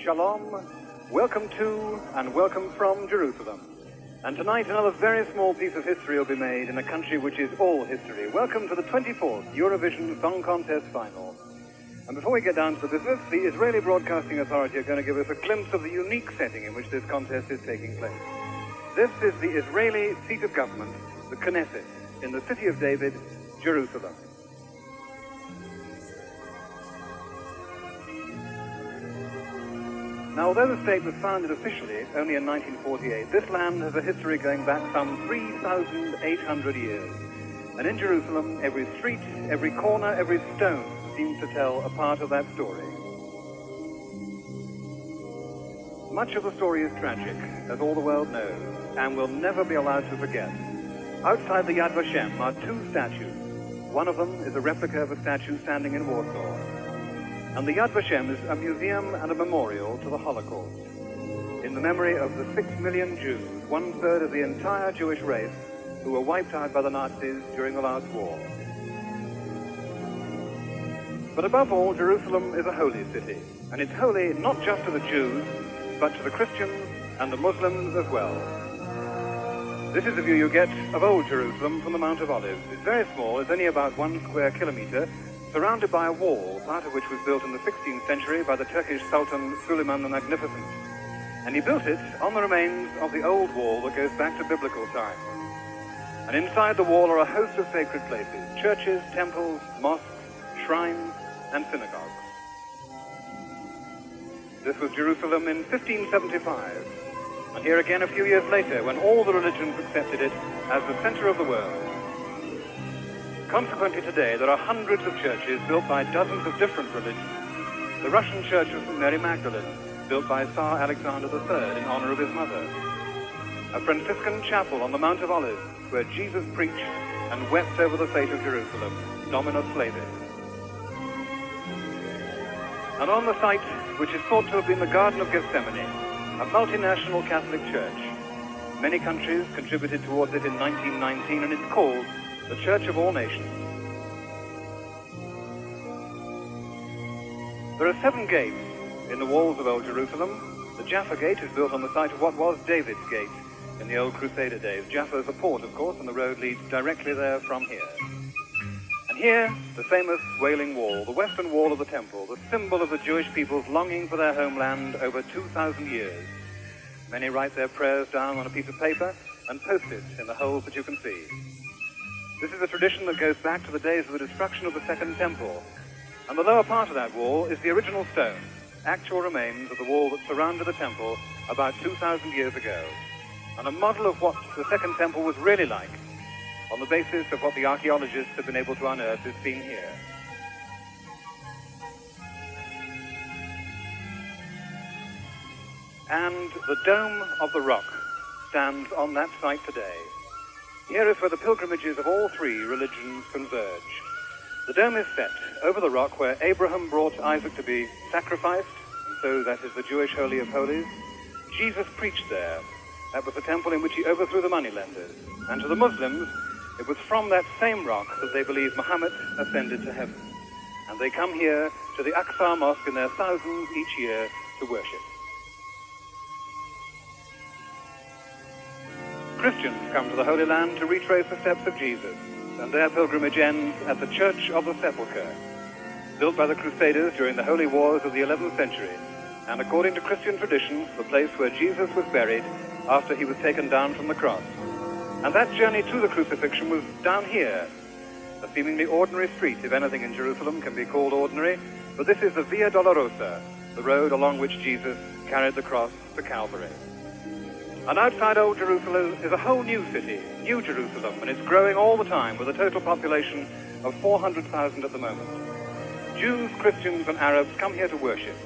Shalom, welcome to and welcome from Jerusalem. And tonight another very small piece of history will be made in a country which is all history. Welcome to the 24th Eurovision Song Contest Final. And before we get down to the business, the Israeli Broadcasting Authority are going to give us a glimpse of the unique setting in which this contest is taking place. This is the Israeli seat of government, the Knesset, in the city of David, Jerusalem. Now, although the state was founded officially only in 1948, this land has a history going back some 3,800 years. And in Jerusalem, every street, every corner, every stone seems to tell a part of that story. Much of the story is tragic, as all the world knows, and will never be allowed to forget. Outside the Yad Vashem are two statues. One of them is a replica of a statue standing in Warsaw. And the Yad Vashem is a museum and a memorial to the Holocaust, in the memory of the 6 million Jews, 1/3 of the entire Jewish race, who were wiped out by the Nazis during the last war. But above all, Jerusalem is a holy city, and it's holy not just to the Jews, but to the Christians and the Muslims as well. This is the view you get of old Jerusalem from the Mount of Olives. It's very small, it's only about 1 square kilometer, surrounded by a wall, part of which was built in the 16th century by the Turkish Sultan Suleiman the Magnificent. And he built it on the remains of the old wall that goes back to biblical times. And inside the wall are a host of sacred places, churches, temples, mosques, shrines, and synagogues. This was Jerusalem in 1575. And here again a few years later, when all the religions accepted it as the center of the world. Consequently, today, there are hundreds of churches built by dozens of different religions. The Russian Church of St. Mary Magdalene, built by Tsar Alexander III in honor of his mother. A Franciscan chapel on the Mount of Olives, where Jesus preached and wept over the fate of Jerusalem, Dominus Flavus. And on the site, which is thought to have been the Garden of Gethsemane, a multinational Catholic church. Many countries contributed towards it in 1919, and it's called the Church of All Nations. There are 7 gates in the walls of Old Jerusalem. The Jaffa Gate is built on the site of what was David's Gate in the old Crusader days. Jaffa is a port, of course, and the road leads directly there from here. And here, the famous Wailing Wall, the western wall of the temple, the symbol of the Jewish people's longing for their homeland over 2,000 years. Many write their prayers down on a piece of paper and post it in the holes that you can see. This is a tradition that goes back to the days of the destruction of the Second Temple. And the lower part of that wall is the original stone, actual remains of the wall that surrounded the temple about 2,000 years ago. And a model of what the Second Temple was really like, on the basis of what the archaeologists have been able to unearth, is seen here. And the Dome of the Rock stands on that site today. Here is where the pilgrimages of all 3 religions converge. The dome is set over the rock where Abraham brought Isaac to be sacrificed, and so that is the Jewish Holy of Holies. Jesus preached there. That was the temple in which he overthrew the moneylenders. And to the Muslims, it was from that same rock that they believe Muhammad ascended to heaven. And they come here to the Aqsa Mosque in their thousands each year to worship. Christians come to the Holy Land to retrace the steps of Jesus, and their pilgrimage ends at the Church of the Sepulchre, built by the Crusaders during the Holy Wars of the 11th century, and according to Christian tradition, the place where Jesus was buried after he was taken down from the cross. And that journey to the crucifixion was down here, a seemingly ordinary street, if anything in Jerusalem can be called ordinary, but this is the Via Dolorosa, the road along which Jesus carried the cross to Calvary. And outside Old Jerusalem is a whole new city, New Jerusalem, and it's growing all the time with a total population of 400,000 at the moment. Jews, Christians, and Arabs come here to worship.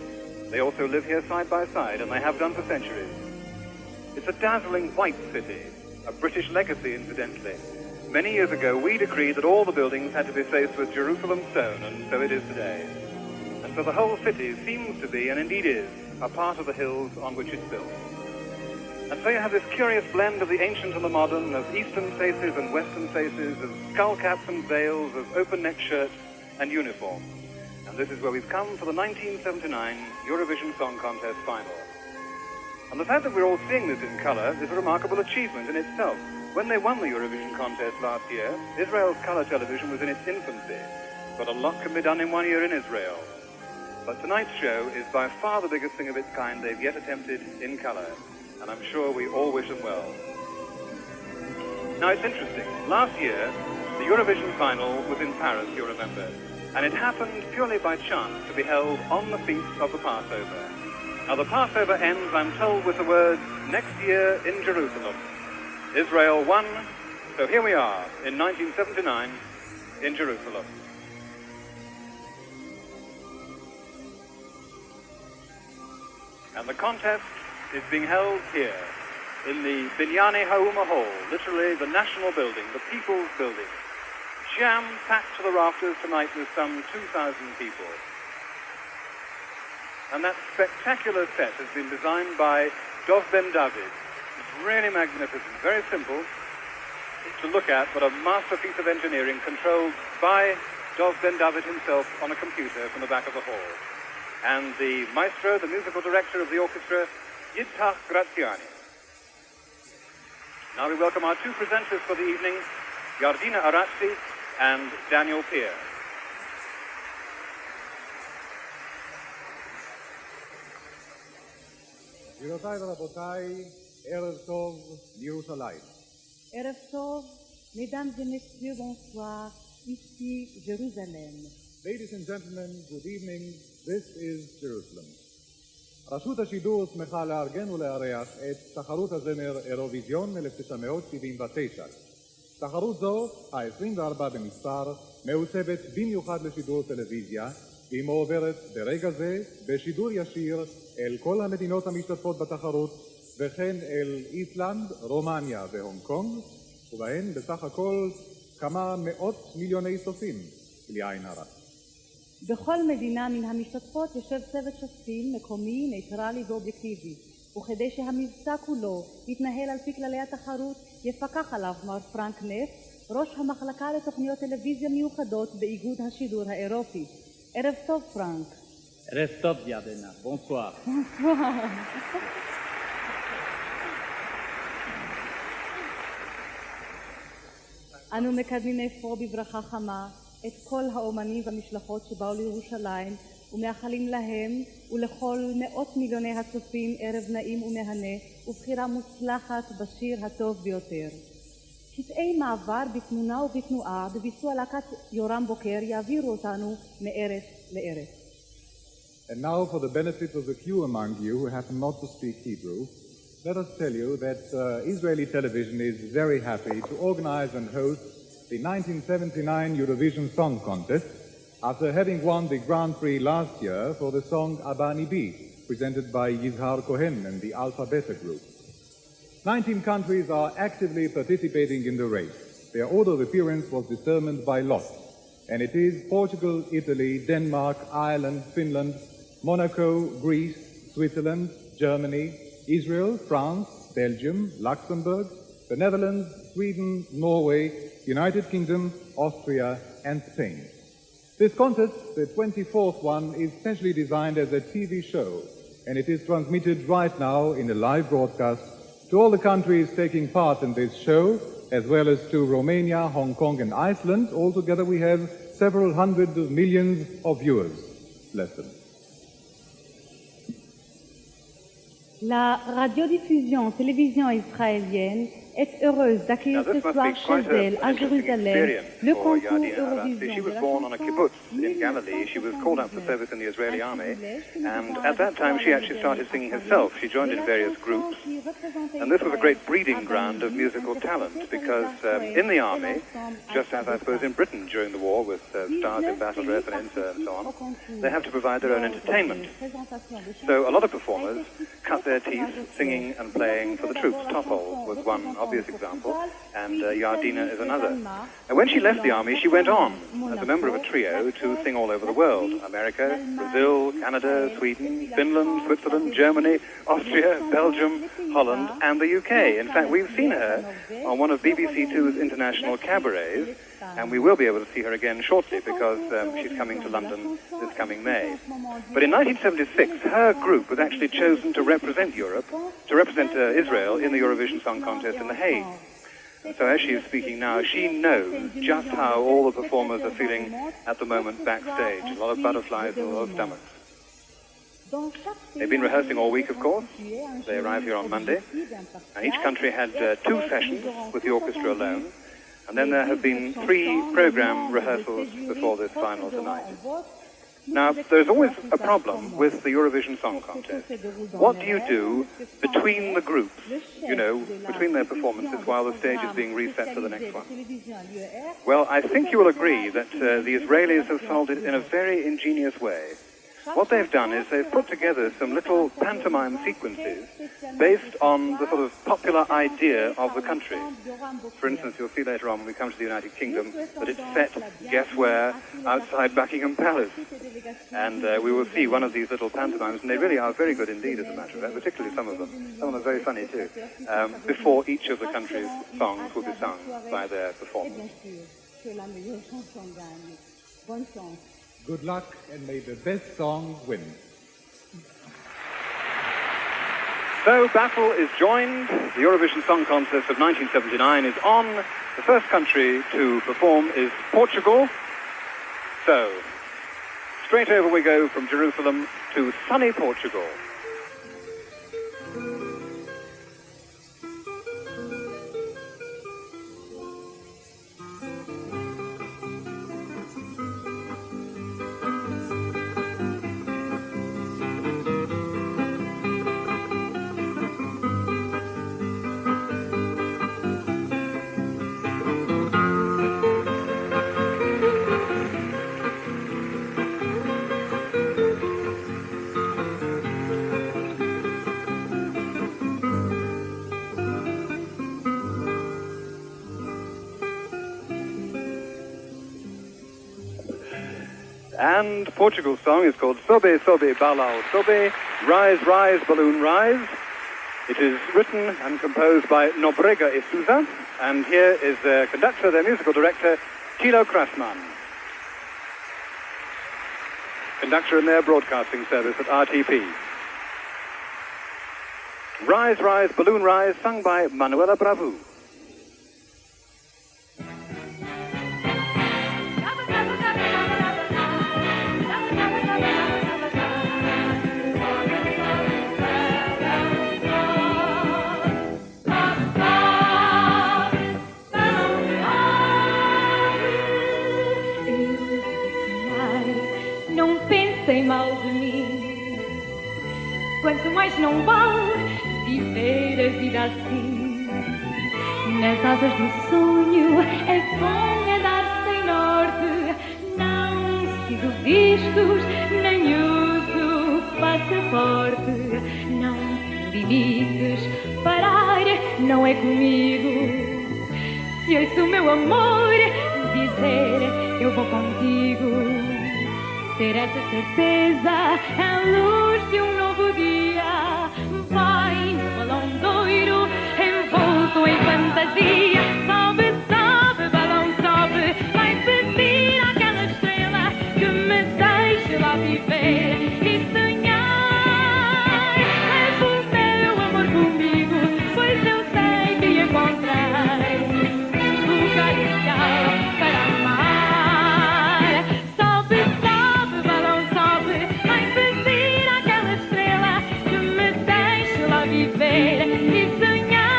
They also live here side by side, and they have done for centuries. It's a dazzling white city, a British legacy, incidentally. Many years ago, we decreed that all the buildings had to be faced with Jerusalem stone, and so it is today. And so the whole city seems to be, and indeed is, a part of the hills on which it's built. And so you have this curious blend of the ancient and the modern, of eastern faces and western faces, of skull caps and veils, of open-neck shirts and uniforms. And this is where we've come for the 1979 Eurovision Song Contest final. And the fact that we're all seeing this in colour is a remarkable achievement in itself. When they won the Eurovision contest last year, Israel's colour television was in its infancy. But a lot can be done in 1 year in Israel. But tonight's show is by far the biggest thing of its kind they've yet attempted in colour. And I'm sure we all wish them well. Now it's interesting. Last year, the Eurovision final was in Paris, you'll remember. And it happened purely by chance to be held on the feast of the Passover. Now the Passover ends, I'm told, with the words, next year in Jerusalem. Israel won, so here we are in 1979 in Jerusalem. And the contest is being held here in the Binyane Hauma Hall, literally the national building, the people's building. Jam-packed to the rafters tonight with some 2,000 people. And that spectacular set has been designed by Dov Ben David. It's really magnificent, very simple to look at, but a masterpiece of engineering controlled by Dov Ben David himself on a computer from the back of the hall. And the maestro, the musical director of the orchestra, Yitzhak Graziani. Now we welcome our two presenters for the evening, Yardina Aratzi and Daniel Pierre. גבירותיי ורבותיי, ערב טוב מירושלים. ערב טוב, mesdames et messieurs, bonsoir, ici Jérusalem. Ladies and gentlemen, good evening, this is Jerusalem. רשות השידור שמחה לארגן ולארח את תחרות הזמר אירוויזיון 1979. תחרות זו, ה-24 במספר, מעוצבת במיוחד לשידור טלוויזיה, והיא מועברת ברגע זה בשידור ישיר אל כל המדינות המשתתפות בתחרות, וכן אל איסלנד, רומניה והונג קונג, ובהן בסך הכל כמה מאות מיליוני צופים, בלי עין הרע. בכל מדינה מן המשתתפות יושב צוות שופטים מקומי, ניטרלי ואובייקטיבי, וכדי שהמבצע כולו יתנהל על פי כללי התחרות, יפקח עליו מר פרנק נף, ראש המחלקה לתוכניות טלוויזיה מיוחדות באיגוד השידור האירופי. ערב טוב, פרנק. ערב טוב, ירדנה. בונסואר. בונסואר. אנו מקדמים אפוא בברכה חמה את כל האומנים והמשלחות שבאו לירושלים ומאחלים להם ולכל מאות מיליוני הצופים ערב נעים ומהנה ובחירה מוצלחת בשיר הטוב ביותר. קטעי מעבר בתמונה ובתנועה בביצוע להקת יורם בוקר יעבירו אותנו מארץ לארץ. And now for the benefit of the few among you who happen not to speak Hebrew, let us tell you that Israeli television is very happy to organize and host the 1979 Eurovision Song Contest after having won the Grand Prix last year for the song Abani Bi, presented by Yizhar Cohen and the Alpha Beta Group. 19 countries are actively participating in the race. Their order of appearance was determined by lot, and it is Portugal, Italy, Denmark, Ireland, Finland, Monaco, Greece, Switzerland, Germany, Israel, France, Belgium, Luxembourg, the Netherlands, Sweden, Norway, United Kingdom, Austria, and Spain. This contest, the 24th one, is specially designed as a TV show, and it is transmitted right now in a live broadcast to all the countries taking part in this show, as well as to Romania, Hong Kong, and Iceland. Altogether we have several hundreds of millions of viewers. Bless them. La radiodiffusion télévision israélienne est heureuse d'accueillir ce soir chez elle, à Jérusalem, le concours Eurovision. She was born on a kibbutz in Galilee. She was called out for service in the Israeli army, and at that time she actually started singing herself. She joined in various groups, and this was a great breeding ground of musical talent, because in the army, just as I suppose in Britain during the war with stars in battle dress and enter and so on, they have to provide their own entertainment. So a lot of performers cut their teeth singing and playing for the troops. Topol was one obvious example, and Yardina is another. And when she left the army, she went on as a member of a trio to sing all over the world: America, Brazil, Canada, Sweden, Finland, Switzerland, Germany, Austria, Belgium, Holland, and the UK. In fact, we've seen her on one of BBC Two's international cabarets and we will be able to see her again shortly because she's coming to London this coming May. But in 1976, her group was actually chosen to represent Europe, to represent Israel in the Eurovision Song Contest in The Hague. So as she is speaking now, she knows just how all the performers are feeling at the moment backstage. A lot of butterflies and a lot of stomachs. They've been rehearsing all week, of course. They arrived here on Monday. And each country had 2 sessions with the orchestra alone. And then there have been 3 program rehearsals before this final tonight. Now, there's always a problem with the Eurovision Song Contest. What do you do between the groups, you know, between their performances while the stage is being reset for the next one? Well, I think you will agree that the Israelis have solved it in a very ingenious way. What they've done is they've put together some little pantomime sequences based on the sort of popular idea of the country. For instance, you'll see later on when we come to the United Kingdom that it's set, guess where, outside Buckingham Palace. And we will see one of these little pantomimes, and they really are very good indeed, as a matter of fact, particularly some of them. Some of them are very funny too. Before each of the country's songs will be sung by their performers. Good luck, and may the best songs win. So battle is joined. The Eurovision Song Contest of 1979 is on. The first country to perform is Portugal. So, straight over we go from Jerusalem to sunny Portugal. And Portugal's song is called Sobe, Sobe, Balao, Sobe, Rise, Rise, Balloon, Rise. It is written and composed by Nobrega e Souza, and here is their conductor, their musical director, Tilo Krasman. Conductor in their broadcasting service at RTP. Rise, Rise, Balloon, Rise, sung by Manuela Bravu. Pensem mal de mim. Quanto mais não vale viver a vida assim. Nas asas do sonho é bom andar sem norte. Não sigo vistos, nem uso passaporte. Não limites, parar não é comigo. Se ouço o meu amor dizer eu vou contigo. Ter essa certeza a luz de novo dia. Vai no balão doiro, envolto em fantasia. Sobe, sobe, balão sobe. Vai pedir àquela estrela que me deixe lá viver e sonhar. Leva o meu amor comigo, pois eu sei que encontrei um lugar ideal para amar. E sonhar,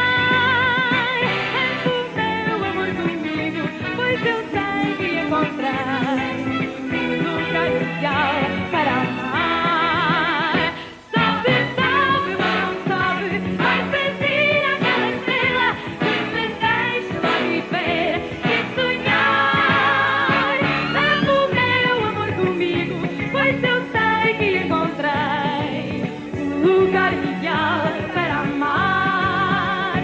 leva o meu amor comigo, pois eu sei que encontrei um lugar ideal para amar. Sobe, sobe, balão sobe, vai pedir àquela estrela que me deixe lá viver e sonhar. Leva o meu amor comigo, pois eu sei que encontrei um lugar ideal para amar.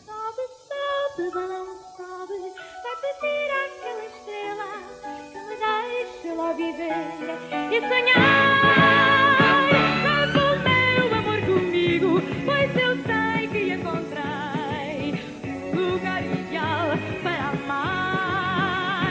Sobe, sobe, balão sobe, vai pedir àquela estrela que me deixe lá viver e sonhar. Leva o meu amor comigo, pois eu sei que encontrei um lugar ideal para amar.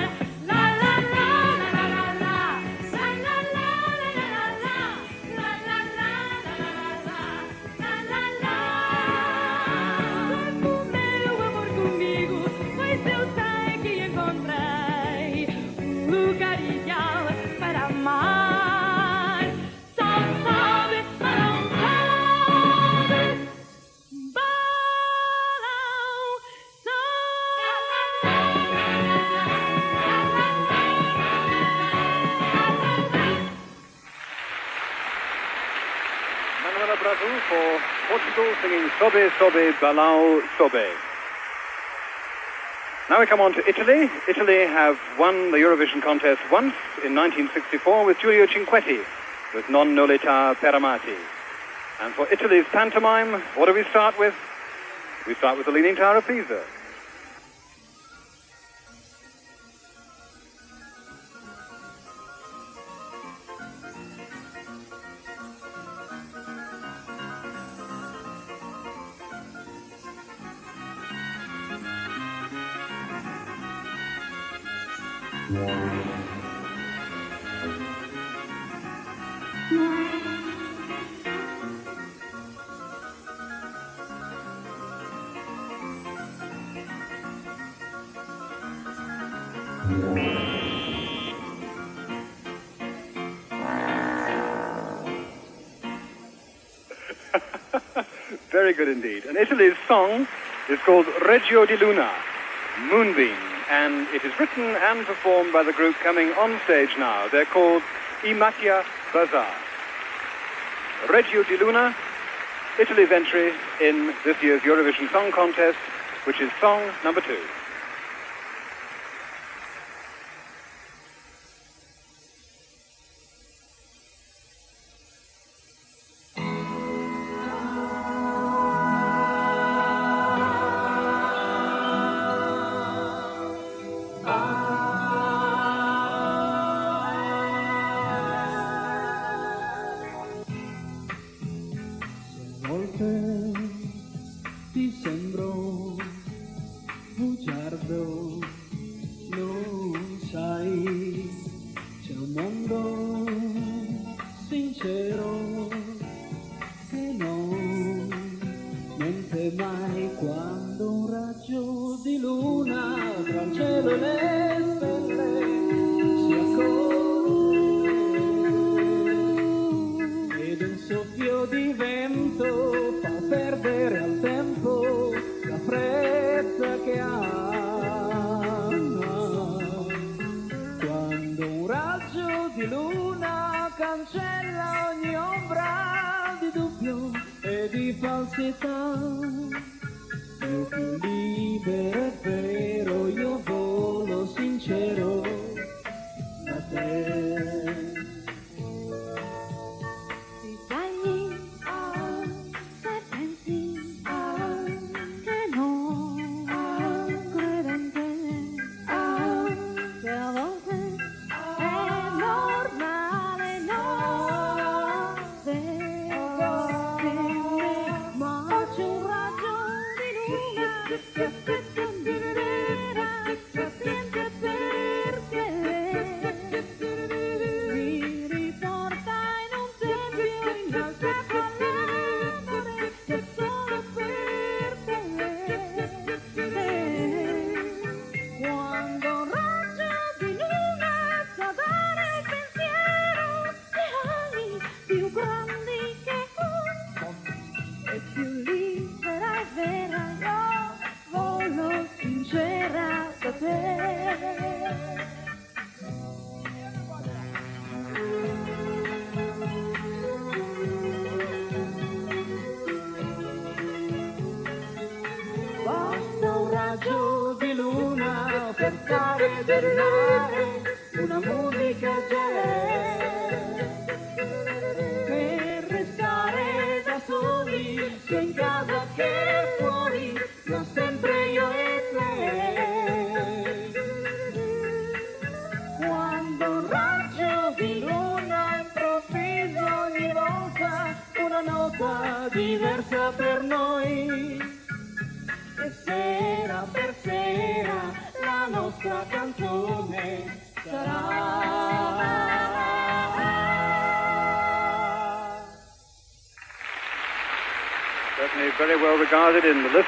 Manuela Bravo for Portugal singing Sobe Sobe Balao Sobe. Now we come on to Italy. Italy have won the Eurovision contest once in 1964 with Giulio Cinquetti with Non Nolita per Amati. And for Italy's pantomime, what do we start with? We start with the Leaning Tower of Pisa. Very good indeed. And Italy's song is called Reggio di Luna, Moonbeam, and it is written and performed by the group coming on stage now. They're called I Mattia Bazaar. Reggio di Luna, Italy's entry in this year's Eurovision Song Contest, which is song number 2. Ti sembro bugiardo, non sai, c'è un mondo sincero che non mente mai quando un raggio di luna tra il cielo e le stelle si accoglie ed un soffio di vento fa perdere al tempo la fretta che ha. Quando un raggio di luna cancella ogni ombra di dubbio e di falsità, io più libero è vero, io volo sincero da te. Una musica jazz per restare da soli sia in casa che fuori, ma sempre io e te. Quando un raggio di luna improvviso ogni volta una nota diversa per noi e sera per sera la nostra canzone Certainly very well regarded in the list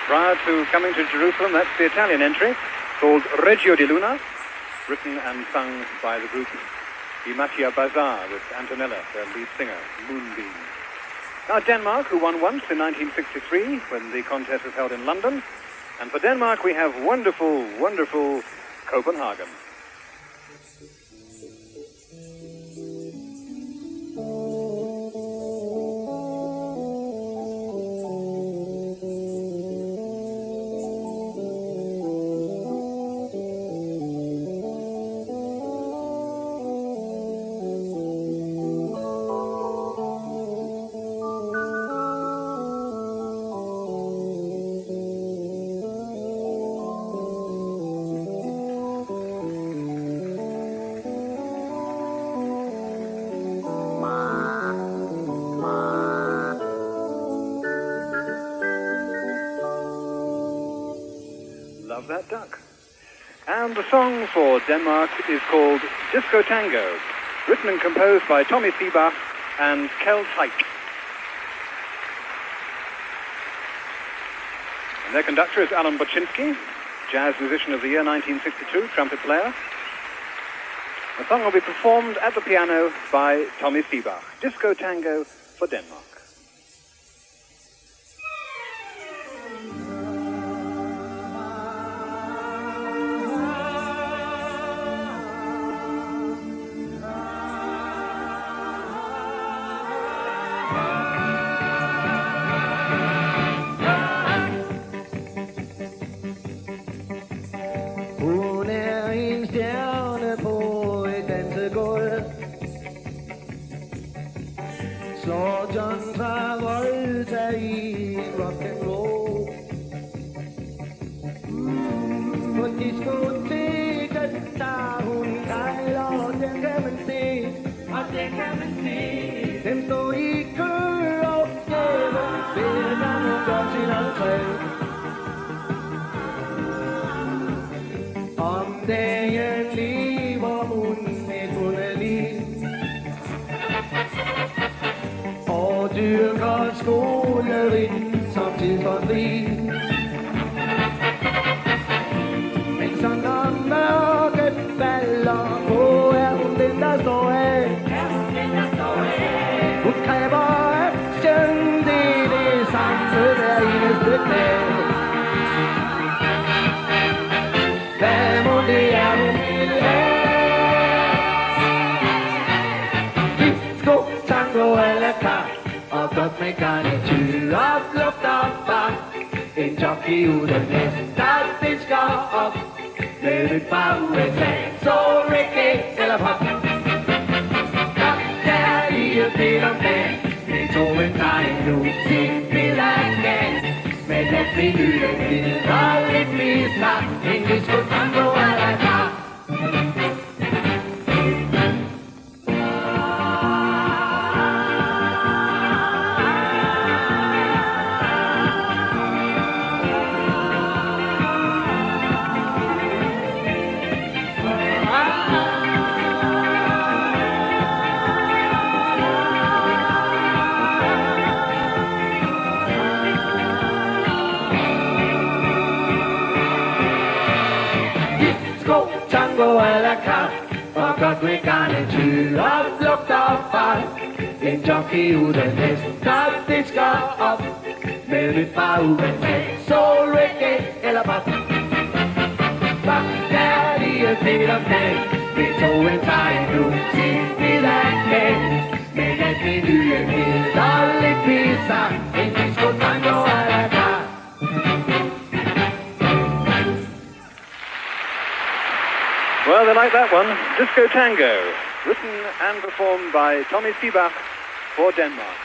prior to coming to Jerusalem. That's the Italian entry, called Reggio di Luna, written and sung by the group I Mattia Bazaar with Antonella, their lead singer, Moonbeam. Now Denmark, who won once in 1963 when the contest was held in London. And for Denmark we have wonderful, wonderful Copenhagen. How's that duck? And the song for Denmark is called Disco Tango, written and composed by Tommy Seebach and Kjeld Haik. And their conductor is Alan Boczynski, jazz musician of the year 1962, trumpet player. The song will be performed at the piano by Tommy Seebach. Disco Tango for Denmark. Well, they like that one. Disco Tango, written and performed by Tommy Seebach for Denmark.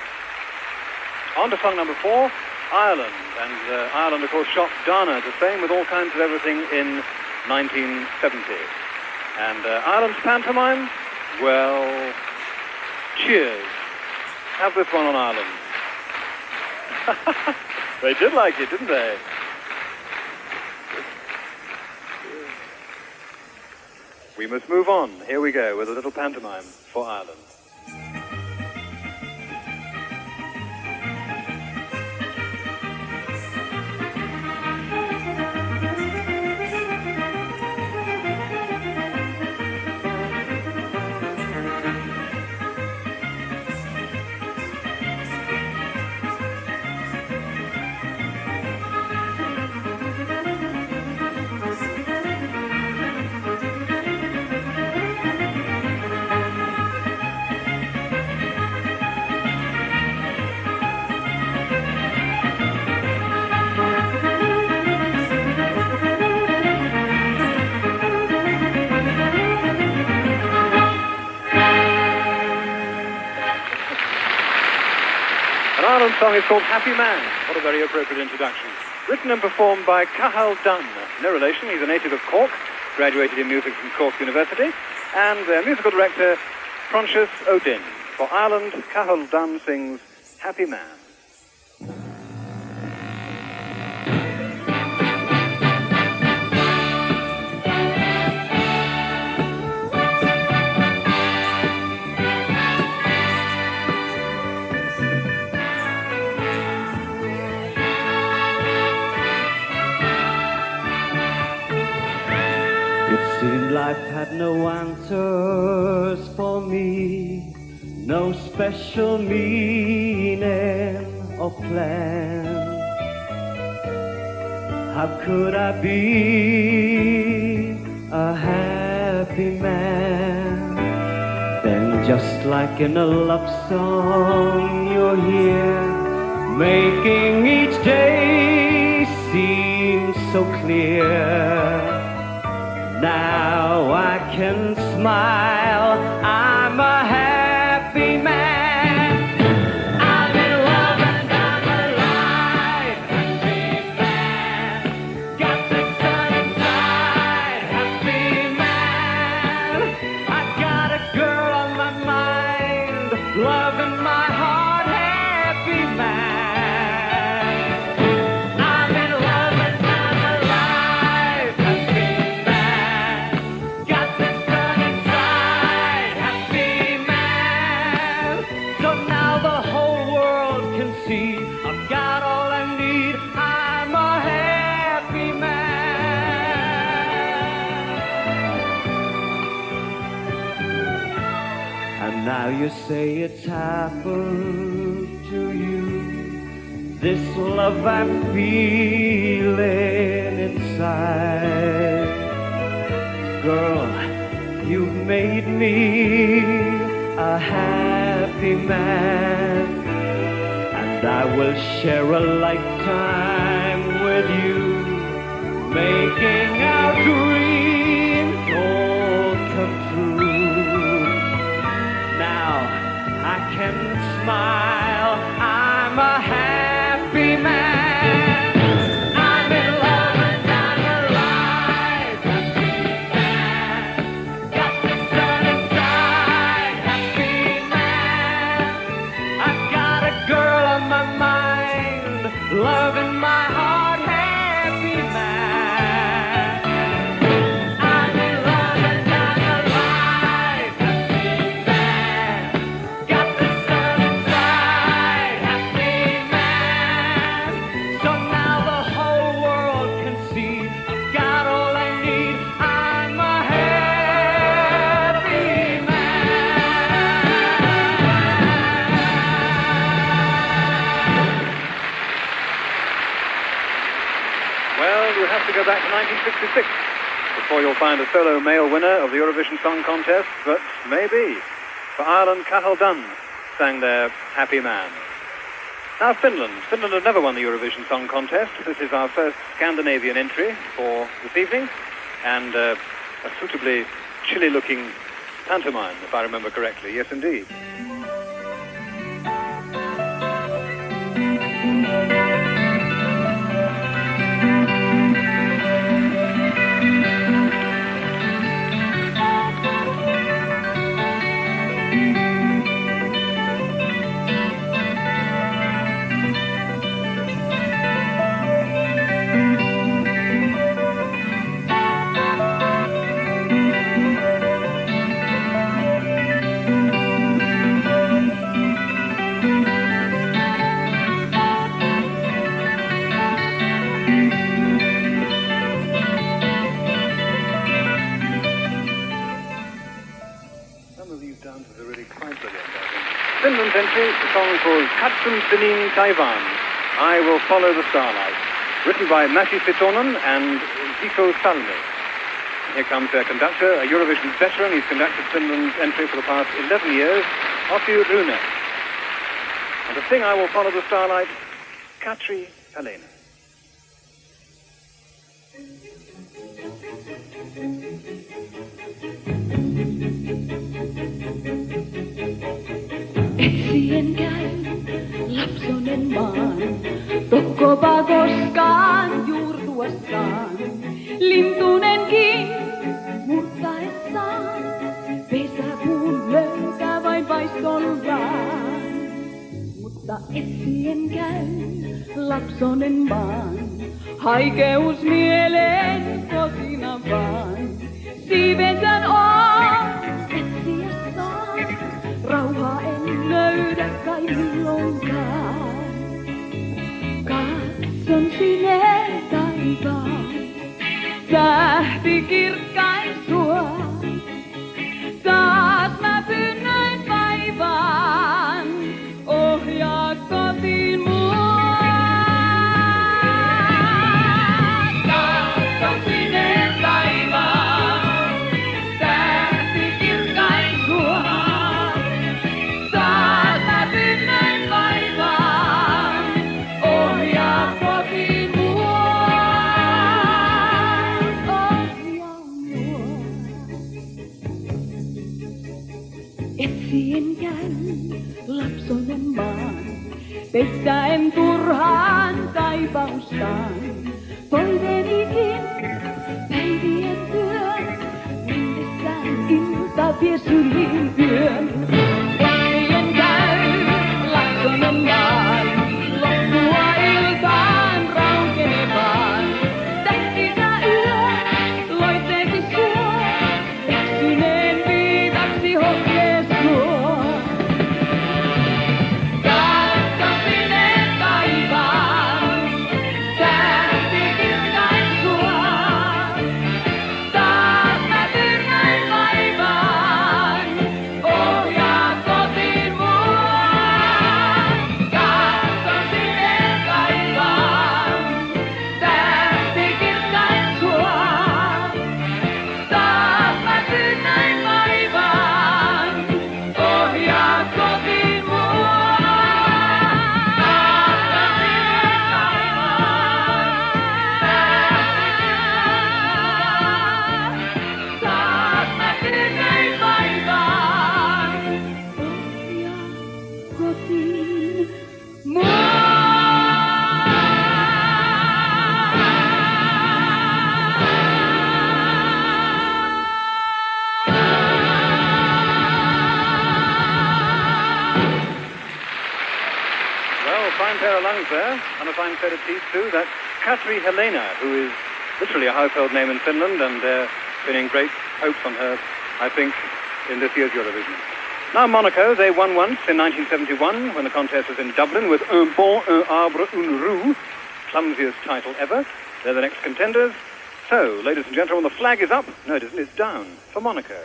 On to song number 4, Ireland. And Ireland, of course, shot Dana to fame with all kinds of everything in 1970. And Ireland's pantomime, well, cheers. Have this one on Ireland. They did like it, didn't they? We must move on. Here we go with a little pantomime for Ireland. Ireland's song is called Happy Man. What a very appropriate introduction. Written and performed by Cathal Dunn. No relation, he's a native of Cork, graduated in music from Cork University, and their musical director, Precious O'Dinn. For Ireland, Cathal Dunn sings Happy Man. matters for me, no special meaning or plan. How could I be a happy man? Then just like in a love song, you're here, making each day seem so clear. Now I can smile, I'm a happy man. I'm in love and I'm alive, happy man. Got the sun inside, happy man. I got a girl on my mind, love in my heart, happy man. I'm in love and I'm alive, happy man. Got the sun inside, happy man. So now the whole world can see I've got all I need, I'm a happy man. And now you say it's happened to you, this love I'm feeling inside. Girl, you've made me a happy man, and I will share a lifetime with you, making our dreams all come true. Now I can smile, I'm a happy man. I'm in love and I'm alive, happy man. Got the sun inside, happy man. I've got a girl on my mind, love in my heart, happy man. I'm in love and I'm alive, happy man. Got the sun inside, happy man. So now the whole world can see I've got all I need, I'm a happy man. Well, you have to go back to 1966 before you'll find a solo male winner of the Eurovision Song Contest, but maybe. For Ireland, Cathal Dunn sang their Happy Man. Now Finland. Finland have never won the Eurovision Song Contest. This is our first Scandinavian entry for this evening, and a suitably chilly-looking pantomime, if I remember correctly. Yes, indeed. Finland's entry, the song called Katsun Sinin Taivan, I Will Follow the Starlight, written by Matti Sitonen and Ziko Salmi. Here comes their conductor, a Eurovision veteran. He's conducted Finland's entry for the past 11 years, Otto Rune. And to sing I Will Follow the Starlight, Katri Helena. Etsien käy lapsonen maan, tokkopa koskaan juurtuessaan. Lintunenkin murtaessaan, pesäpuun löytää vain paistollaan. Mutta etsien käy lapsonen maan, haikeus mieleen kotina vaan. Siivensä on etsiessään, rauhaa en löydä kai milloinkaan. Katson sinne taivaan, tähti kirkkain sua. Peittäen turhaan taivaustaan. Toiveenikin päivien työn, mennessään ilta vie syliin yön. Eilien käy laksonen vaan, loppua iltaan raukenevaan. Tähtisä yö, loitteesi suo, eksyneen viitaksi hokee suo. Pair of lungs there, and a fine set of teeth too. That's Katri Helena, who is literally a household name in Finland, and they're pinning great hopes on her, I think, in this year's Eurovision. Now Monaco, they won once in 1971 when the contest was in Dublin with Un Bon, Un Arbre, Une Roue, clumsiest title ever. They're the next contenders. So, ladies and gentlemen, the flag is up. No, it isn't. It's down for Monaco.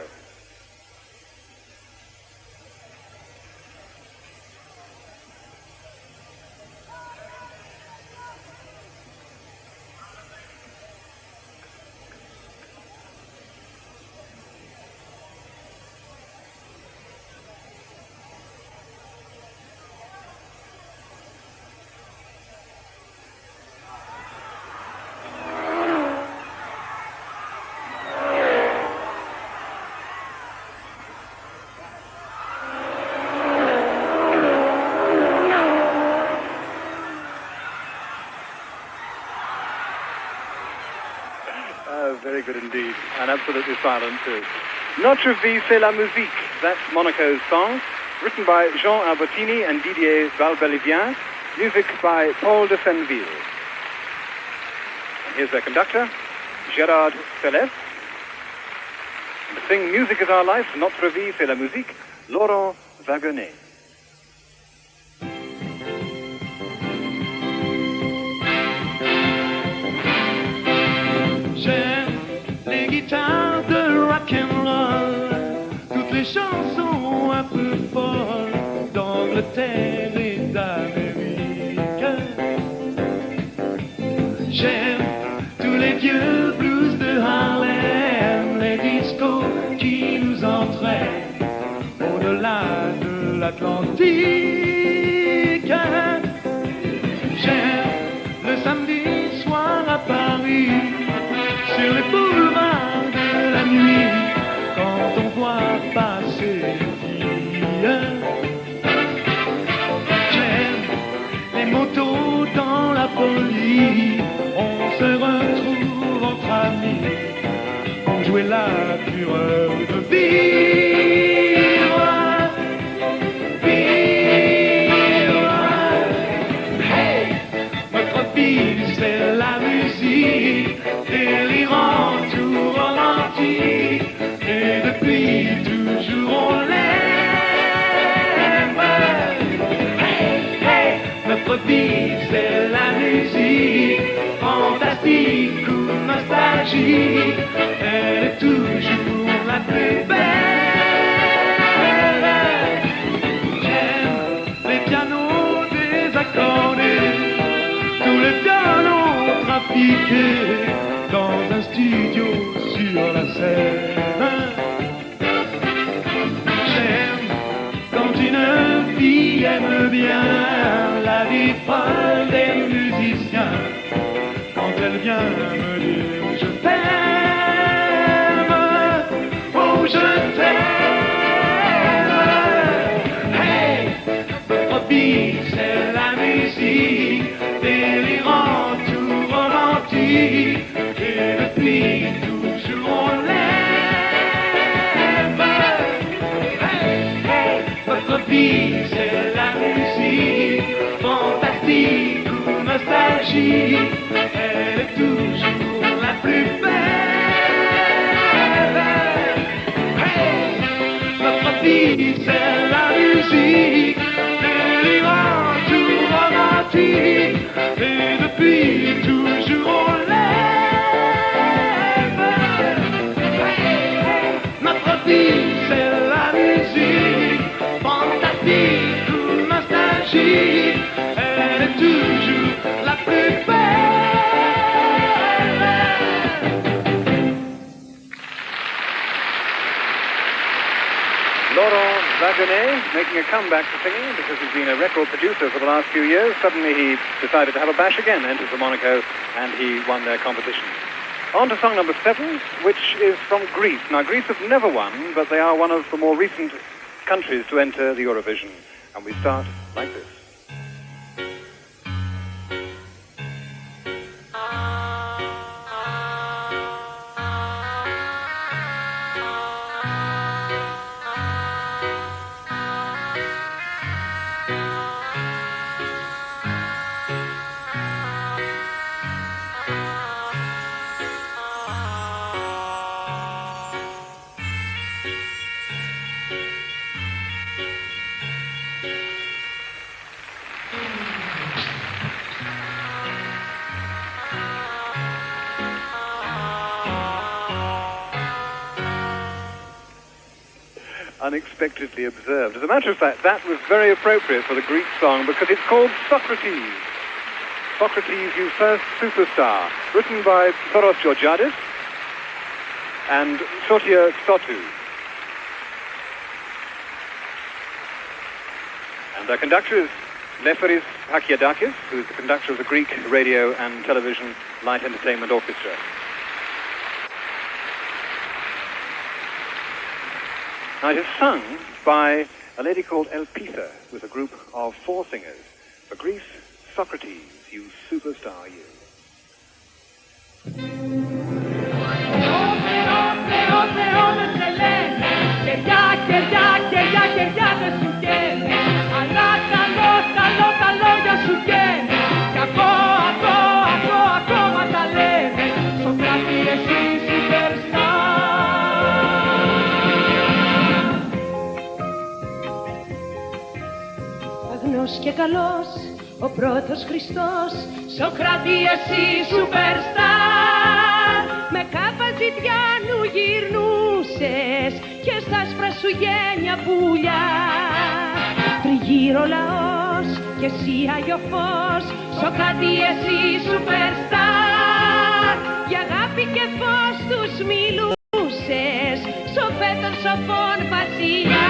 Very good indeed, and absolutely silent too. Notre vie, c'est la musique. That's Monaco's song, written by Jean Albertini and Didier Valbellivien, music by Paul de Senneville. And here's their conductor, Gérard Céleste. And to sing Music is Our Life, Notre vie, c'est la musique, Laurent Wagonet. Les guitares de rock'n'roll, toutes les chansons un peu folles d'Angleterre et d'Amérique. J'aime tous les vieux blues de Harlem, les discos qui nous entraînent au-delà de l'Atlantique. J'aime le samedi soir à Paris, sur les boulevards de la nuit, quand on voit passer les filles. J'aime les motos dans la folie, on se retrouve entre amis, pour jouer la fureur de vivre. Hey, notre vie c'est la musique, délirant, tout romantique, et depuis toujours on l'aime. Hey, hey, notre vie c'est la musique, fantastique ou nostalgique, elle est toujours la plus belle. J'aime les pianos désaccordés, tous les violons trafiqués, dans un studio sur la scène. J'aime quand une fille aime bien la vie folle des musiciens, quand elle vient me dire je t'aime, oh je t'aime. Hey, notre vie c'est la nostalgie, elle est toujours la plus belle. Hey, notre vie c'est la musique, délirant, tout romantique, et depuis toujours on l'aime. Hey, hey, notre vie c'est la musique, fantastique ou nostalgique, elle est toujours la plus belle. Laurent Wagenet making a comeback to singing because he's been a record producer for the last few years. Suddenly he decided to have a bash again, enters the Monaco, and he won their competition. On to song number 7, which is from Greece. Now, Greece have never won, but they are one of the more recent countries to enter the Eurovision. And we start like this. Unexpectedly observed. As a matter of fact, that was very appropriate for the Greek song because it's called Socrates. Socrates, You First Superstar, written by Thoros Georgiadis and Sotia Sotou. And their conductor is Neferis Hakiadakis, who is the conductor of the Greek Radio and Television Light Entertainment Orchestra. Now, it is sung by a lady called Elpisa with a group of 4 singers. For Greece, Socrates, You Superstar, You. Και καλός ο πρώτος Χριστός, Σοκράτη εσύ superstar. Με κάπα ζητιάνου γυρνούσες και στα άσπρα σου γένια πουλιά. Τριγύρω λαός και εσύ Άγιο Φως, Σοκράτη εσύ superstar. Για αγάπη και φως τους μιλούσες, σοφέ των σοφών βασιλιά.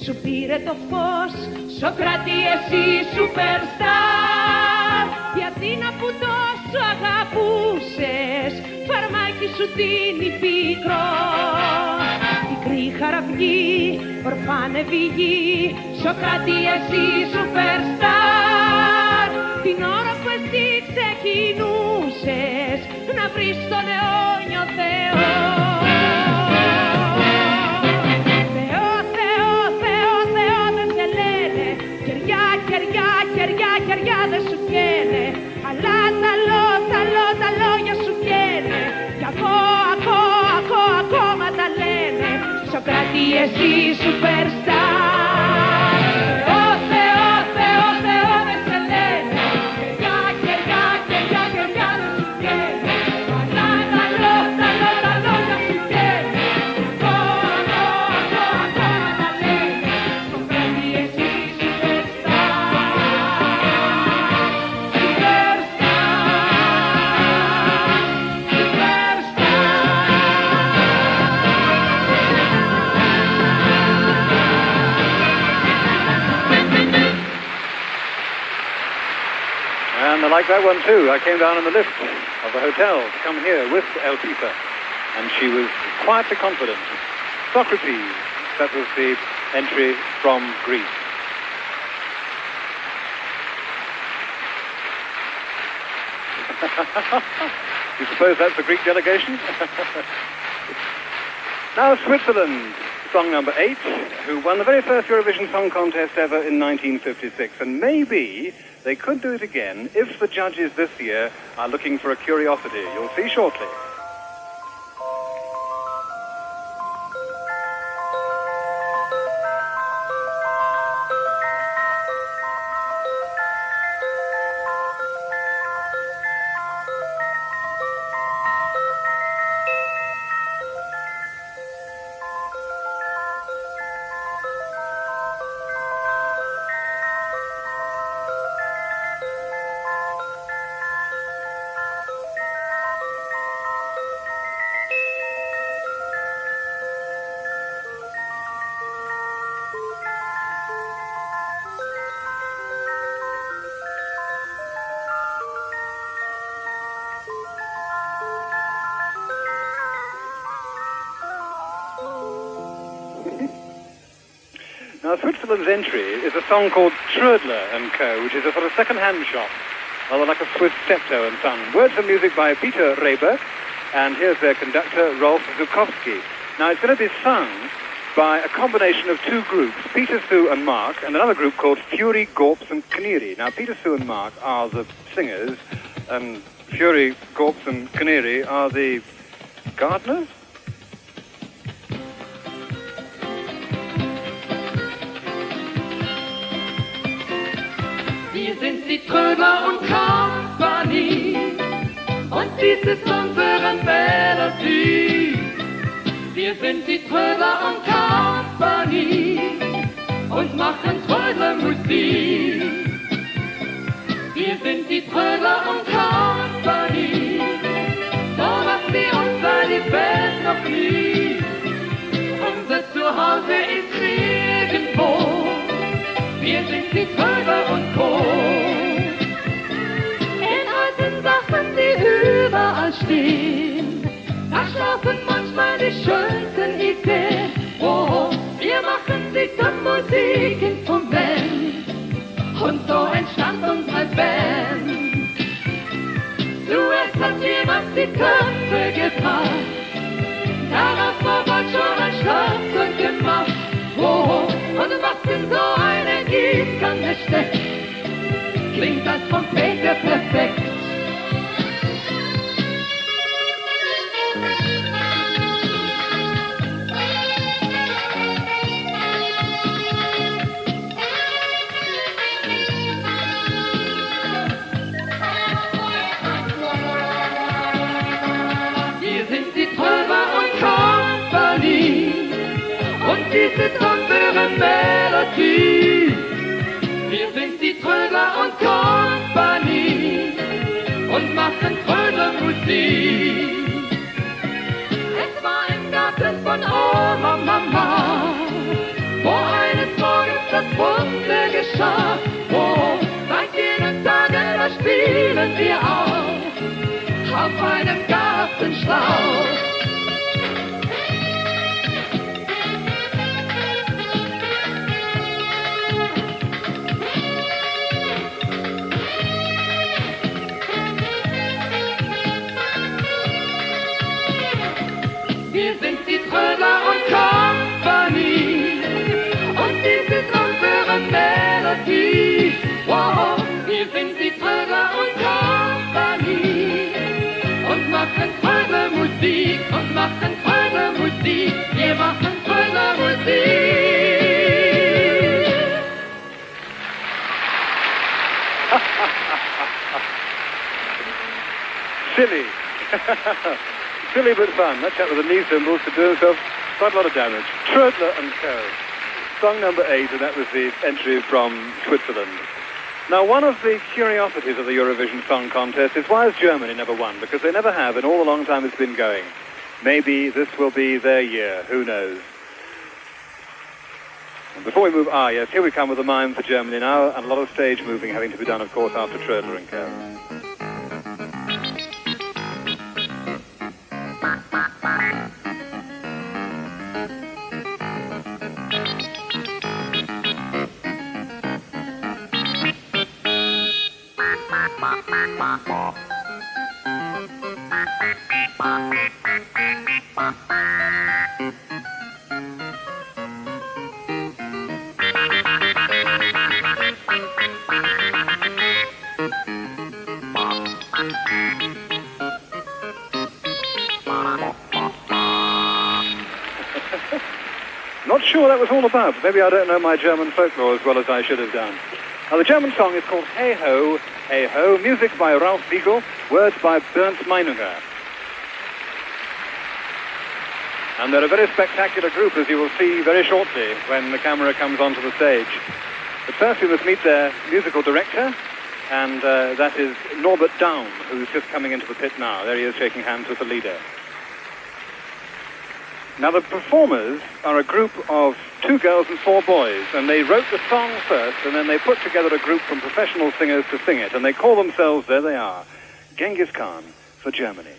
Σου πήρε το φως, Σοκράτη εσύ superstar. Η Αθήνα που τόσο αγαπούσες, φαρμάκι σου δίνει πίκρο. Πικρή χαραυγή, ορφάνευη γη, Σοκράτη εσύ superstar. Την ώρα που εσύ ξεκινούσες να βρεις τον αιώνιο Θεό. Χεριά δεν σου πιένε, αλλά τα λόγια σου πιένε. Κι ακόμα τα λένε, Σοκράτη εσύ superstar. Θεό δεν σε λένε, χεριά δεν σου πιένε, αλλά τα λόγια σου πιένε. Ακόμα like that one too. I came down in the lift of the hotel to come here with El Pipa, and she was quietly confident. Socrates, that was the entry from Greece. You suppose that's the Greek delegation? Now Switzerland, song number 8, who won the very first Eurovision Song Contest ever in 1956. And maybe they could do it again if the judges this year are looking for a curiosity. You'll see shortly. Now, Switzerland's entry is a song called Trödler & Co., which is a sort of second-hand shop, rather like a Swiss Steptoe and Son. Words and music by Peter Reber, and here's their conductor, Rolf Zukowski. Now, it's going to be sung by a combination of two groups, Peter, Sue and Mark, and another group called Fury, Gorps and Canary. Now, Peter, Sue and Mark are the singers, and Fury, Gorps and Canary are the gardeners? Wir sind die Trödler und Company und dies ist unsere Melodie. Wir sind die Trödler und Company und machen Trödlermusik. Wir sind die Trödler und Company, so macht sie uns all die Welt noch nie. Unser Zuhause ist nirgendwo. Wir sind die Trödler und Co. In alten Sachen, die überall stehen, da schlafen manchmal die schönsten Ideen. Oh, wir machen die Musikinstrument und so entstand unsere Band. Zuerst hat jemand die Köpfe gepasst, darauf war bald schon ein Schlagzeug gemacht. Oh, und was in so eine Gießkanne steckt, klingt als Trompete perfekt. Wir sind die Trödler und Company und dies ist unsere Melodie. Wir sind die Trödler und Company und machen Trödlermusik. Es war im Garten von Oma Mama, wo eines Morgens das Wunder geschah. Oh, seit jenem Tage, da spielen wir auch auf einem Gartenschlauch. Wir sind die Trödler und Company und dies ist unsere Melodie. Wow, wir sind die Trödler und Company und machen Trödlermusik und machen Trödlermusik. Wir machen Trödlermusik. Silly. Silly but fun. That chap with the knee cymbals could do himself quite a lot of damage. Trödler and Co. Song number 8, and that was the entry from Switzerland. Now, one of the curiosities of the Eurovision Song Contest is why has Germany never won? Because they never have in all the long time it's been going. Maybe this will be their year. Who knows? And before we move, yes, here we come with the mime for Germany now, and a lot of stage moving having to be done, of course, after Trödler and Co. Not sure that was all about. Maybe I don't know my German folklore as well as I should have done. Now, the German song is called Hey Ho, Hey Ho, music by Ralph Siegel, words by Bernd Meinunger. And they're a very spectacular group, as you will see very shortly when the camera comes onto the stage. But first we must meet their musical director, and that is Norbert Daum, who's just coming into the pit now. There he is shaking hands with the leader. Now, the performers are a group of 2 girls and 4 boys, and they wrote the song first, and then they put together a group from professional singers to sing it, and they call themselves, there they are, Genghis Khan for Germany.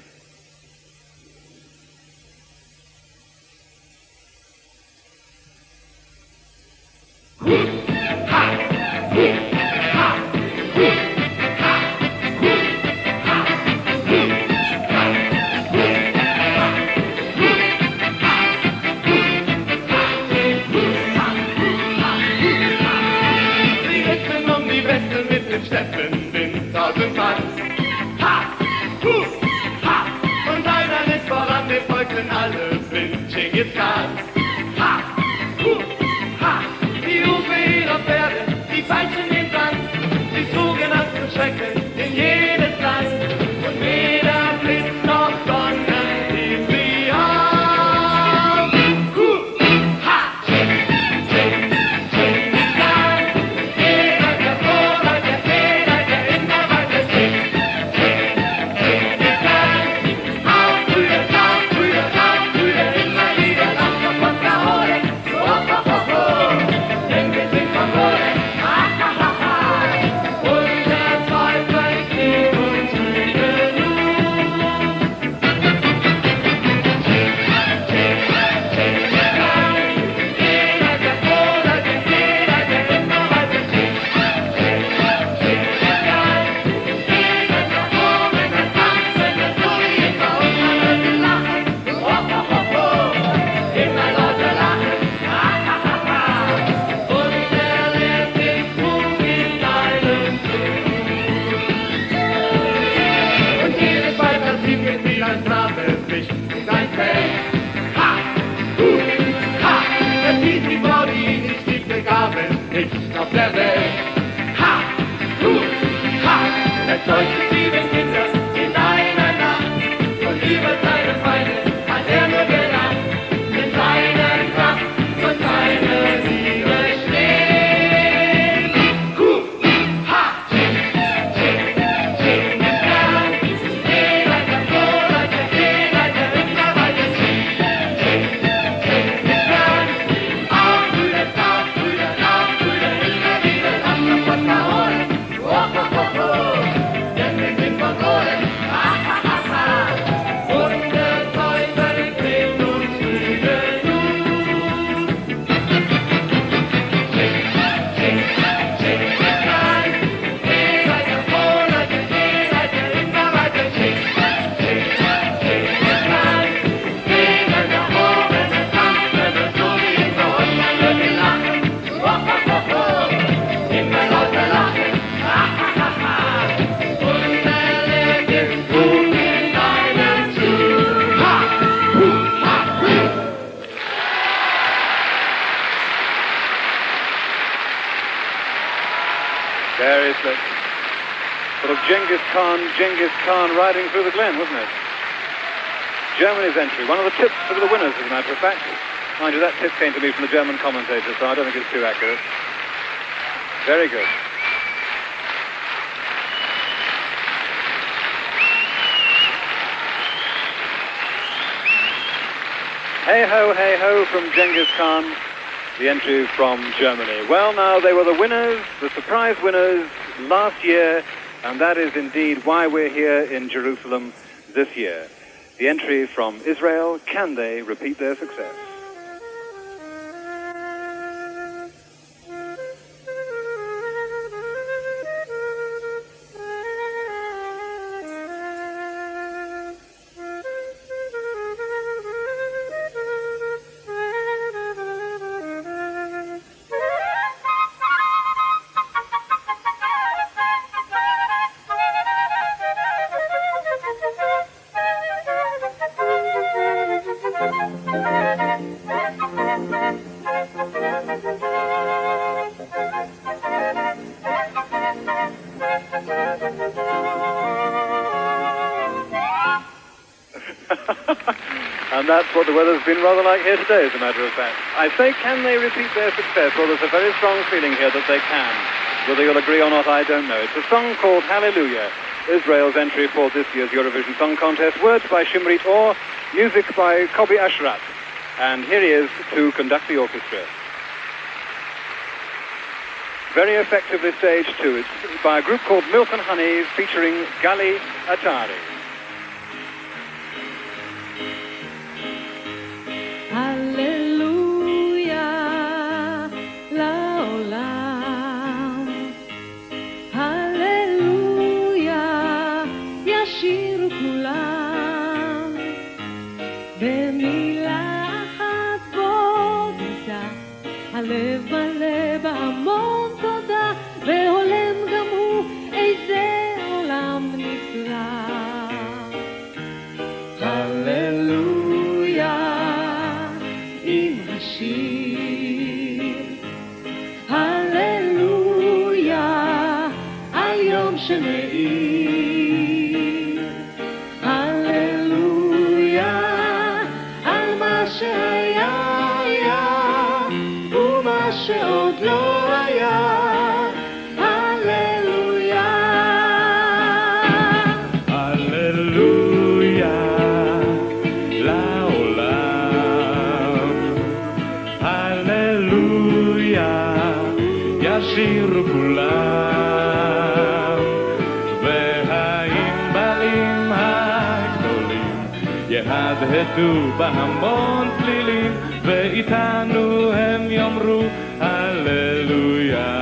Alle blind, Genghis Khan. Ha, hu, ha. Die Hufe jeder Pferde, die Peitschen im Sand, die sogenannten Schrecken in jedes Land. Und weder Blitz noch Donner hielt sie an. Hu, ha, Genghis Khan. Jeder der Vorreiter, der Fehler, der immer weiter singt. Genghis Khan. Auf Brüder, immer wieder lacht auf uns geholt. Oh, oh, oh, oh. Denn wir sind verloren. Ha, ha, ha, ha. Und der Teufel kriegt uns müde nun. Jeder der Vorreiter, jeder der immer weiter singt. Jeder der Ohren, der Tanzen, der so wie immer und alle wir lachen. Oh, oh, oh, oh. Immer lauter lachen. Ha, ha, ha, ha. Und lehrt den Mut in deinem Sinn. Und jedes Mal passiert wird wie ein Flammenlicht in dein Feld. Ha, hu, ha. Es hieß die Frau, die ihn nicht liebt, begaben nichts auf der Welt. Ha, hu, ha. Erzeugte 7 Kinder in einer Nacht. Und über seine Feinde hat nur gelacht. Mit seiner Kraft und seiner Liebe stehen. Hu, ha, Genghis Khan. Jeder der Vorreiter, jeder der immer weiter singt. Genghis Khan. Auf Brüder, immer wieder lacht auf uns geholt. Oh, oh, oh, oh. Denn wir sind verloren. Ha, ha, ha, ha. Und der Teufel bringt uns müde nun. Genghis Khan. Jeder der Vorreiter, jeder der immer weiter singt. Genghis Khan. Jeder der Ohren, der Tanzen, der so wie immer und alle wir lachen. Oh, oh, oh, oh. Immer lauter lachen. Ha, ha, ha, ha. Und lehrt den Mut in deinem Sinn. Ha, hu, ha, hu. There is the sort of Genghis Khan riding through the glen, wasn't it? Germany's entry, one of the tips for the winners, as a matter of fact. Mind you, that tip came to me from the German commentator, so I don't think it's too accurate. Very good. Hey ho from Genghis Khan. the entry from Germany. Well, now, they were the winners, the surprise winners last year, and that is indeed why we're here in Jerusalem this year. The entry from Israel, can they repeat their success? And that's what the weather's been rather like here today, as a matter of fact. I say, can they repeat their success? Well, there's a very strong feeling here that they can. Whether you'll agree or not, I don't know. It's a song called Hallelujah, Israel's entry for this year's Eurovision Song Contest. Words by Shimrit Or, music by Kobi Ashrat. And here he is to conduct the orchestra. Very effectively staged, too. It's by a group called Milk and Honey, featuring Gali Atari. Hallelujah, לעולם. Hallelujah, ישירו כולם. במילה אחת בודדה, הלב מלא בהמון תודה, והולם גם הוא איזה עולם נפלא. הללויה עם השיר, הללויה על יום שמאיר, הללויה על מה שהיה היה ומה שעוד לא היה. ישירו כולם, והענבלים הגדולים יהדהדו בהמון פלילים, ואיתנו הם יאמרו הללויה.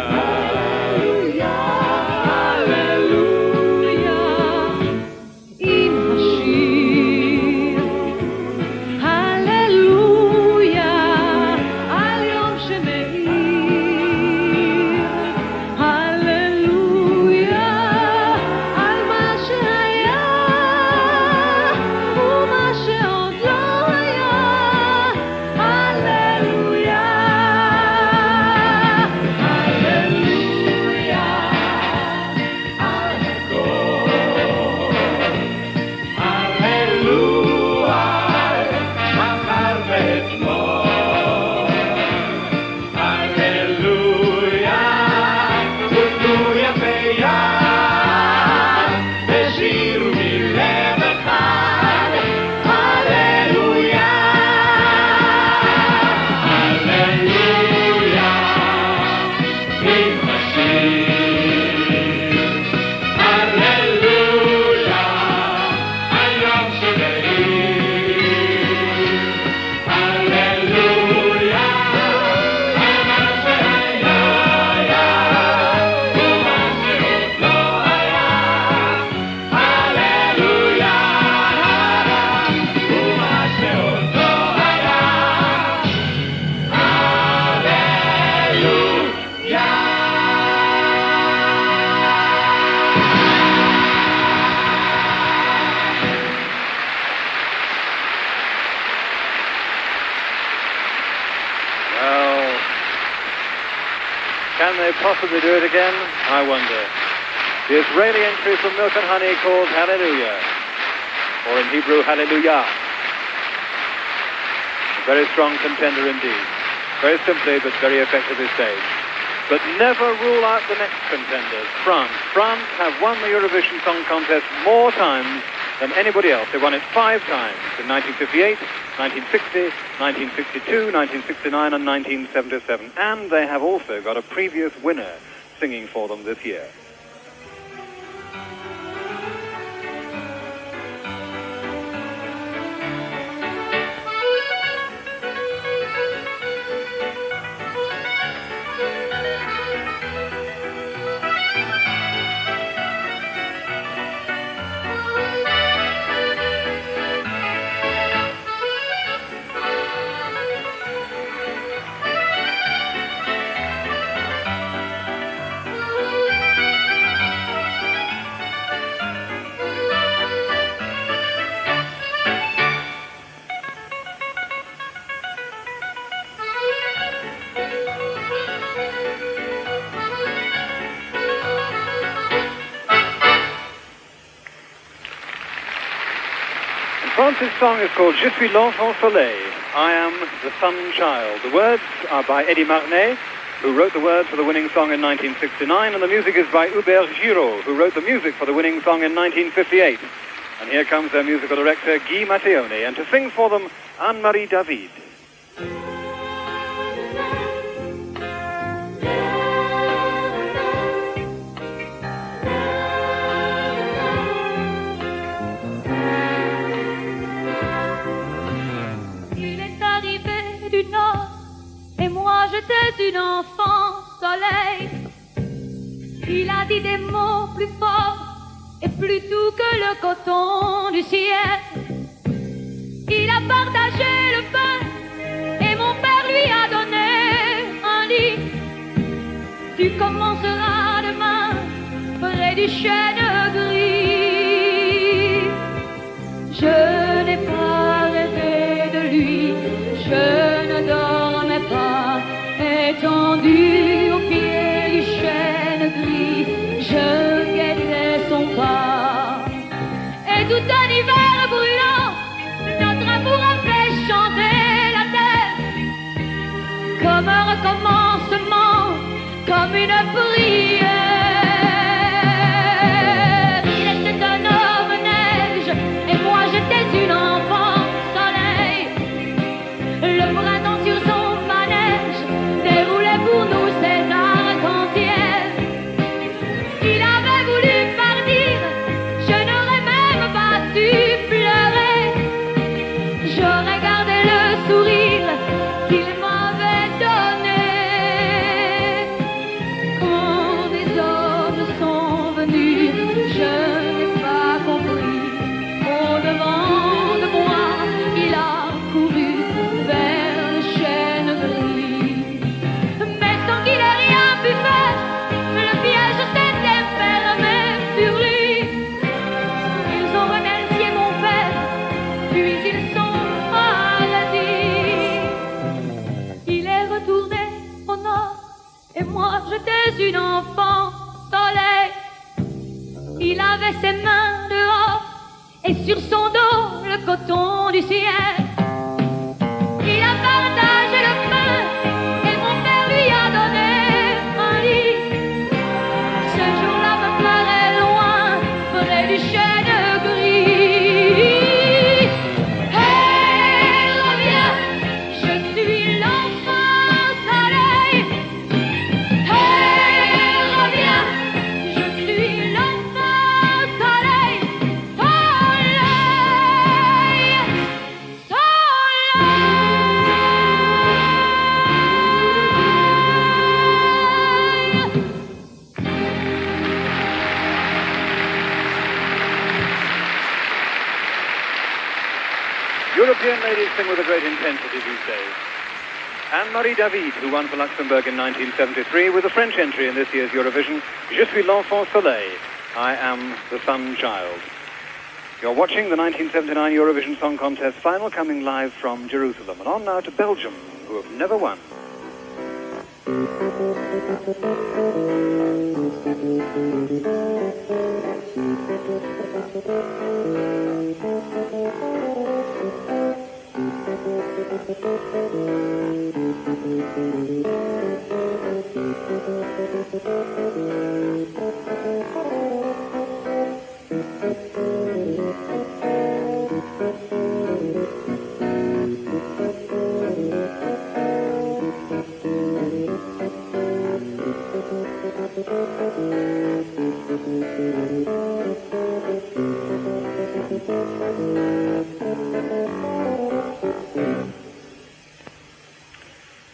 Can they possibly do it again? I wonder. The Israeli entry from Milk and Honey called Hallelujah, or in Hebrew, Hallelujah. A very strong contender indeed. Very simply, but very effectively staged. But never rule out the next contenders, France. France have won the Eurovision Song Contest more times than anybody else. They won it 5 times, in 1958, 1960, 1962, 1969 and 1977. And they have also got a previous winner singing for them this year. France's song is called Je suis l'enfant soleil. I am the sun child. The words are by Eddie Marnet, who wrote the words for the winning song in 1969, and the music is by Hubert Giraud, who wrote the music for the winning song in 1958. And here comes their musical director, Guy Matteoni, and to sing for them, Anne-Marie David. Et moi j'étais une enfant soleil. Il a dit des mots plus forts et plus doux que le coton du ciel. Il a partagé le pain et mon père lui a donné un lit. Tu commenceras demain près du chêne gris. Je n'ai pas rêvé de lui, je ne dormais pas, étendu au pied du chêne gris, je guettais son pas. Et tout un hiver brûlant, notre amour a fait chanter la terre, comme un recommencement, comme une prière. Il était un homme neige, et moi j'étais une enfant soleil. Le printemps sur son manège déroulait pour nous ses arcs-en-ciel. Il avait voulu partir, je n'aurais même pas su pleurer. J'aurais gardé le sourire qu'il m'avait donné. Quand des hommes sont venus, je n'ai pas compris. Au devant de moi, il a couru vers le chêne gris. Mais sans qu'il ait rien pu faire, le piège s'était fermé sur lui. Ils ont remercié mon père, puis ils sont partis. Il est retourné au nord, et moi j'étais une enfant soleil. Il avait ses mains dehors, et sur son dos le coton du ciel. Il a partagé le pain et mon père lui a donné un lit. Ce jour-là me paraît loin, près du chêne gris. Hey, reviens, je suis l'enfant soleil. Hey, reviens, je suis l'enfant soleil. European ladies sing with a great intensity these days. Anne-Marie David, who won for Luxembourg in 1973 with a French entry in this year's Eurovision, Je suis l'enfant soleil, I am the sun child. You're watching the 1979 Eurovision Song Contest final, coming live from Jerusalem. And on now to Belgium, who have never won.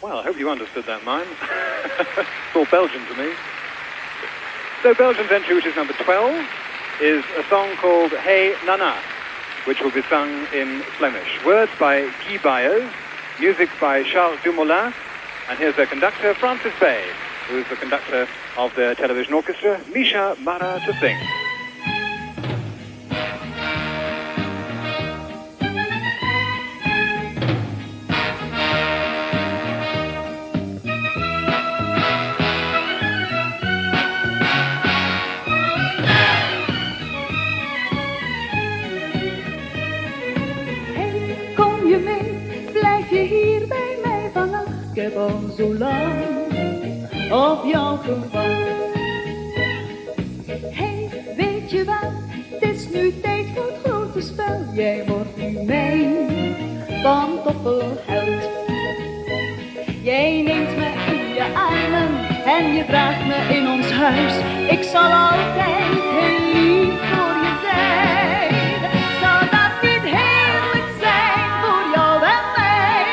Well, I hope you understood that mime. It's all Belgian to me. So Belgian's entry, which is number 12, is a song called Hey Nana, which will be sung in Flemish. Words by Guy Byers, music by Charles Dumoulin, and here's their conductor, Francis Bay, who is the conductor of their television orchestra, Misha Mara, to sing. Ik heb al zo lang op jou gewacht. Hey, weet je wat? Het is nu tijd voor het grote spel. Jij wordt nu mijn pantoffelheld. Jij neemt me in je armen en je draagt me in ons huis. Ik zal altijd heel lief voor je zijn. Zou dat niet heerlijk zijn voor jou en mij?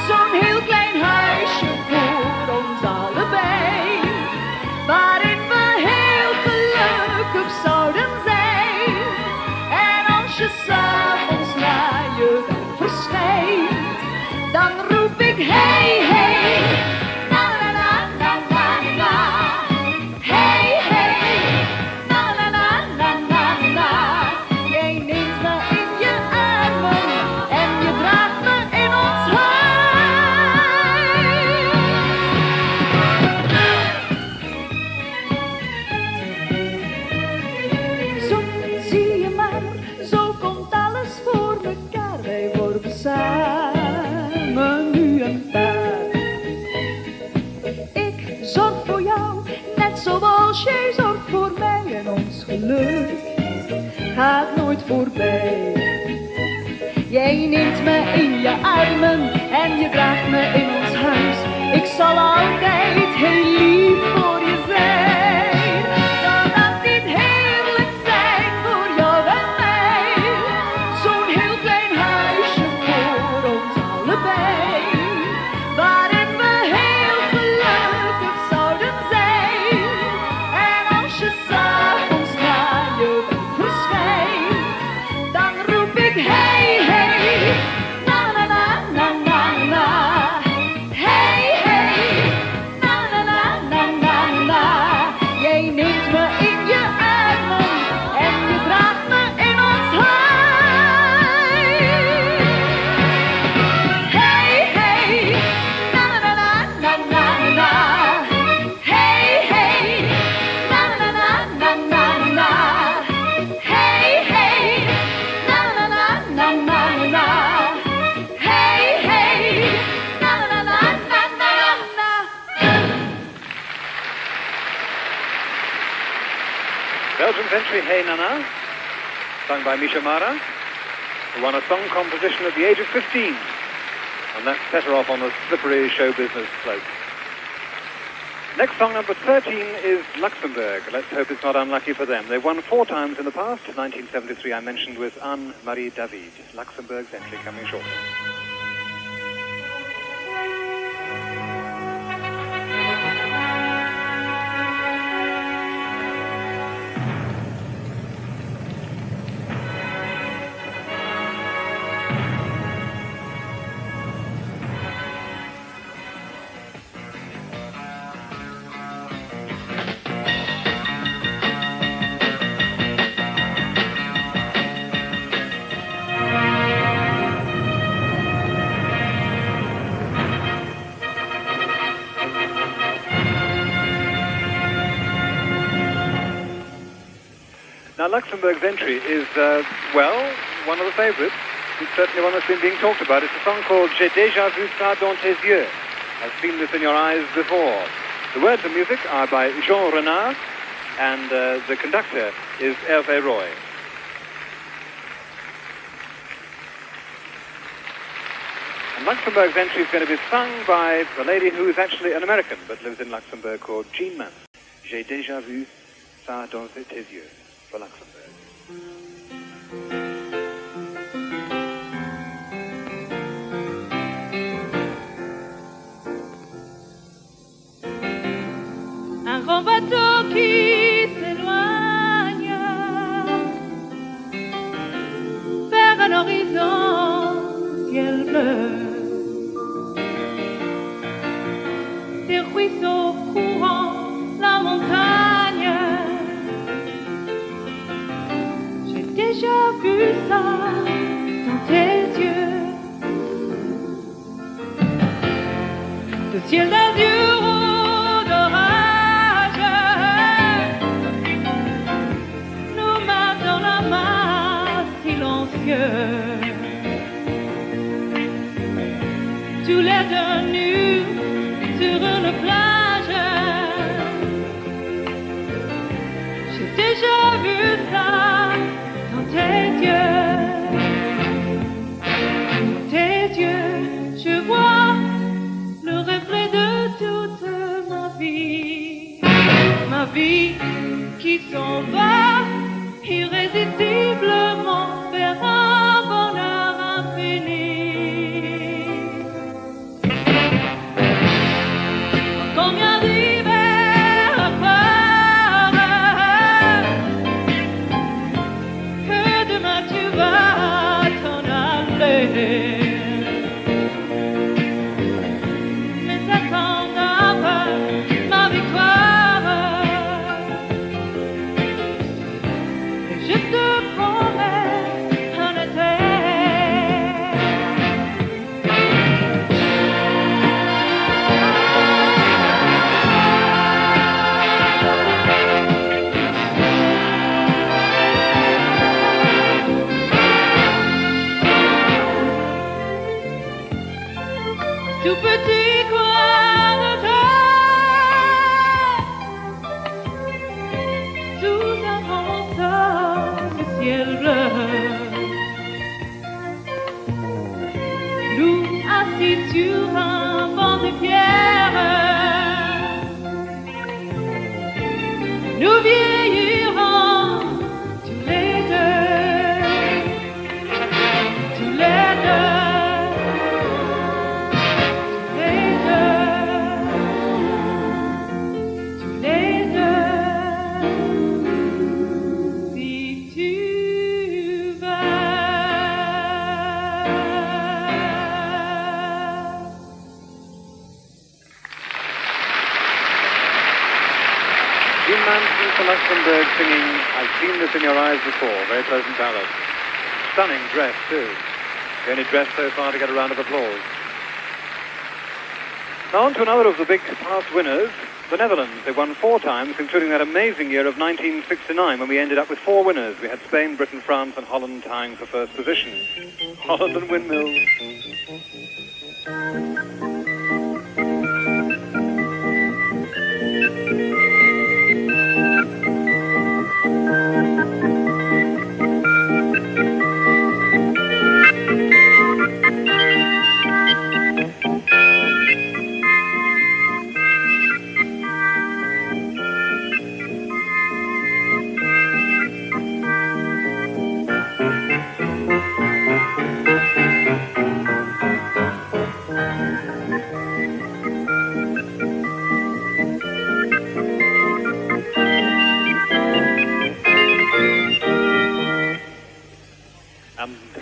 Zo'n heel klein huisje voor ons allebei, waarin we heel gelukkig zouden zijn. En als je 's avonds naar je bed verschijnt, dan roep ik hey, hey, na na na na na na. Hey, hey, na na na na na na. Jij neemt me in je armen en je draagt me in ons huis. Zo zie je maar, zo komt alles voor mekaar. Wij worden samen nu een paar. Ik zorg voor jou, net zoals jij zorgt voor mij. En ons geluk gaat nooit voorbij. Jij neemt me in je armen en je draagt me in ons huis. Ik zal altijd heel lief voor je zijn. Zou dat niet heerlijk zijn voor jou en mij? Zo'n heel klein huisje voor ons allebei, waarin we heel gelukkig zouden zijn. En als je 's avonds naar je bed verschijnt, dan roep ik hey, hey, na na na na na na. Hey, hey, na na na na na na. Jij neemt me in je armen en je draagt me in ons huis. Hey, hey, na na na na na na. Hey, hey, na na na na na na. Hey, hey, na na na na na na. Hey, hey, na na na na na na. Belgium's entry, Hey Nana, sung by Misha Mara, who won a song competition at the age of 15, and that set her off on the slippery show business slope. Next song, number 13, is Luxembourg. Let's hope it's not unlucky for them. They've won 4 times in the past. 1973 I mentioned with Anne-Marie David. Luxembourg's entry coming shortly. Now, Luxembourg's entry is, well, one of the favorites. It's certainly one that's been being talked about. It's a song called J'ai déjà vu ça dans tes yeux. I've seen this in your eyes before. The words and music are by Jean Renard, and the conductor is Hervé Roy. And Luxembourg's entry is going to be sung by a lady who is actually an American, but lives in Luxembourg, called Jean Mann. J'ai déjà vu ça dans tes yeux. For Luxembourg. le ruisseau courant, la montagne. J'ai déjà vu ça dans tes yeux. Le ciel d'azur d'orage, nos mains dans la main, silencieux. Tous les deux nus sur une plage. J'ai déjà vu ça dans tes yeux. Dans tes yeux, je vois le reflet de toute ma vie qui s'en va irrésistiblement vers un bonheur infini. Combien d'hivers peur que demain tu vas t'en aller. Tout petit coin de terre, sous un grand de ciel bleu, nous assis sur un banc de pierre, nous vieillirons tous les deux, tous les deux. Luxembourg singing I've Seen This in Your Eyes Before, very pleasant ballad. Stunning dress too. The only dress so far to get a round of applause. Now on to another of the big past winners, the Netherlands. They won 4 times, including that amazing year of 1969 when we ended up with 4 winners. We had Spain, Britain, France and Holland tying for first position. Holland and windmills.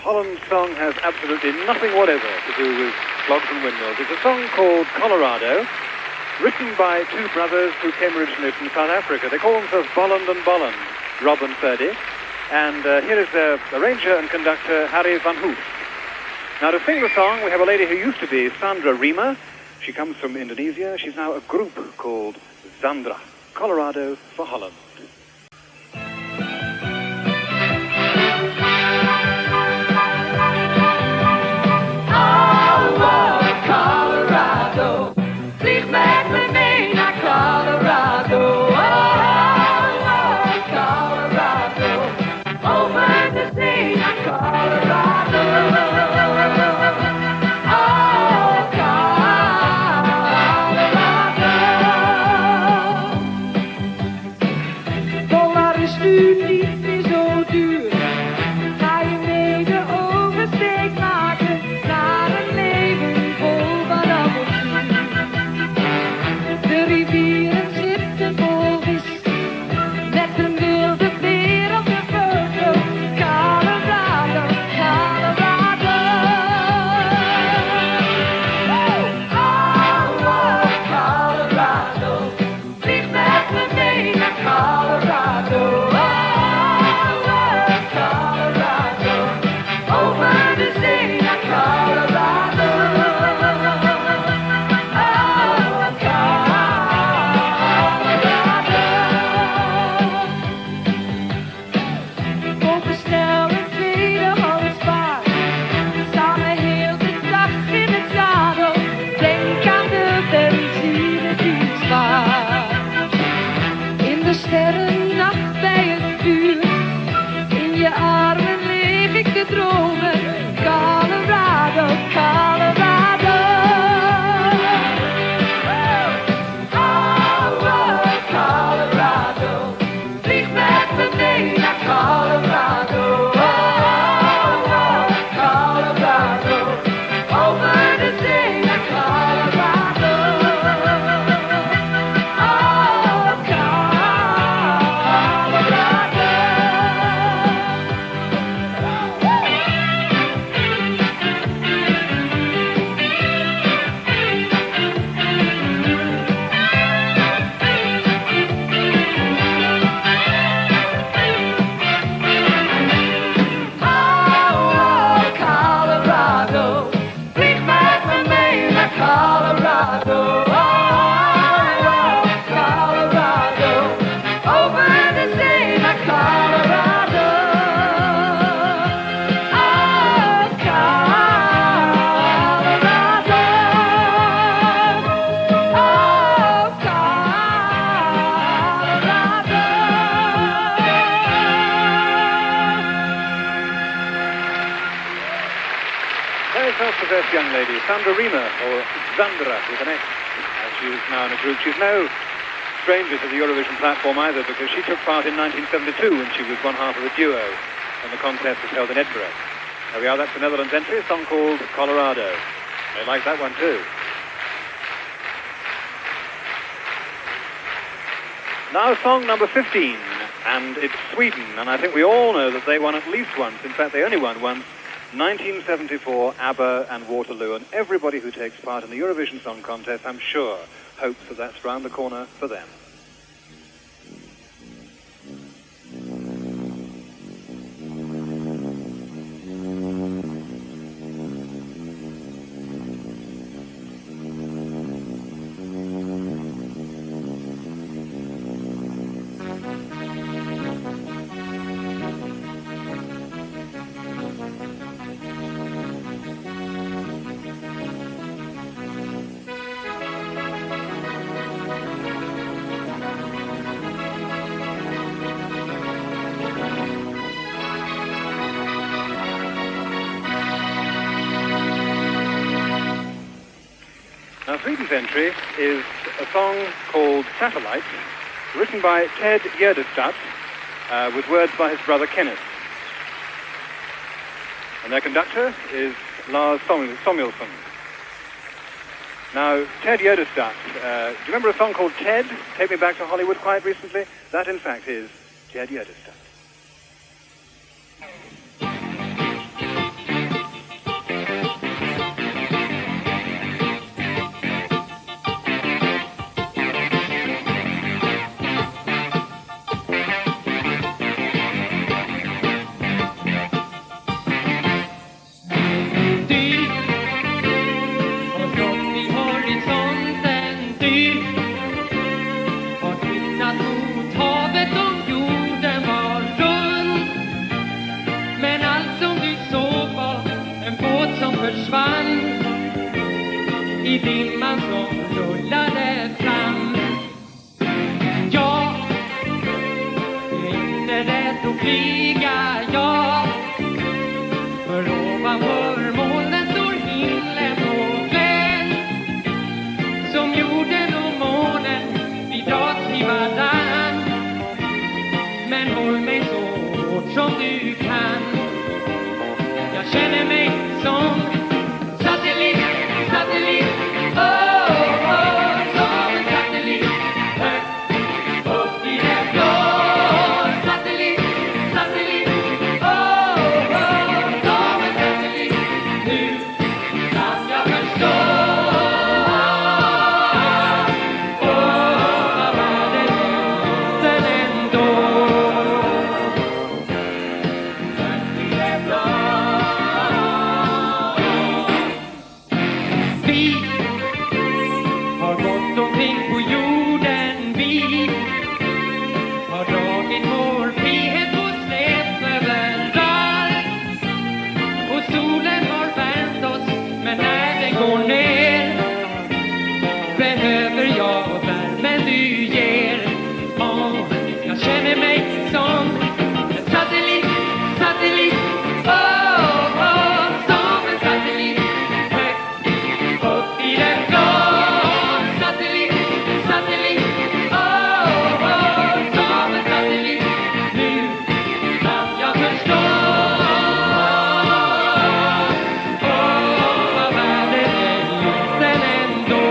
Holland's song has absolutely nothing whatever to do with clogs and windmills. It's a song called Colorado, written by 2 brothers who came originally from South Africa. They call themselves Bolland and Bolland, Rob and Ferdy. And here is their arranger and conductor, Harry van Hoef. Now to sing the song, we have a lady who used to be Sandra Rima. She comes from Indonesia. She's now a group called Zandra. Colorado for Holland. Colorado, vlieg met me mee naar Colorado. Colorado, over de zee naar Colorado. Colorado. lady, Sandra Riemer, or Zandra with an X, as she is now in a group. She's no stranger to the Eurovision platform either, because she took part in 1972 when she was one half of a duo when the contest was held in Edinburgh. There we are, that's the Netherlands entry, a song called Colorado. They like that one too. Now song number 15, and it's Sweden, and I think we all know that they won at least once. In fact, they only won once, 1974, ABBA and Waterloo, and everybody who takes part in the Eurovision Song Contest, I'm sure, hopes that that's round the corner for them. Now, Sweden's entry is a song called Satellite, written by Ted Gärdestad, with words by his brother Kenneth. And their conductor is Lars Samuelsson. Now, Ted Gärdestad, do you remember a song called Ted, Take Me Back to Hollywood, quite recently? That, in fact, is Ted Gärdestad. I dimman som rullade fram. Jag är inte rädd att flyga, jag. För ovanför molnen står himlen och klädd. Som jorden och månen, vi dras i varann. Men håll mig så hårt som du kan. Jag känner mig som satellit. Oh, oh, som en satellit, högt upp i det blå. Satellit, satellit, oh, oh, som en satellit. Nu kan jag förstå. Vad världen är liten ändå. Högt i det blå. Vi har gått omkring på jorden, vi har dragit vår frihet på släp överallt. Och solen har värmt oss, men när den går ner behöver jag värmen du ger. Jag känner mig som en satellit, satellit, oh, oh, som en satellit. Upp i det blå, satellit, satellit, oh, oh, som en satellit. Nu kan jag förstå, vad världen är liten ändå.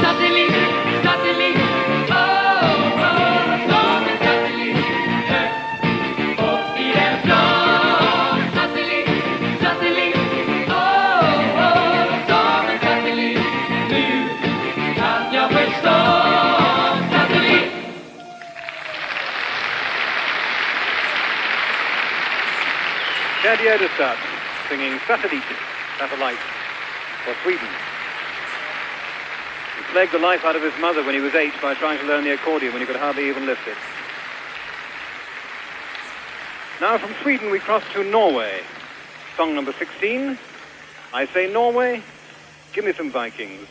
Satellit, satellit, oh, oh, som en satellit. Högt upp i det blå. Satellit, satellit, oh, oh, som en satellit. Nu kan jag förstå. Satellit. Ted Gärdestad singing Satellite for Sweden. He plagued the life out of his mother when he was 8 by trying to learn the accordion when he could hardly even lift it. Now from Sweden we cross to Norway. Song number 16. I say Norway, give me some Vikings.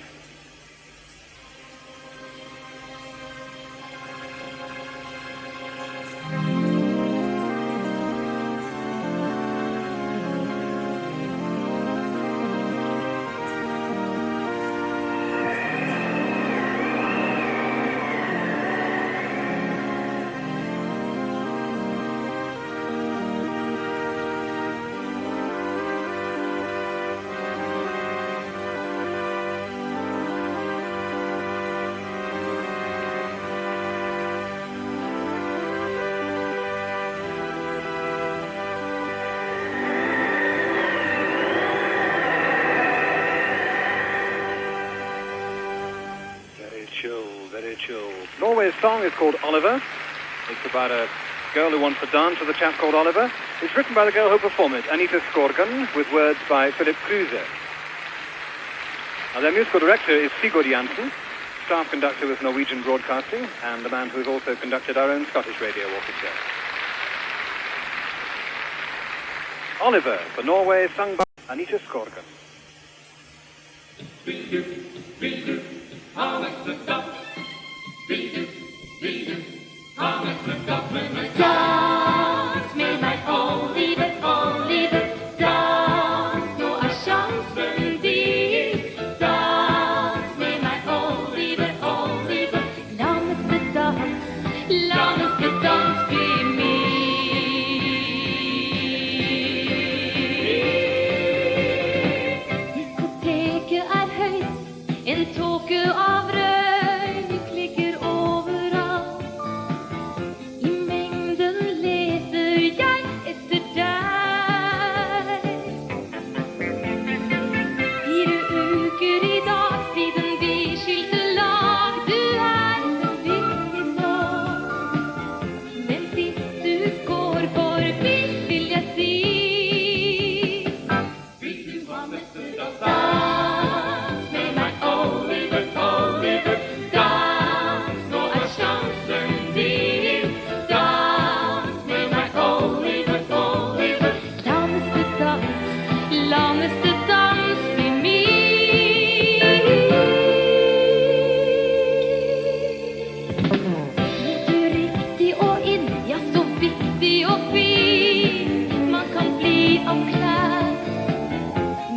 Norway's song is called Oliver. It's about a girl who wants to dance with a chap called Oliver. It's written by the girl who performed it, Anita Skorgan, with words by Philip Kruse. Now, their musical director is Sigurd Jansen, staff conductor with Norwegian Broadcasting, and the man who has also conducted our own Scottish radio orchestra. Oliver, for Norway, sung by Anita Skorgan. Dans med meg, Oliver, Oliver, dans, nå er sjansen din. Dans med meg, Oliver, Oliver, la neste dans bli min. Diskoteket er høyt, en tåke av røyk ligger overalt. I mengden leter jeg etter deg. 4 uker i dag siden vi skilte lag. Du er så viktig nå. Men hvis du går forbi, vil jeg si, vil du ha neste dans? Dans med meg, Oliver, Oliver, dans, nå er sjansen din. Dans med meg, Oliver, Oliver, la neste dans bli min. Du riktig og inn, ja så viktig og fin. Man kan bli av klær,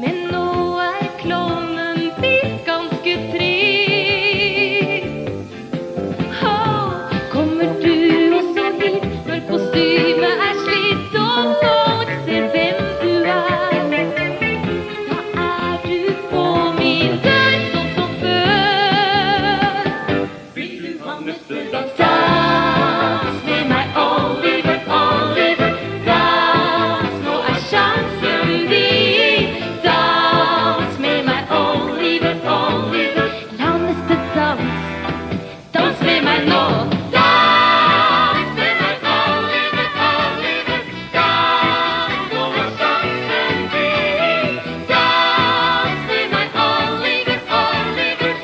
men nå er klovnen blitt ganske trist. Kommer du også hit når kostymet er slitt og folk ser hvem du er? Da er du på min dør sånn som før. Vil du ha neste dans? Dans med meg, Oliver, Oliver, dans, nå er sjansen din. Dans med meg, Oliver, Oliver, la neste dans med meg nå. Dans med meg, Oliver, Oliver, dans, nå er sjansen din. Dans med meg, Oliver, Oliver,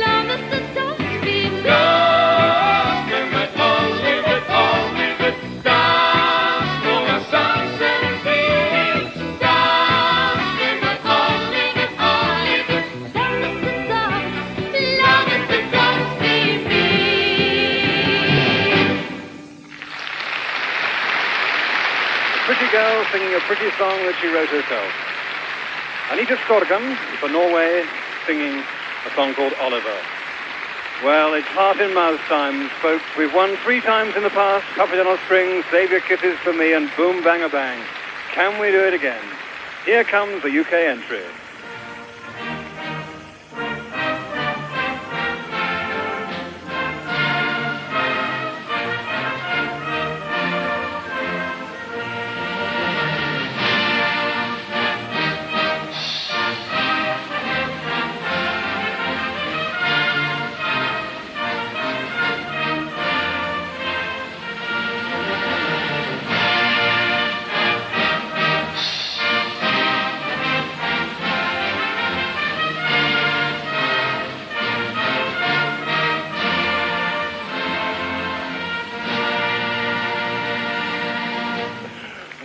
la neste dans bli min. Dans med meg, Oliver, Oliver, dans, nå er sjansen din. Dans med meg, Oliver, Oliver, la neste dans bli min. A pretty girl singing a pretty song that she wrote herself. Anita Skorgan, for Norway, singing a song called Oliver. Well, it's heart in mouth times, folks. We've won 3 times in the past, Covered on Springs, Save Your Kisses for Me, and Boom Bang a Bang. Can we do it again? Here comes the UK entry.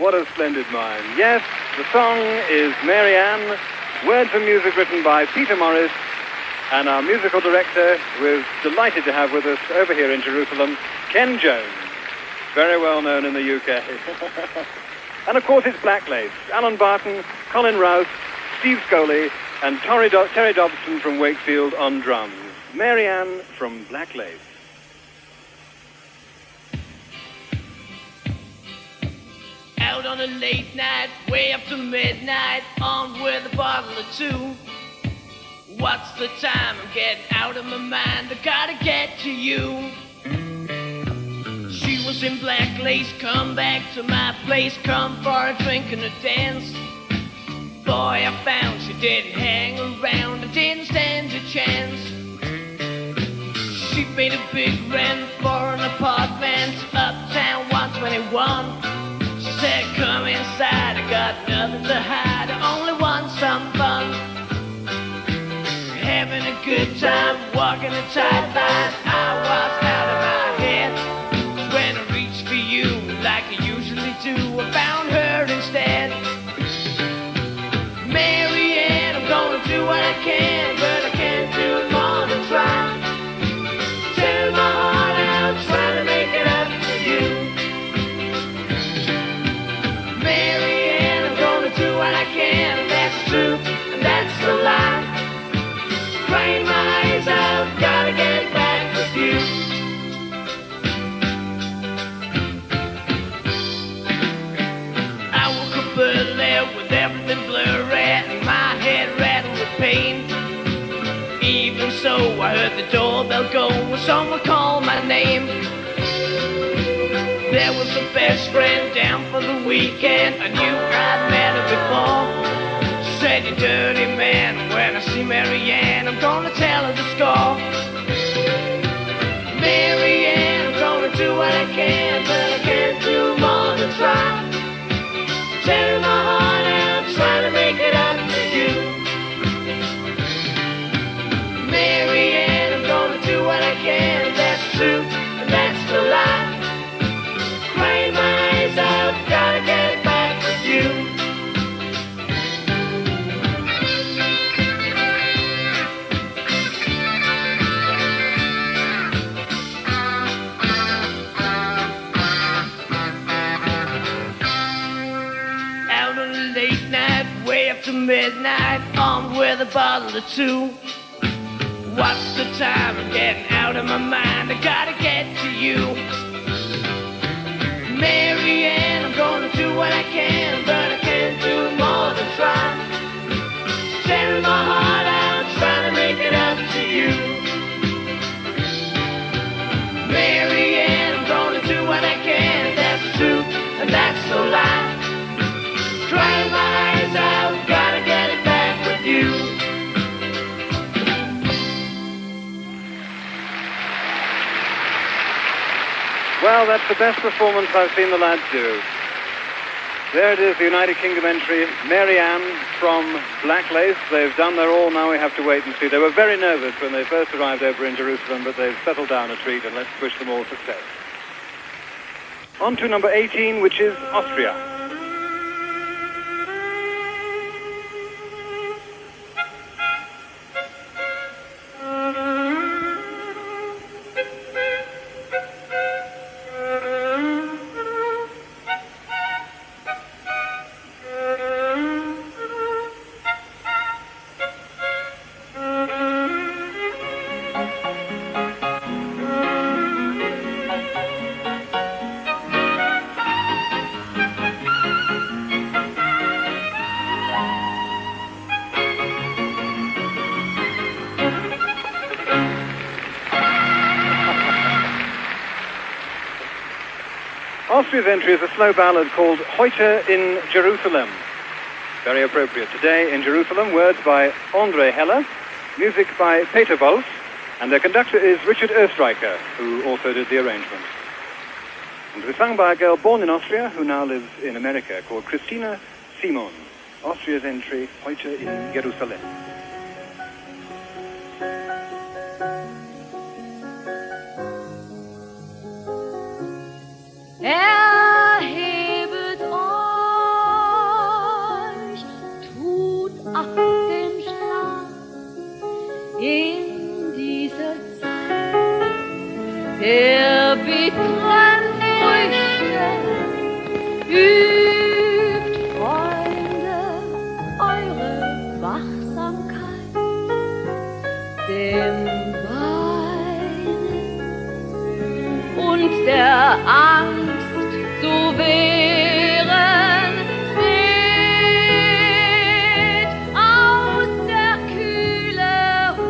What a splendid mind. Yes, the song is Mary Ann, words and music written by Peter Morris, and our musical director, we're delighted to have with us over here in Jerusalem, Ken Jones, very well known in the UK. And of course it's Black Lace, Alan Barton, Colin Rouse, Steve Scoley, and Terry Dobson from Wakefield on drums. Mary Ann from Black Lace. Out on a late night, way up to midnight, armed with a bottle or 2. What's the time? I'm getting out of my mind, I gotta get to you. She was in black lace, come back to my place, come for a drink and a dance. Boy, I found she didn't hang around, I didn't stand a chance. paid a big rent for an apartment uptown 121. She said, come inside, I got nothing to hide, I only want some fun. Having a good time, walking a tight line, I was out of my head. When I reached for you, like I usually do, I found her instead. Mary Ann, I'm gonna do what I can, but I can't do more than try. Tear my heart out, trying to make it up to you. Mary Ann, I'm gonna do what I can, that's the truth, and that's the lie. Crying my eyes out, gotta get back with you. I woke up early with everything blurry and my head rattled with pain. Even so, I heard the doorbell go when someone called my name. There was a best friend down for the weekend, I knew I'd met her before. She said, you dirty man, when I see Mary Ann, I'm gonna tell her the score. Mary Ann, I'm gonna do what I can, but I can't do more than try. Tearing my heart out, trying to make it up to you. Mary Ann, I'm gonna do what I can, that's the truth, and that's the lie. Crying my eyes out, gotta get back with you. Out on a late night, way up to midnight, armed with a bottle or two. What's the time? I'm getting out of my mind, I gotta get to you. Mary Ann, I'm gonna do what I can, but I can't do more than try. Tearing my heart out, trying to make it up to you. Mary Ann, I'm gonna do what I can, that's the truth, and that's no lie. Crying my eyes out, gotta get it back with you. Well, that's the best performance I've seen the lads do. There it is, the United Kingdom entry, Mary Ann from Blacklace. They've done their all, now we have to wait and see. They were very nervous when they first arrived over in Jerusalem, but they've settled down a treat, and let's wish them all success. On to number 18, which is Austria. Austria's entry is a slow ballad called Heute in Jerusalem. Very appropriate. Today in Jerusalem, words by André Heller, music by Peter Wolf, and their conductor is Richard Österreicher, who also did the arrangement. And it was sung by a girl born in Austria who now lives in America called Christina Simon. Austria's entry, Heute in Jerusalem. Erhebet euch, tut ab den Schlaf in dieser Zeit der bitteren Früchte. Übt, Freunde, eure Wachsamkeit, dem Weinen und der Angst zu wehren. Seht aus der Kühle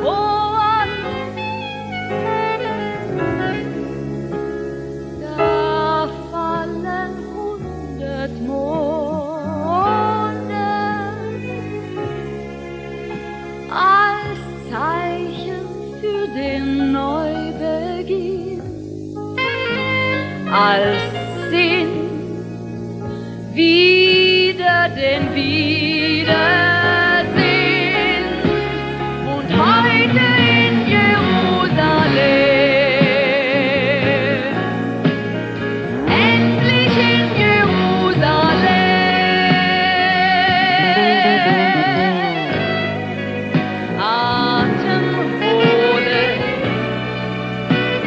hoher Luft, da fallen 100 Monde als Zeichen für den Neubeginn. als Sinn wieder den Wiedersehen und heute in Jerusalem, endlich in Jerusalem, Atem holen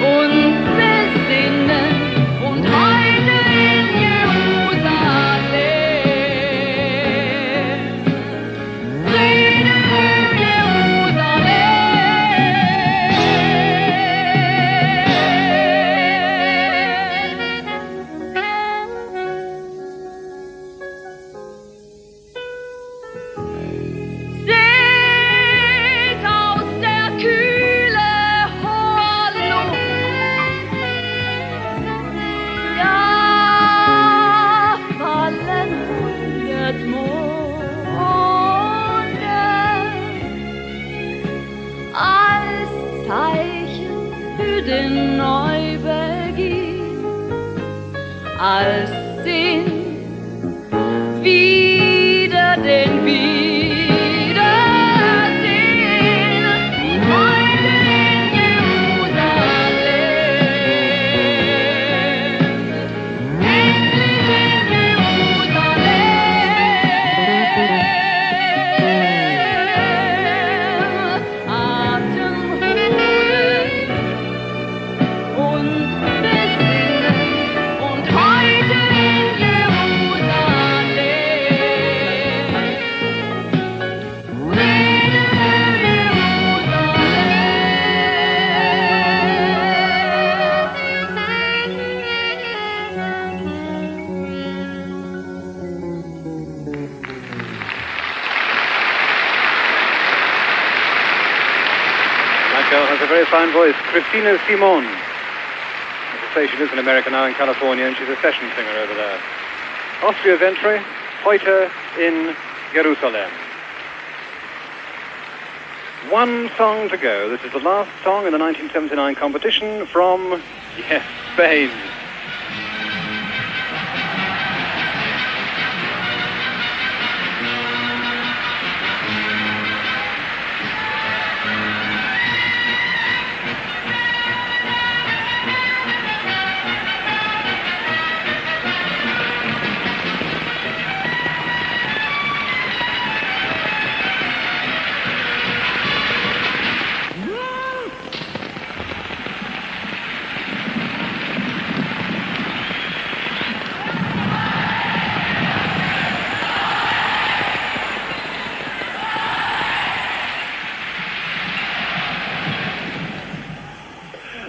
und besinnen und heute in Jerusalem, Frieden in Jerusalem. Seht aus der Kühle hohen Luft, da fallen 100 Monde als Zeichen für den Neubeginn, als Sinn wieder den Wiedersehen, heute in Jerusalem, endlich in Jerusalem, Atem holen und besinnen und heute in That girl has a very fine voice. Christina Simon. As I say, she lives in America now, in California, and she's a session singer over there. Austria Ventry, heute in Jerusalem. One song to go. This is the last song in the 1979 competition from, yes, Spain.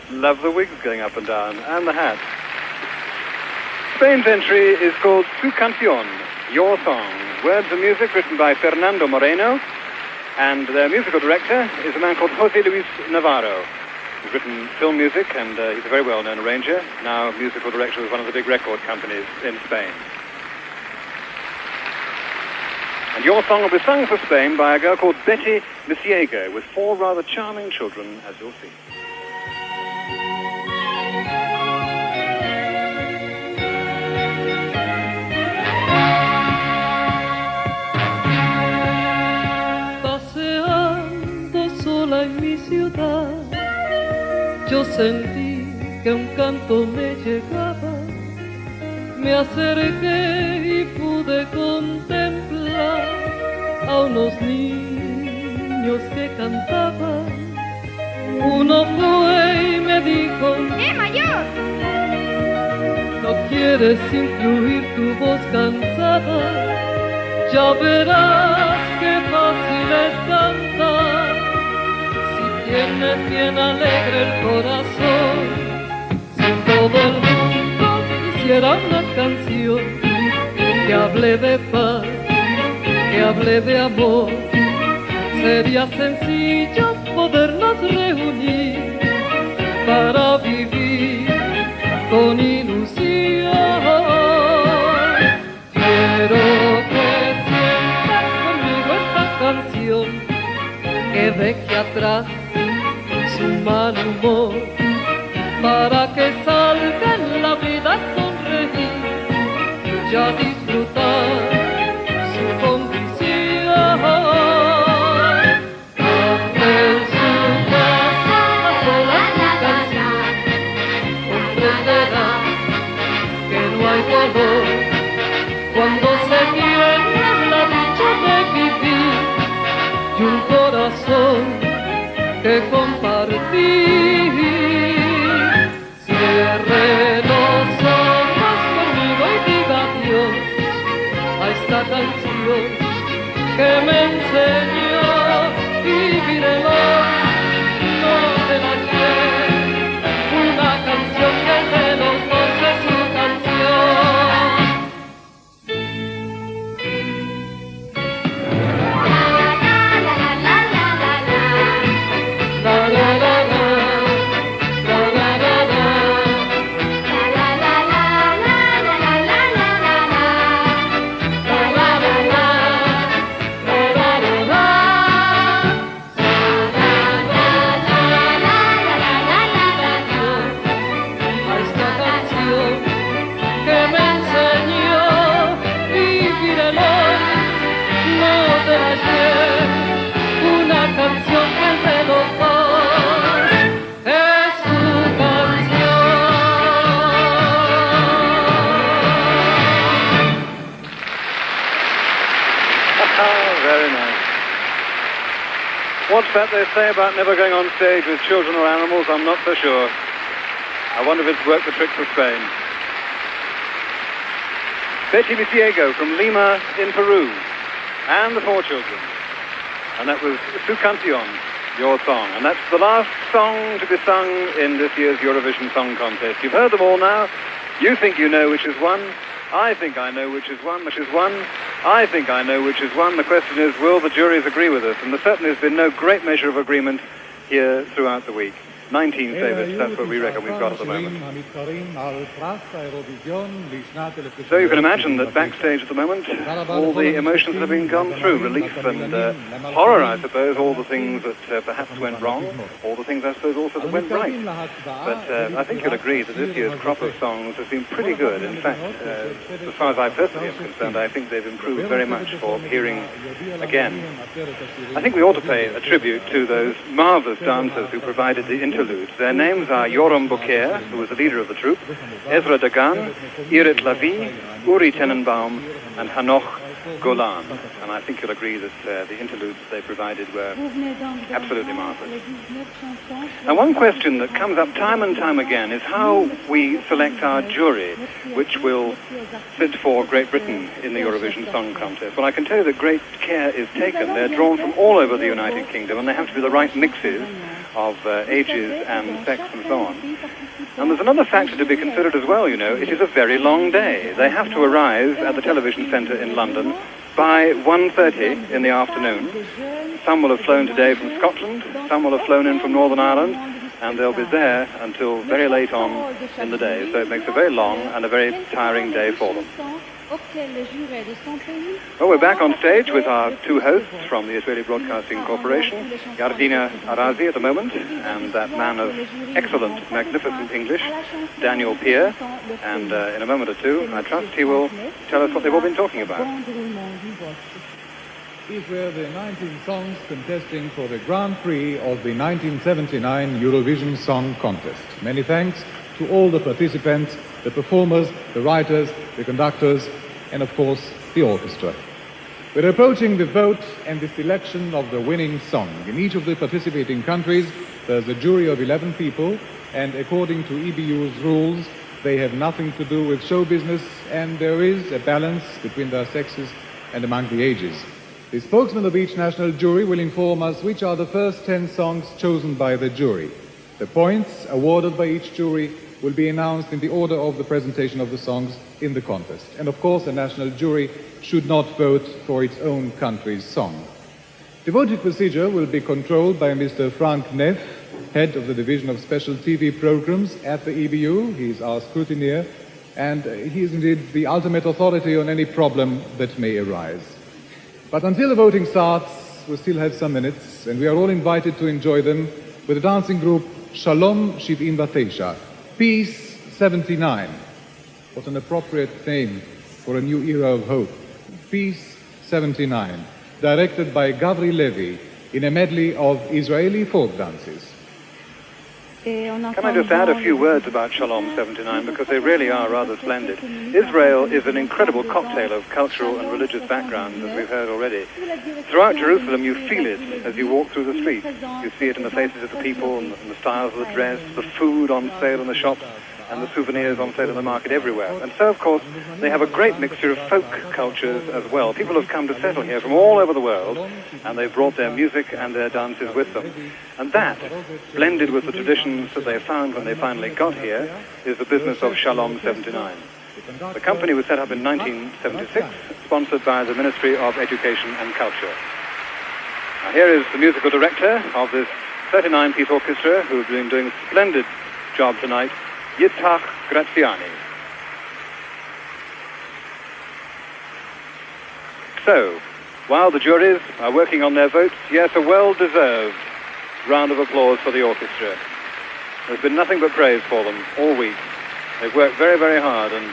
Love the wigs going up and down, and the hats. Spain's entry is called Su Canción, Your Song. Words and music written by Fernando Moreno, and their musical director is a man called José Luis Navarro. He's written film music, and he's a very well-known arranger, now musical director with one of the big record companies in Spain. And Your Song will be sung for Spain by a girl called Betty Misiego, with 4 rather charming children, as you'll see. En mi ciudad, yo sentí que un canto me llegaba, me acerqué y pude contemplar a unos niños que cantaban. Uno fue y me dijo: mayor! ¿No quieres incluir tu voz cansada? Ya verás qué fácil es cantar. Tienes bien alegre el corazón. Si todo el mundo hiciera una canción que hable de paz, que hable de amor, sería sencillo podernos reunir para vivir con ilusión. Quiero que sientas conmigo esta canción, que deje atrás su mal humor, para que salga en la vida ya disfrutar su condición. En su casa sola su canción, comprenderá que no hay dolor cuando se tiene la dicha de vivir y un corazón que compartir. Cierre los ojos conmigo y diga adiós a esta canción que me enseñó vivir el hoy, no del ayer. Una canción que de los dos es su canción. La la la la, la la la la, la la la la, la la la la, la la la la, la la la la, a esta canción que me enseñó vivir el hoy, no del ayer. Una canción que es de los dos es su canción. Very nice. What's that they say about never going on stage with children or animals? I'm not so sure. I wonder if it's worked the trick for Spain. Betty Misiego from Lima in Peru, and the four children. And that was Su Canción, your song. And that's the last song to be sung in this year's Eurovision Song Contest. You've heard them all now. You think you know which is one. I think I know which is one, which is one. I think I know which is one. The question is, will the juries agree with us? And there certainly has been no great measure of agreement here throughout the week. 19 favorites, that's what we reckon we've got at the moment. So you can imagine that backstage at the moment, all the emotions that have been gone through, relief and horror, I suppose, all the things that perhaps went wrong, all the things, I suppose, also that went right. But I think you'll agree that this year's crop of songs has been pretty good. In fact, as far as I personally am concerned, I think they've improved very much for hearing again. I think we ought to pay a tribute to those marvellous dancers who provided the interludes. Their names are Yoram Bouquet, who was the leader of the troupe, Ezra Dagan, Irit Lavi, Uri Tenenbaum, and Hanoch Golan. And I think you'll agree that the interludes they provided were absolutely marvelous. Now, one question that comes up time and time again is how we select our jury, which will sit for Great Britain in the Eurovision Song Contest. Well, I can tell you that great care is taken. They're drawn from all over the United Kingdom, and they have to be the right mixes of ages and sex and so on. And there's another factor to be considered as well, you know. It is a very long day. They have to arrive at the television centre in London by 1:30 in the afternoon. Some will have flown today from Scotland, some will have flown in from Northern Ireland, and they'll be there until very late on in the day. So it makes a very long and a very tiring day for them. Well, we're back on stage with our two hosts from the Israeli Broadcasting Corporation, Yardina Arazi at the moment, and that man of excellent, magnificent English, Daniel Pierre. And in a moment or two, I trust he will tell us what they've all been talking about. These were the 19 songs contesting for the Grand Prix of the 1979 Eurovision Song Contest. Many thanks to all the participants, the performers, the writers, the conductors, and of course, the orchestra. We're approaching the vote and the selection of the winning song. In each of the participating countries, there's a jury of 11 people, and according to EBU's rules, they have nothing to do with show business, and there is a balance between their sexes and among the ages. The spokesman of each national jury will inform us which are the first 10 songs chosen by the jury. The points awarded by each jury will be announced in the order of the presentation of the songs in the contest. And of course, a national jury should not vote for its own country's song. The voting procedure will be controlled by Mr. Frank Neff, head of the Division of Special TV Programs at the EBU. He's our scrutineer, and he is indeed the ultimate authority on any problem that may arise. But until the voting starts, we still have some minutes, and we are all invited to enjoy them with the dancing group Shalom 79, Peace 79. What an appropriate name for a new era of hope, Peace 79, directed by Gavri Levi in a medley of Israeli folk dances. Can I just add a few words about Shalom 79, because they really are rather splendid. Israel is an incredible cocktail of cultural and religious backgrounds, as we've heard already. Throughout Jerusalem, you feel it as you walk through the streets. You see it in the faces of the people, and the styles of the dress, the food on sale in the shops, and the souvenirs on sale in the market everywhere. And so, of course, they have a great mixture of folk cultures as well. People have come to settle here from all over the world, and they've brought their music and their dances with them. And that, blended with the traditions that they found when they finally got here, is the business of Shalom 79. The company was set up in 1976, sponsored by the Ministry of Education and Culture. Now, here is the musical director of this 39-piece orchestra, who's been doing a splendid job tonight, Yitzhak Graziani. So, while the juries are working on their votes, yes, a well-deserved round of applause for the orchestra. There's been nothing but praise for them all week. They've worked very, very hard and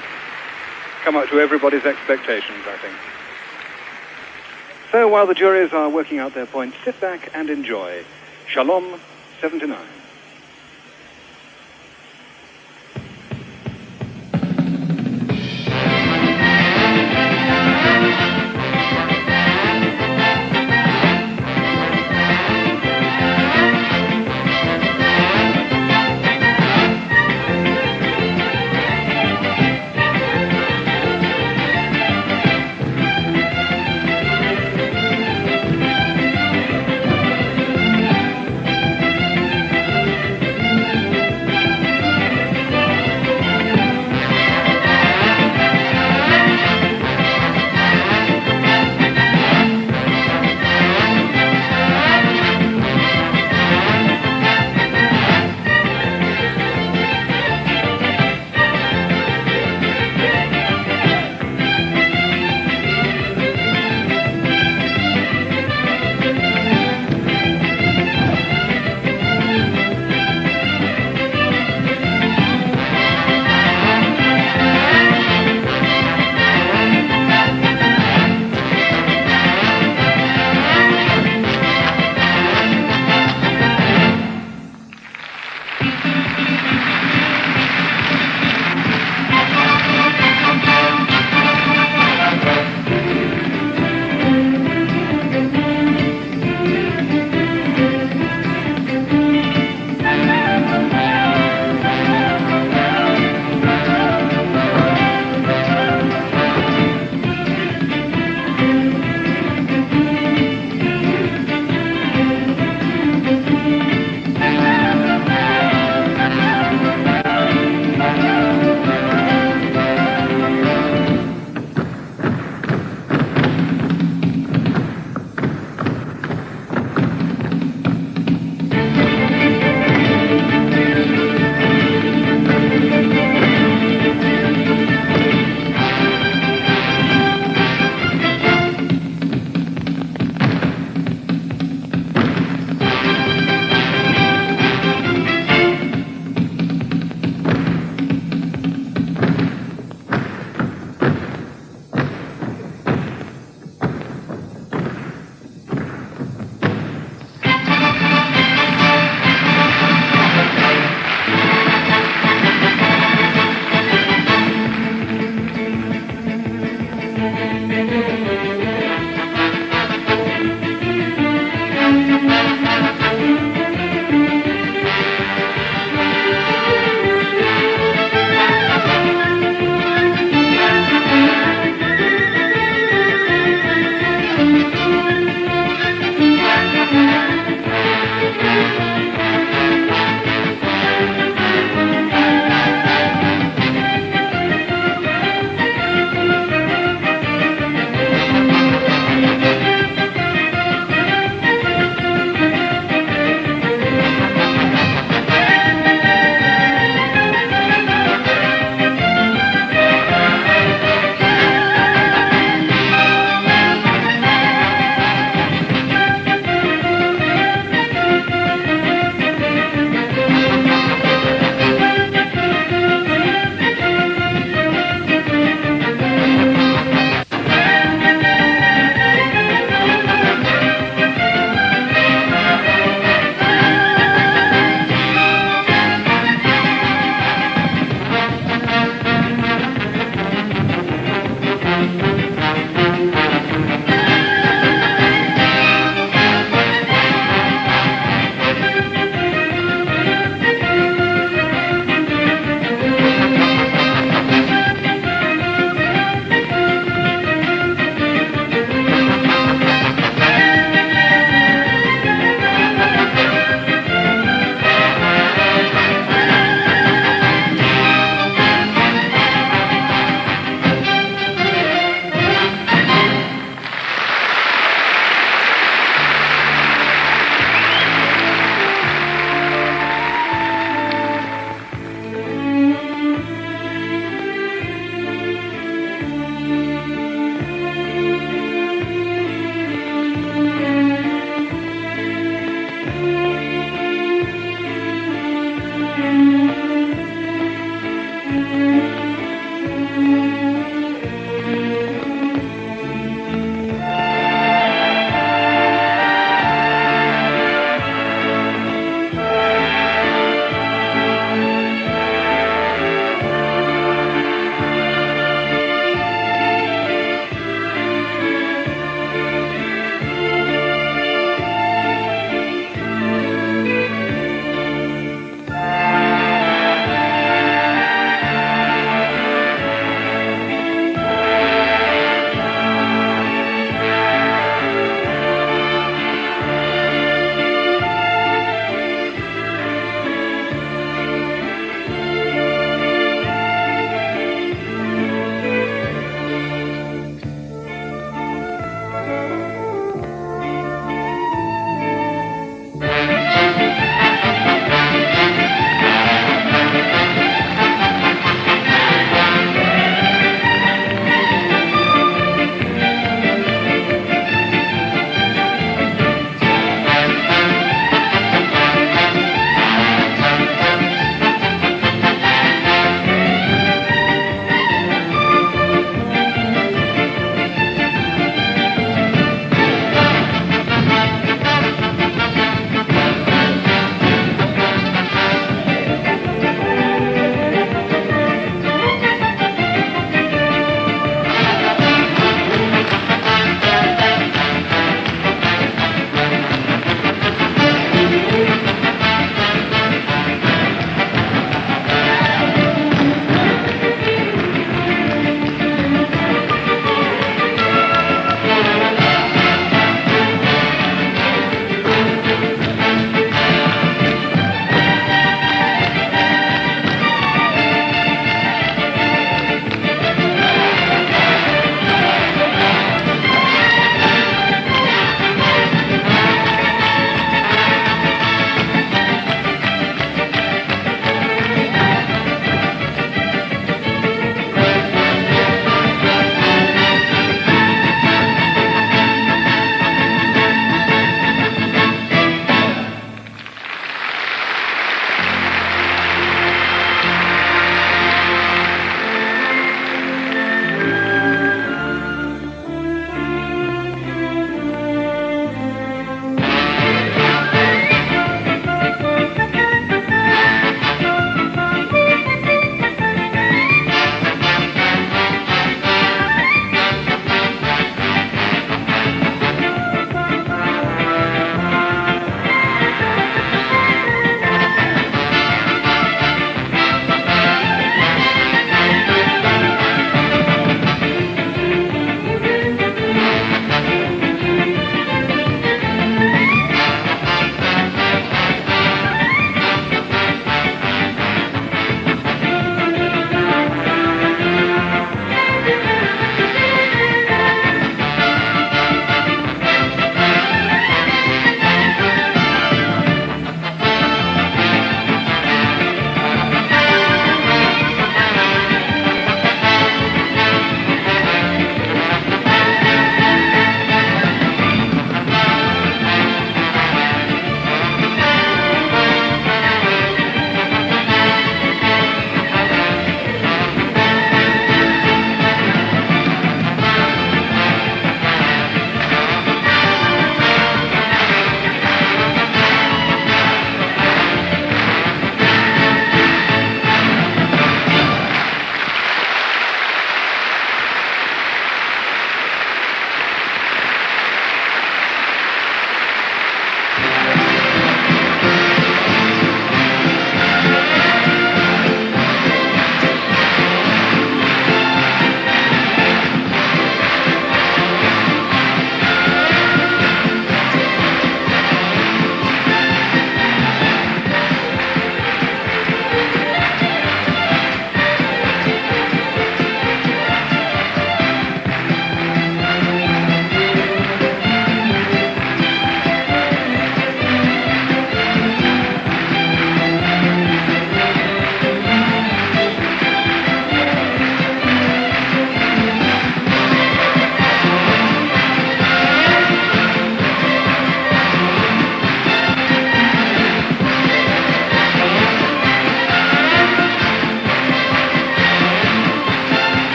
come up to everybody's expectations, I think. So while the juries are working out their points, sit back and enjoy Shalom 79.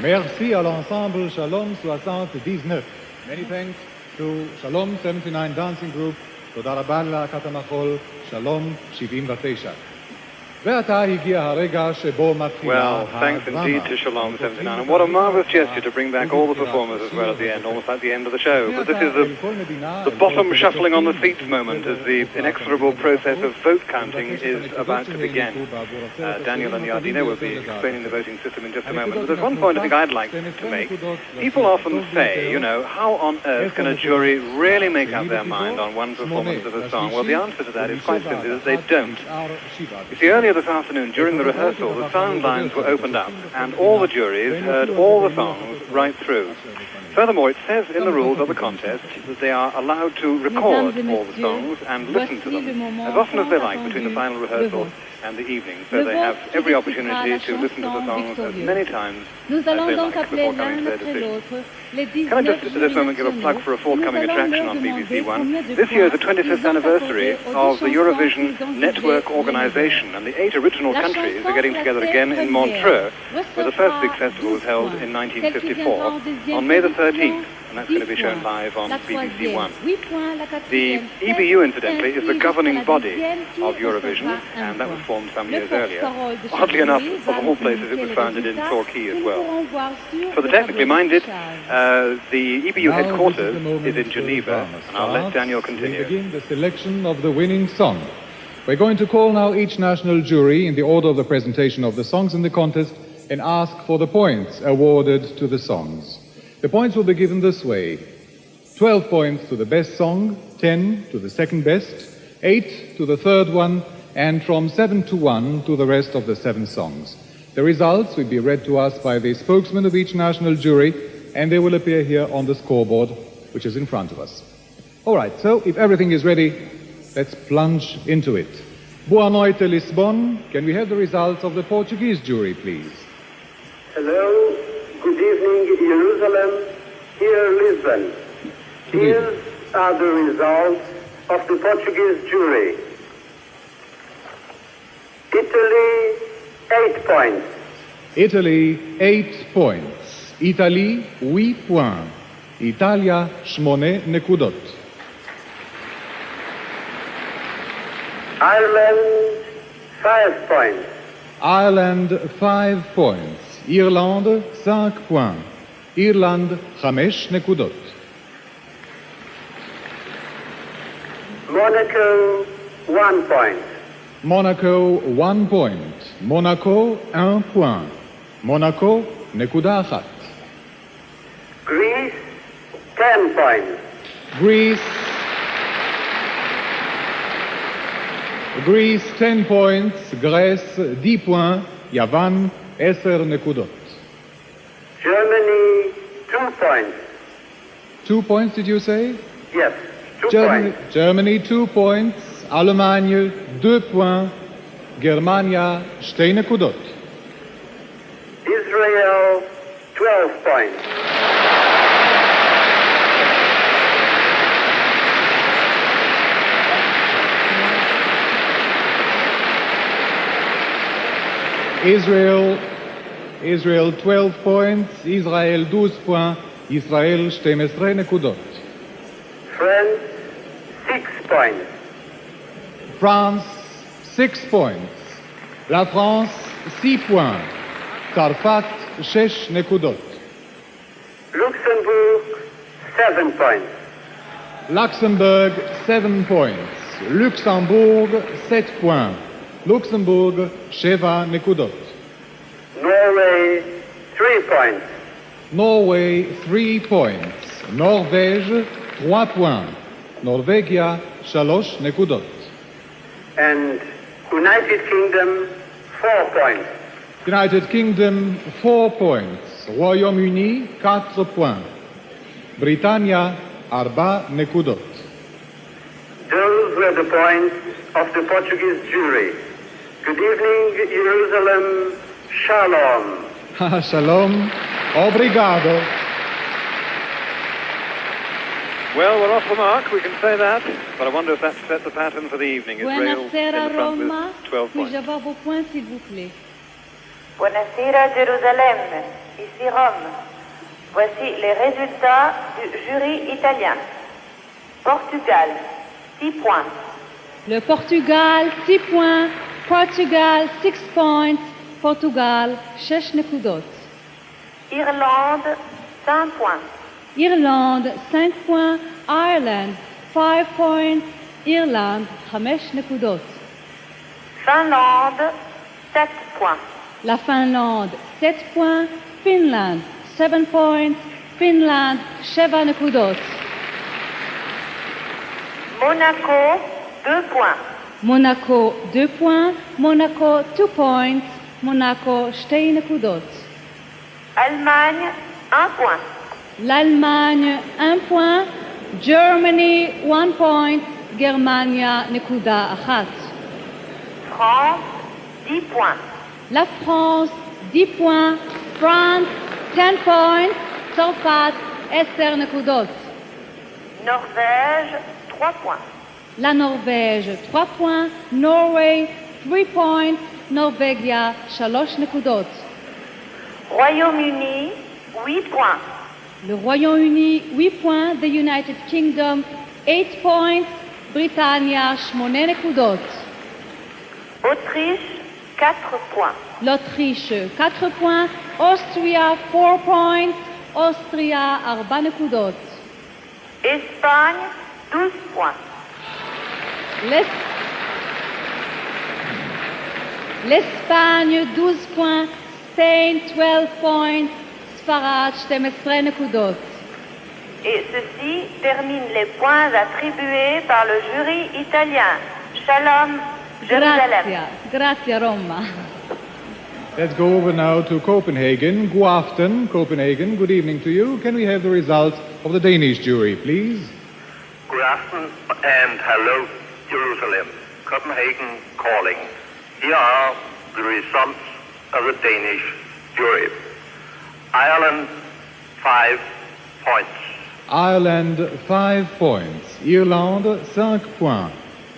Merci à l'ensemble Shalom 79. Many thanks to Shalom 79 Dancing Group. תודה רבה להקת המחול, שלום 79. ועתה הגיע הרגע שבו מתחילה Well, thanks indeed to Shalom 79, and what a marvelous gesture to bring back all the performers as well at the end, almost like the end of the show. But this is the bottom shuffling on the seats moment as the inexorable process of vote counting is about to begin. Daniel and Yardina will be explaining the voting system in just a moment. But there's one point I think I'd like to make. People often say, you know, how on earth can a jury really make up their mind on one performance of a song? Well, the answer to that is quite simply that they don't. You see, earlier this afternoon, during the rehearsal, the sound lines were opened up, and all the juries heard all the songs right through. Furthermore, it says in the rules of the contest that they are allowed to record all the songs and listen to them as often as they like between the final rehearsal and the evening, so they have every opportunity to listen to the songs as many times as they like before coming to their decision. Can I just at this moment give a plug for a forthcoming attraction on BBC One? This year is the 25th anniversary of the Eurovision Network Organisation, and the 8 original countries are getting together again in Montreux, where the first big festival was held in 1954, on May the 13th. And that's going to be shown live on BBC One. The EBU, incidentally, is the governing body of Eurovision, and that was formed some years earlier. Oddly enough, of all places, it was founded in Torquay as well. For the technically minded, the EBU headquarters is in Geneva, and I'll let Daniel continue. We begin the selection of the winning song. We're going to call now each national jury in the order of the presentation of the songs in the contest and ask for the points awarded to the songs. The points will be given this way: 12 points to the best song, 10 to the second best, 8 to the third one, and from 7 to 1 to the rest of the 7 songs. The results will be read to us by the spokesman of each national jury, and they will appear here on the scoreboard, which is in front of us. All right, so if everything is ready, let's plunge into it. Boa noite, Lisbon. Can we have the results of the Portuguese jury, please? Hello. Good evening, Jerusalem. Here, Lisbon. Here are the results of the Portuguese jury. Italy, 8 points. Italy, 8 points. Italie, 8 points. Italia, 8 nekudot. Ireland, 5 points. Ireland, 5 points. Irlande, 5 points. Irland, 5 nekudot. Monaco, 1 point. Monaco, 1 point. Monaco, 1 point. Monaco, nekuda achat. Greece, 10 points. Greece, 10 points. Grèce, 10 points. Yavan, 10 nekudot. Germany, 2 points. 2 points, did you say? Yes, 2 points. Germany, 2 points. Allemagne, 2 points. Germania, 2 nekudot. Israel, 12 points. Israel 12 points, Israel 12 points, Israel 12 nekudot. France, 6 points. France 6 points. La France 6 points. Tzarfat 6 nekudot. Luxembourg, 7 points. Luxembourg 7 points. Luxembourg 7 points. Luxembourg 7 nekudot. Norway, 3 points. Norway 3 points. Norvège 3 points. Norvegia 3 nekudot. And United Kingdom, 4 points. United Kingdom 4 points. Royaume-Uni 4 points. Britannia 4 nekudot. Those were the points of the Portuguese jury. Good evening, Jerusalem. Shalom. Shalom. Obrigado. Well, we're off the mark, we can say that, but I wonder if that set the pattern for the evening. Israel in the front with 12 points. Buonasera Jérusalem, ici Rome. Voici les résultats du jury italien. Portugal, 6 points. Le Portugal, 6 points. Portugal, 6 points. Portugal, 6 נקודות. Irlande, 5 points. Irlande, 5 points. Ireland, 5 points. Irlande, 5 נקודות. Finlande, 7 points. La Finlande, 7 points. Finland, 7 points. Finland, 7 נקודות. Monaco, 2 points. Monaco, 2 points. Monaco, 2 points. Monaco, 2 נקודות. Allemagne, 1 point. L'Allemagne, 1 point. Germany, 1 point. גרמניה, נקודה אחת. France, 10 points. La France, 10 points. France, 10 points. צרפת, 10 נקודות. Norvège, 3 points. La Norvège, 3 points. Norway, 3 points. נורבגיה, 3 נקודות. Royaume-Uni, 8 points. Le Royaume-Uni, 8 points. The United Kingdom, 8 points. בריטניה, 8 נקודות. Autriche, 4 points. l'Autriche, 4 points. Austria, 4 points. אוסטריה, 4 נקודות. Espagne, 12 points. l'Espagne, 12 points. Spain, 12 points. ספרד, 12 נקודות. Et ceci termine les points attribués par le jury italien. Shalom, Jérusalem. Grazie, Roma. Let's go over now to Copenhagen. Good afternoon, Copenhagen. Good evening to you. Can we have the results of the Danish jury, please? Good afternoon and hello, Jerusalem. Copenhagen calling. Here are the results of the Danish jury. Ireland, 5 points. Ireland, 5 points. Irlande, 5 points.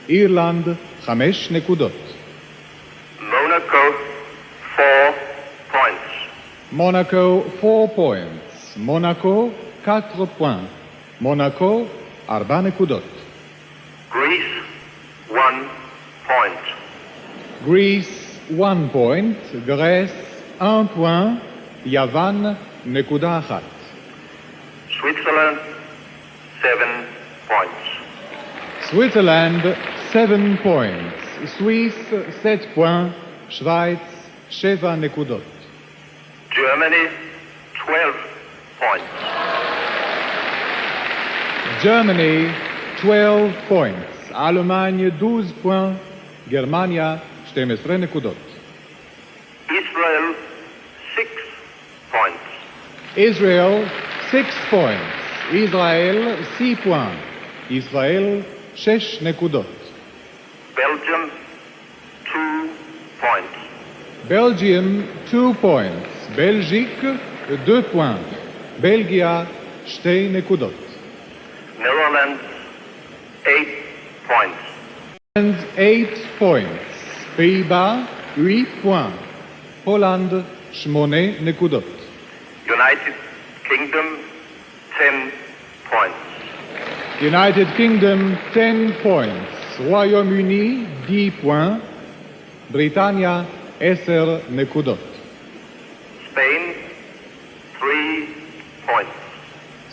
Irlande, 5 נקודות. Monaco, 4 points. Monaco, 4 points. Monaco, 4 points. Monaco, 4 נקודות. Greece, 1 point. Greece, 1 point. Grèce, 1 point. יוון, נקודה אחת. Switzerland, 7 points. Switzerland, 7 points. Suisse, 7 points. שווייץ, 7 נקודות. Germany, 12 points. Germany, 12 points. Allemagne, 12 points. גרמניה, 12 נקודות. Israel, 6 points. Israel, 6 points. Israel, 6 points. ישראל, 6 נקודות. Belgium, 2 points. Belgium, 2 points. Belgique, 2 points. בלגיה, 2 נקודות. Netherlands, 8 points. And 8 points. pays-Bas, 8 points. הולנד, 8 נקודות. United Kingdom, 10 points. United Kingdom, 10 points. Royaume-Uni, 10 points. בריטניה, 10 נקודות. Spain, 3 points.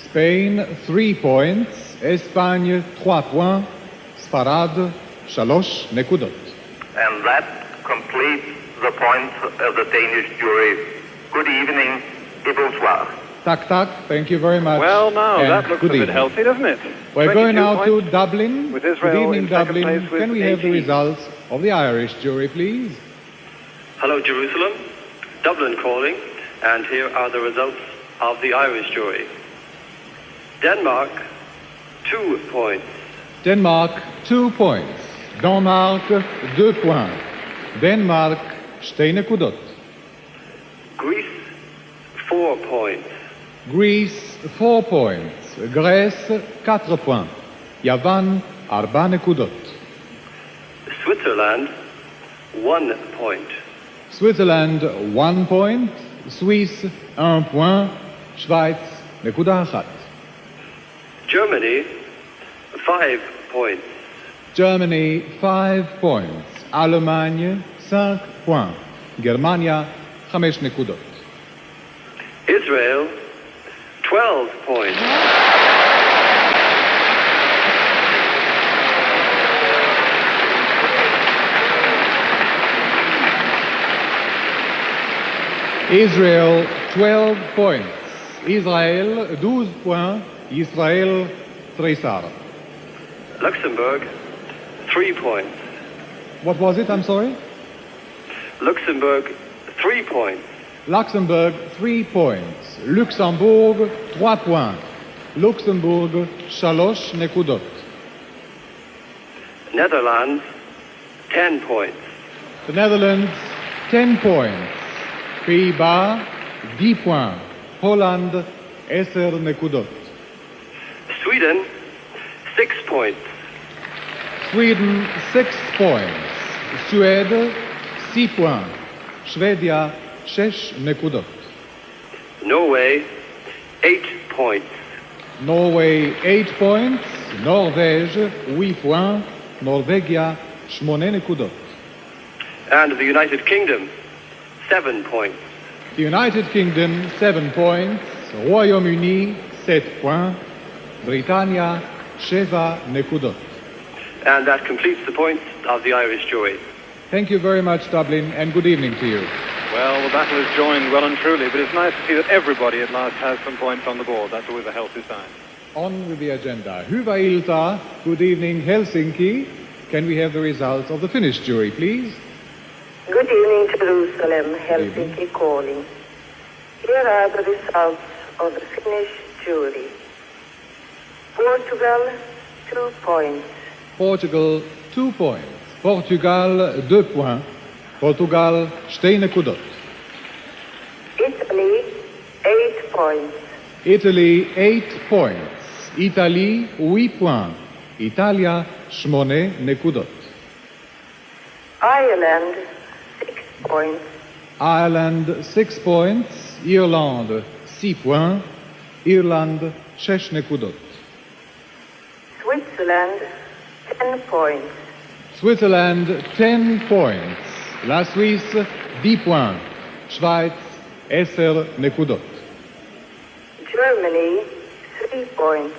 Spain, 3 points. Espagne, 3 points. ספרד, 3 נקודות. And that completes the points of the Danish jury. Good evening et bonsoir. Tak, tak. Thank you very much. Well, now, and that looks a good bit evening. healthy, doesn't it? We're going 22 now to points, Dublin. with Good Israel evening, in second Dublin. place with Can we have the 18. results of the Irish jury, please? Hello, Jerusalem. Dublin calling, and here are the results of the Irish jury. Denmark, 2 points. Denmark, 2 points. Denmark, 2 points. Denmark, 2 נקודות. Greece, 4 points. Greece, 4 points. Grèce, 4 points. יוון, 4 נקודות. Switzerland, 1 point. Switzerland 1 point, Suisse 1 point, Schweiz נקודה אחת. Germany 5 points. Germany 5 points, Allemagne 5 points, גרמניה 5 נקודות. Israel 12 points. Israel 12 points, Israël 12 points, Israël 13. Luxembourg 3 points. What was it, I'm sorry? Luxembourg 3 points. Luxembourg 3 points, Luxembourg 3 points, Luxembourg 3 נקודות. Netherlands 10 points. The Netherlands 10 points, Pays-Bas 10 points, Holland 10 נקודות. Sweden 6 points. Sweden 6 points, Suède 6 points, שוודיה 6 נקודות. Norway 8 points. Norway 8 points, נורבג' 8 points, נורבגיה 8 נקודות. And the United Kingdom 7 points. The United Kingdom 7 points, Royaume-Uni 7 points, בריטניה 7 נקודות. And that completes the points of the Irish jury. Thank you very much, Dublin, and good evening to you. Well, the battle is joined well and truly, but it's nice to see that everybody at last has some points on the board. That's always a healthy sign. On with the agenda. Hyvää iltaa, good evening, Helsinki. Can we have the results of the Finnish jury, please? Good evening, Jerusalem, Helsinki calling. Here are the results of the Finnish jury. Portugal, 2 points. Portugal 2 points, Portugal 2 points, Portugal 2 נקודות. Italy, 8 points. Italy 8 points, Italy 8 points, איטליה 8 נקודות. Ireland, 6 points. Ireland 6 points, Irlande 6 points, אירלנד 6 נקודות. Switzerland, 10 points. Switzerland 10 points, la Suisse 10 points, Schweiz 10 נקודות. Germany, 3 points.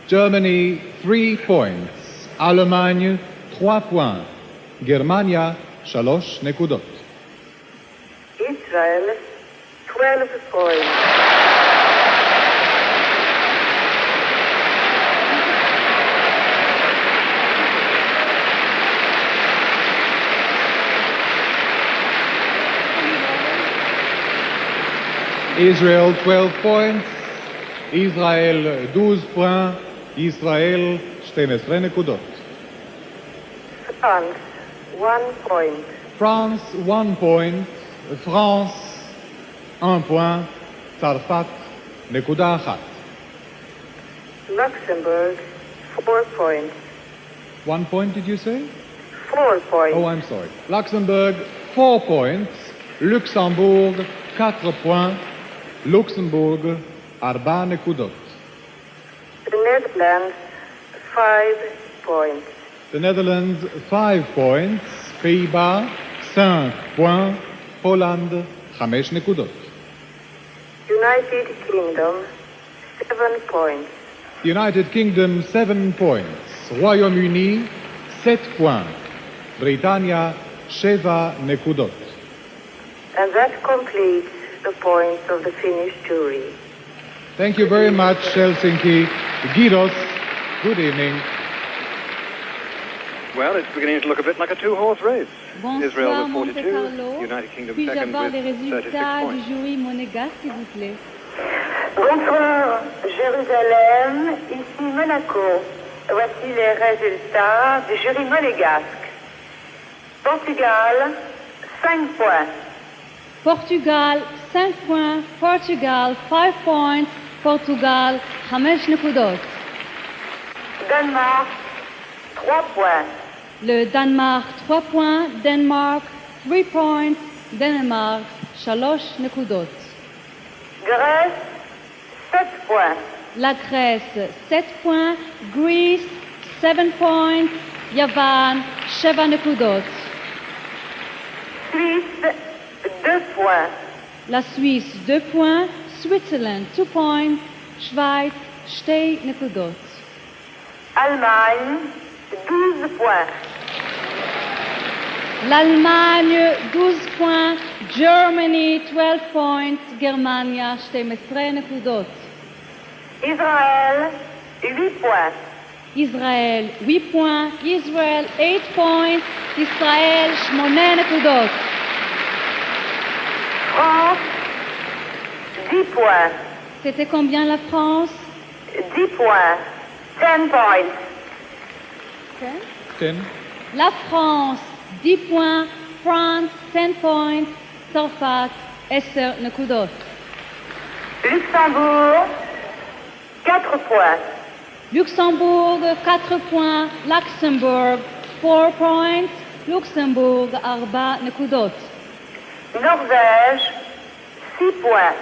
Germany 3 points, Allemagne 3 points, גרמניה 3 נקודות. Israel, 12 points. Israel 12 points, Israel 12 points, Israel 12 נקודות. France, 1 point. France 1 point, France 1 point, צרפת נקודה אחת. Luxembourg, 4 points. 1 point, did you say? 4 points. Oh, I'm sorry. Luxembourg 4 points, Luxembourg 4 points, Luxembourg 4 נקודות. The Netherlands, 5 points. The Netherlands 5 points, Pays-Bas 5 points, Holland 5 נקודות. United Kingdom, 7 points. The United Kingdom 7 points, Royaume-Uni 7 points, בריטניה 7 נקודות. And that completes the points of the Finnish jury. Thank you very much, Helsinki. Giros, good evening. Well, it's beginning to look a bit like a two-horse race. Israel Bonsoir, with 42, Monte-Carlo. United Kingdom Puis-je second avoir with les 36 résultats du points. jury monégasque, s'il vous plaît? Bonsoir, Jérusalem, ici Monaco. Voici les résultats du jury monégasque. Portugal, 5 points. Portugal 5 points, Portugal 5 points, Portugal 5 נקודות. Danemark, 3 points. Le Danemark 3 points, Denmark 3 points, דנמרק 3 נקודות. Grèce, 7 points. La Grèce 7 points, Greece 7 points, יוון 7 נקודות. Suisse, 2 points. La Suisse 2 points, Switzerland 2 points, שווייץ 2 נקודות. Allemagne, 12 points. L'Allemagne 12 points, Germany 12 points, גרמניה 12 נקודות. Israël, 8 points. ישראל 8 points, Israel 8 points, ישראל 8 נקודות. France, 10 points. C'était combien la France? 10 points. 10 points. Okay. 10. La France 10 points, France 10 points, צרפת 10 נקודות. Luxembourg, 4 points. Luxembourg 4 points, Luxembourg 4 points, Luxembourg 4 נקודות. Norvège, 6 points.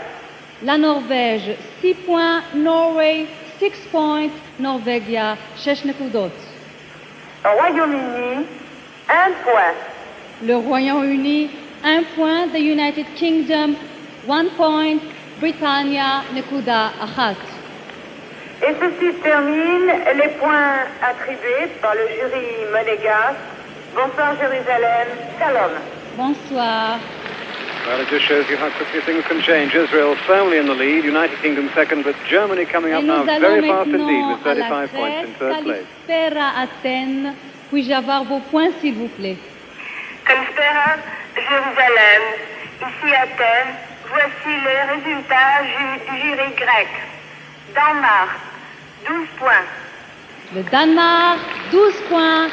La Norvège 6 points, Norway 6 points, נורבגיה 6 נקודות. Royaume-Uni, 1 point. Le Royaume-Uni 1 point, the United Kingdom 1 point, בריטניה נקודה 1. Et ceci termine les points attribués par le jury monégasque. Bonsoir Jérusalem, shalom. Bonsoir. Well, it just shows you how quickly things can change. Israel firmly in the lead, United Kingdom second, but Germany coming up Et now nous allons very fast indeed maintenant with à la 35 points in Grèce, third place. Kalispera Athènes. Puis-je avoir vos points, s'il vous plaît? Kalispera, Jérusalem, ici Athènes, voici les résultats du jury grec. Danemark, 12 points. Le Danemark 12 points,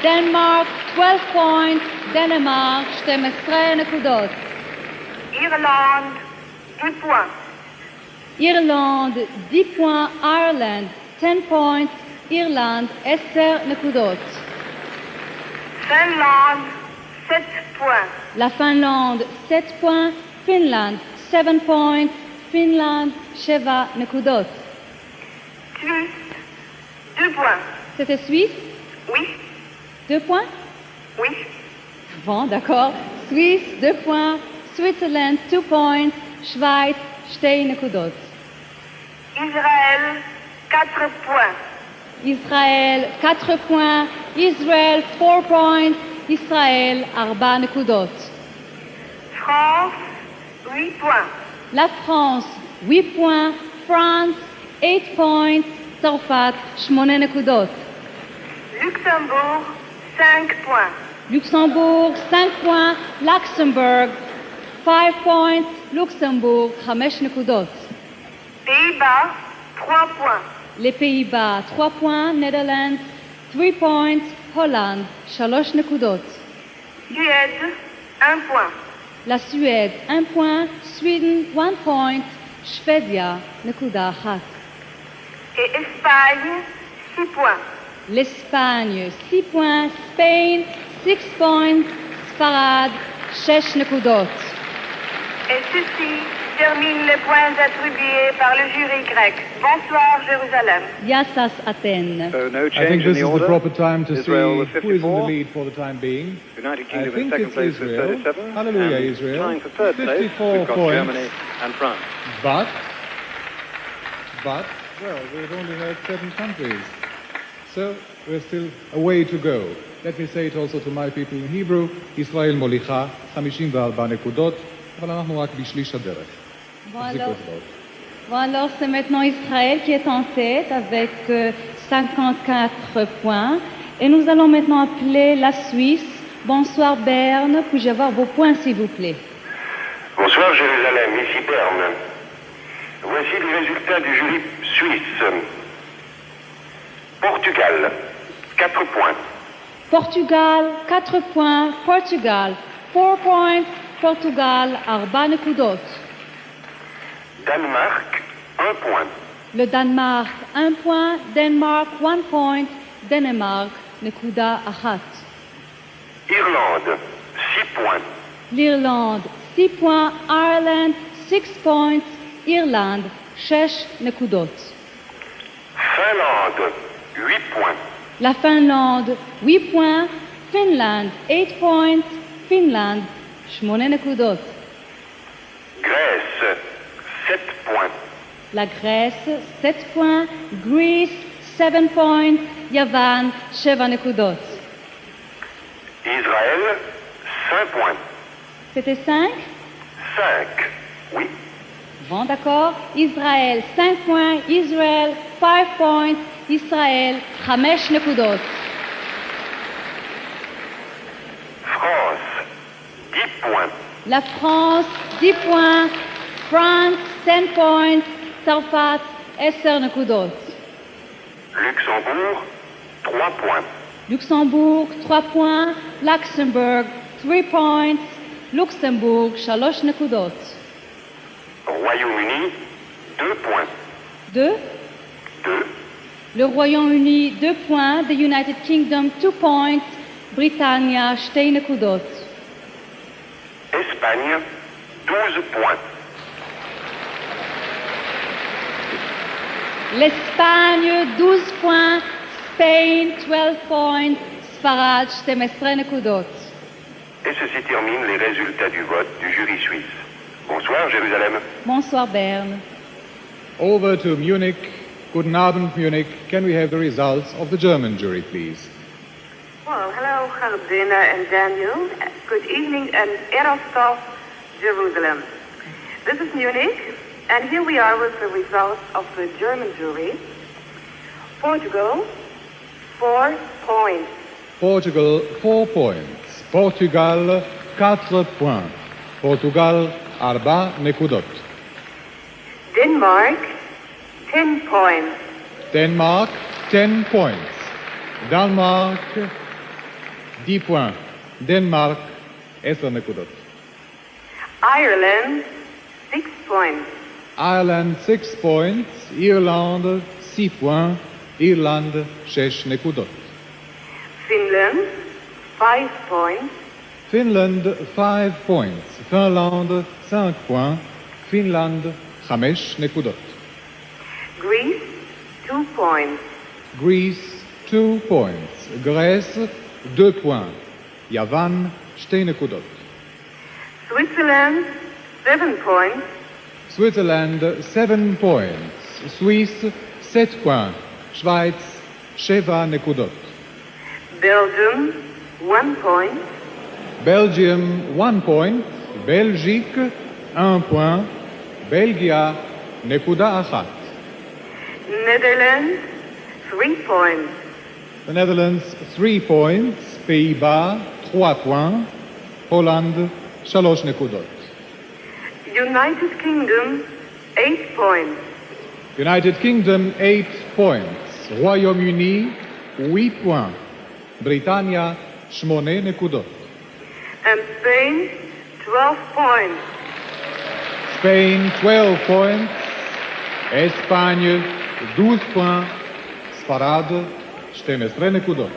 Denmark 12 points, Danemark 12 נקודות. Irlande, 10 points. Irlande 10 points, Ireland 10 points, Irlande 10 נקודות. Finlande, 7 points. La Finlande 7 points, Finland 7 points, Finland 7 נקודות. Suisse, 2 points. C'était Suisse? Oui, 2 points? oui. Bon, d'accord. Suisse 2 points, Switzerland 2 points, Schweiz 2 נקודות. Israël, 4 points. Israël 4 points, Israël 4 points, Israël 4 נקודות. France, 8 points. La France 8 points, France 8 points, צרפת 8 נקודות. Luxembourg, 5 points. Luxembourg 5 points, Luxembourg 5 points, Luxembourg 5 נקודות. Pays-Bas, 3 points. Les Pays-Bas 3 points, Netherlands 3 points, Hollande 3 נקודות. Suède, 1 point. La Suède 1 point, Sweden 1 point, שוודיה נקודה 1. Et Espagne, 6 points. L'Espagne 6 points, Spain 6 points, ספרד 6 נקודות. Et ceci termine les points attribués par le jury grec. Bonsoir Jérusalem. Yassas Athènes. So no I change think in this the is order. the proper time to Israel with see who is in the 54. lead for the time being. United I Kingdom in think second it's place with Israel. 37. Hallelujah, and Israel. Trying for third place, 54 we've got points. Germany and France. But, well, we've only heard 7 countries. So, we're still a way to go. Let me say it also to my people in Hebrew, ישראל מוליכה 54 נקודות, אבל אנחנו רק בשליש הדרך. Bon alors, c'est maintenant Israël qui est en tête avec 54 points. Et nous allons maintenant appeler la Suisse. Bonsoir Berne, puis-je avoir vos points s'il vous plaît? Bonsoir Jérusalem, ici Berne. Voici les résultats du jury suisse. Portugal, 4 points. Portugal 4 points, Portugal 4 points, Portugal 4 נקודות. Danemark, 1 point. Le Danemark 1 point, Denmark 1 point, Danemark נקודה 1. Irlande, 6 points. l'Irlande 6 points, Ireland 6 points, Irlande 6 נקודות. Finlande, 8 points. La Finlande 8 points, Finland 8 points, Finland 8 נקודות. Grèce, 7 points. La Grèce 7 points, Greece 7 points, יוון 7 נקודות. Israël, 5 points. C'était 5? 5, oui. Bon, d'accord. Israël 5 points, Israël 5 points, Israël 5 נקודות. France, 10 points. La France 10 points, France 10 points, צרפת 10 נקודות. Luxembourg, 3 points. Luxembourg 3 points, Luxembourg 3 points, Luxembourg 3 נקודות. Royaume-Uni, 2 points. 2. 2. Le Royaume-Uni 2 points, the United Kingdom 2 points, Britannia 2 נקודות. Espagne, 12 points. l'Espagne 12 points, Spain 12 points, ספרד 12 נקודות. Et ceci termine les résultats du vote du jury suisse. Bonsoir, Jérusalem. Bonsoir Berne. Over to Munich. Guten Abend, Munich. Can we have the results of the German jury, please? Well, hello, Gerbina and Daniel. Good evening, and Erostov, Jerusalem. This is Munich, and here we are with the results of the German jury. Portugal, 4 points. Portugal, 4 points. Portugal, 4 points. Portugal, 4 نقودות. Denmark, 10 points. Denmark, 10 points. Denmark, 10 points. Denmark, 10 نقودות. Ireland, 6 points. Ireland, 6 points. Irlande, 6 points. Irlande, 6 نقودות. Finland, 5 points. Finland, 5 points. Finlande, 5 points. Finland, 5 نقودות. Greece, 2 points. Greece, 2 points. Grèce, 2 points. יוון, 2 נקודות. Switzerland, 7 points. Switzerland, 7 points. Suisse, 7 points. Schweiz, 7 נקודות. Belgium, 1 point. Belgium, 1 point. Belgique, 1 point. Belgia, נקודה אחת. Netherlands, 3 points. The Netherlands, 3 points. Pays-Bas, 3 points. Hollande, 3 נקודות. United Kingdom, 8 points. United Kingdom, 8 points. Royaume-Uni, 8 points. Britannia, 8 נקודות. And Spain, 12 points. Spain, 12 points. Espagne, 12 points. ספרד, 12 נקודות.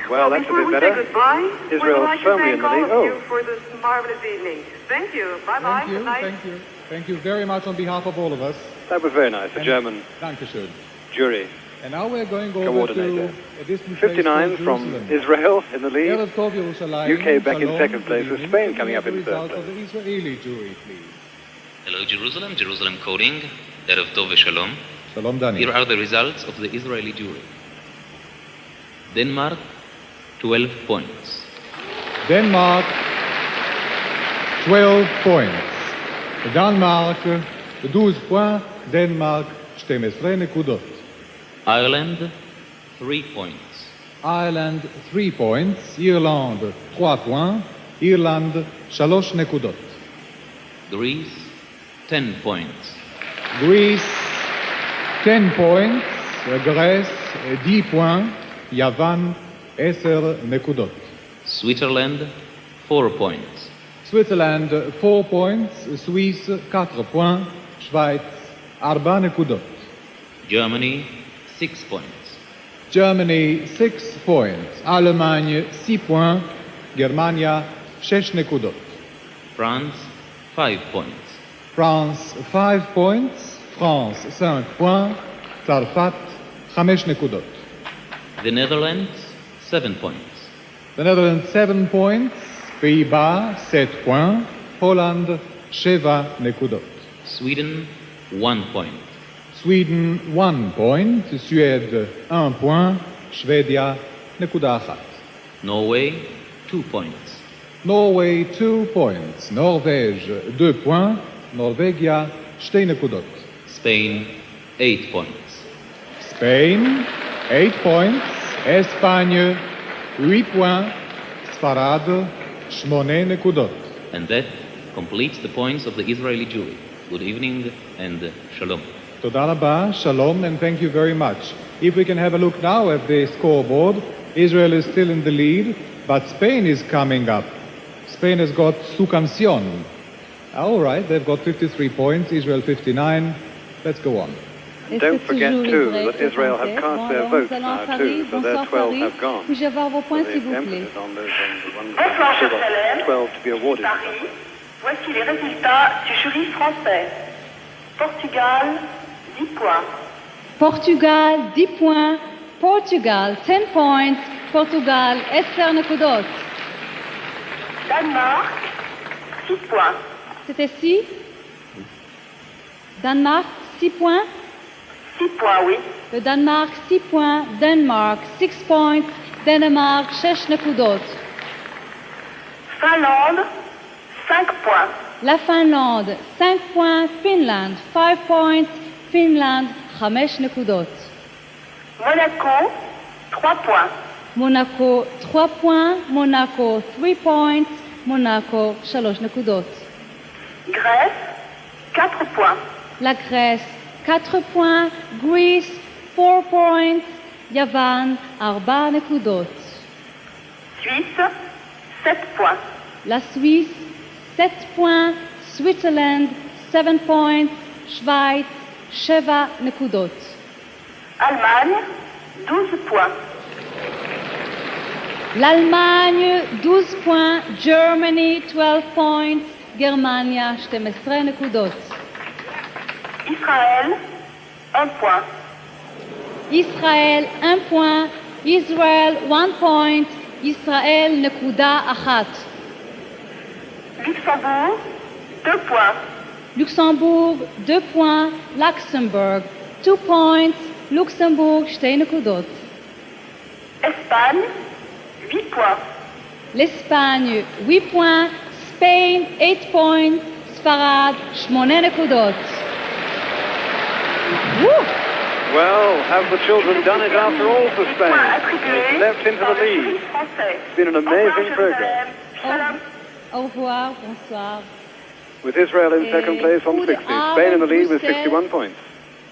Well, that's a Before bit we better. say goodbye, we would Israel's like to firmly in thank the all lead. of you Oh, for this marvelous evening. Thank you. Bye-bye. Thank you, Good night. thank you. Thank you very much on behalf of all of us. that was very nice. The German Dankeschön. jury. And now we're going over to Coordinator. a distant place 59 called from Jerusalem. Israel in the lead. Erev Tov Yerushalayim, UK back in Shalom, second place, good with evening. Spain Can coming we up have in the third results of place. the Israeli jury, please. Hello Jerusalem, Jerusalem coding, Erev Tov v'Shalom. Shalom, Dani. Here are the results of the Israeli jury. Denmark, 12 points. Denmark, 12 points. Denmark, 12 points. Denmark, 12 נקודות. Ireland, 3 points. Ireland, 3 points. Irlande, 3 points. Irlande, 3 נקודות. Greece, 10 points. Greece, 10 points. Grèce, 10 points. יוון, 10 נקודות. Switzerland, 4 points. Switzerland, 4 points. Suisse, 4 points. Schweiz, 4 נקודות. Germany, 6 points. Germany, 6 points. Allemagne, 6 points. Germania, 6 נקודות. France, 5 points. France 5 points, France 5 points, צרפת 5 נקודות. The Netherlands, 7 points. The Netherlands 7 points, Pays-Bas 7 points, Holland 7 נקודות. Sweden, 1 point. Sweden 1 point, Suède 1 point, שוודיה נקודה אחת. Norway, 2 points. Norway 2 points, Norvège 2 points, נורבגיה 2 נקודות. Spain, 8 points. Spain 8 points, Espagne 8 points, ספרד 8 נקודות. And that completes the points of the Israeli jury. Good evening and shalom. תודה רבה, shalom, and thank you very much. If we can have a look now at the scoreboard, Israel is still in the lead, but Spain is coming up. Spain has got su canción. All right, they've got 53 points, Israel 59. Let's go on. Don't forget, too, that Israel have cast their votes now, too, so their 12 have gone. Puis-je avoir vos points, s'il vous plaît? Emphasis on those ones that 12 to be awarded. Paris, voici les résultats du jury français. Portugal, 10 points. Portugal, 10 points. Portugal, 10 points. Portugal, 10 נקודות. Danemark, 6 points. C'était 6. Danemark, 6 points. 6 points, oui. Le Danemark, 6 points. Denmark, 6 points. Danemark, 6 נקודות. Finlande, 5 points. La Finlande, 5 points. Finland, 5 points. Finland, 5 נקודות. Monaco, 3 points. Monaco, 3 points. Monaco, 3 points. Monaco, 3 נקודות. Grèce, 4 points. La Grèce, 4 points. Greece, 4 points. יוון, 4 נקודות. Suisse, 7 points. La Suisse, 7 points. Switzerland, 7 points. שווייץ, 7 נקודות. Allemagne, 12 points. L'Allemagne, 12 points. Germany, 12 points. גרמניה, 12 נקודות. Israël, 1 point. ישראל, 1 point. Israel, 1 point. ישראל, נקודה אחת. Luxembourg, 2 points. Luxembourg, 2 points. Luxembourg, 2 points. Luxembourg, 2 נקודות. Espagne, 8 points. l'Espagne, 8 points. Spain, 8 points. ספרד, 8 נקודות. Woo! Well, have the children done it after all for Spain? They've leapt into the lead. It's been an amazing program. Au revoir, bonsoir. With Israel in second place on 60, Spain in the lead with 61 points.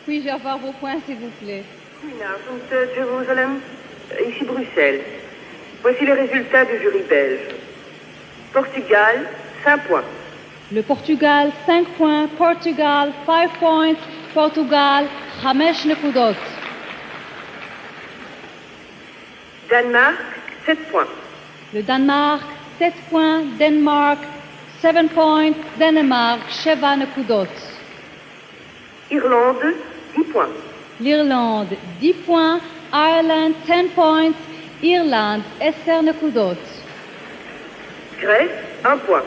Puis-je avoir vos points, s'il vous plaît? Goedenavond, Jérusalem. Ici Bruxelles. Voici les résultats du jury belge. Portugal, 5 points. Le Portugal, 5 points. Portugal, 5 points. Portugal, 5 נקודות. Danemark, 7 points. Le Danemark, 7 points. Denmark, 7 points. Danemark, 7 נקודות. Irlande, 10 points. L'Irlande, 10 points. Ireland, 10 points. Irlande, 10 נקודות. Grèce, 1 point.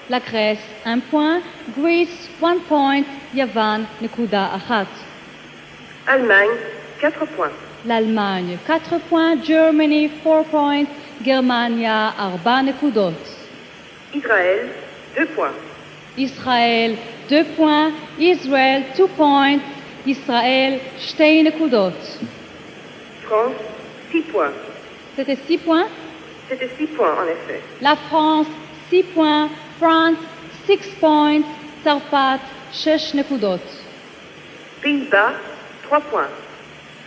La Grèce, 1 point. Greece, 1 point. יוון, נקודה אחת. Allemagne, 4 points. l'Allemagne, 4 points. Germany, 4 points. גרמניה, 4 נקודות. Israël, 2 points. ישראל, 2 points. Israel, 2 points. ישראל, 2 נקודות. France, 6 points. C'était 6 points? C'était 6 points, en effet. La France, 6 points. France, 6 points. צרפת, 6 נקודות. Pays-Bas, 3 points.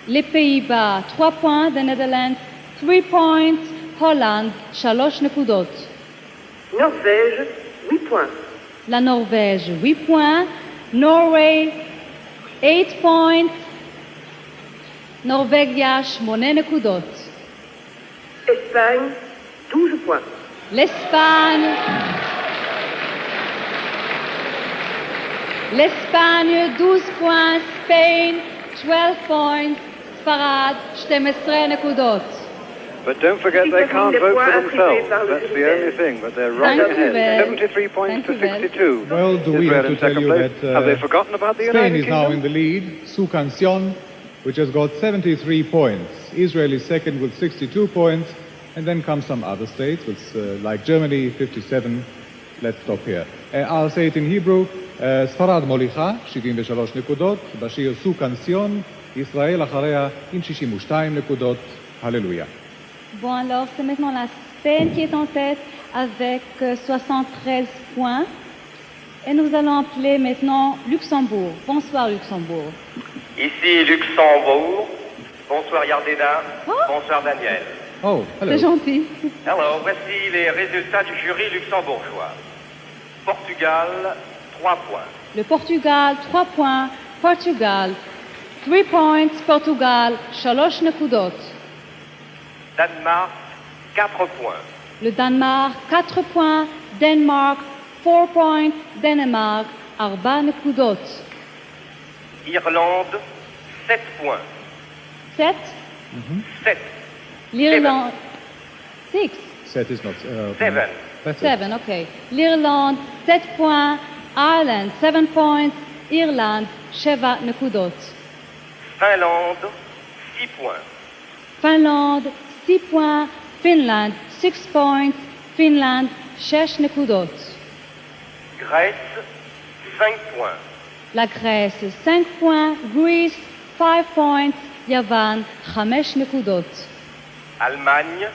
Les Pays-Bas, 3 points. The Netherlands, 3 points. Hollande, 3 נקודות. Norvège, 8 points. La Norvège, 8 points. Norway, 8 points. נורבגיה, 8 נקודות. Espagne, 12 points. L'Espagne, l'Espagne 12 points, Spain 12 points, ספרד 12 נקודות. But don't forget they can't vote for themselves. That's the only thing. But they're right ahead. 73 points to 62. Well, do we Israel have in to tell second you place. that Have they forgotten about the Spain United is now Kingdom? in the lead. Su Cancion, which has got 73 points. Israel is second with 62 points. And then come some other states, with, like Germany, 57. Let's stop here. I'll say it in Hebrew. ספרד מוליכה, 73 נקודות. בשיר סו קנסיון, ישראל אחריה עם 62 נקודות. הללויה. Bon, alors, c'est maintenant la Spain qui est en tête avec 73 points. Et nous allons appeler maintenant Luxembourg. Bonsoir, Luxembourg. Ici Luxembourg. Bonsoir Yardena. Bonsoir Daniel. Oh, hello. C'est gentil. Alors, voici les résultats du jury luxembourgeois. Portugal, 3 points. Le Portugal, 3 points. Portugal, 3 points. Portugal, 3 נקודות. Danemark, 4 points. Le Danemark, 4 points. Denmark, 4 points. Danemark, 4 נקודות. Irlande, 7 points. 7. 7. L'Irlande, 6. Set is not... 7. That's 7, okay. L'Irlande, 7 points. Ireland, 7 points. Irlande, 7 נקודות. Finlande, 6 points. Finlande, 6 points. Finland, 6 points. Finland, 6 נקודות. Grèce, 5 points. La Grèce, 5 points. Greece, 5 points. Yavan, 5 נקודות. Allemagne,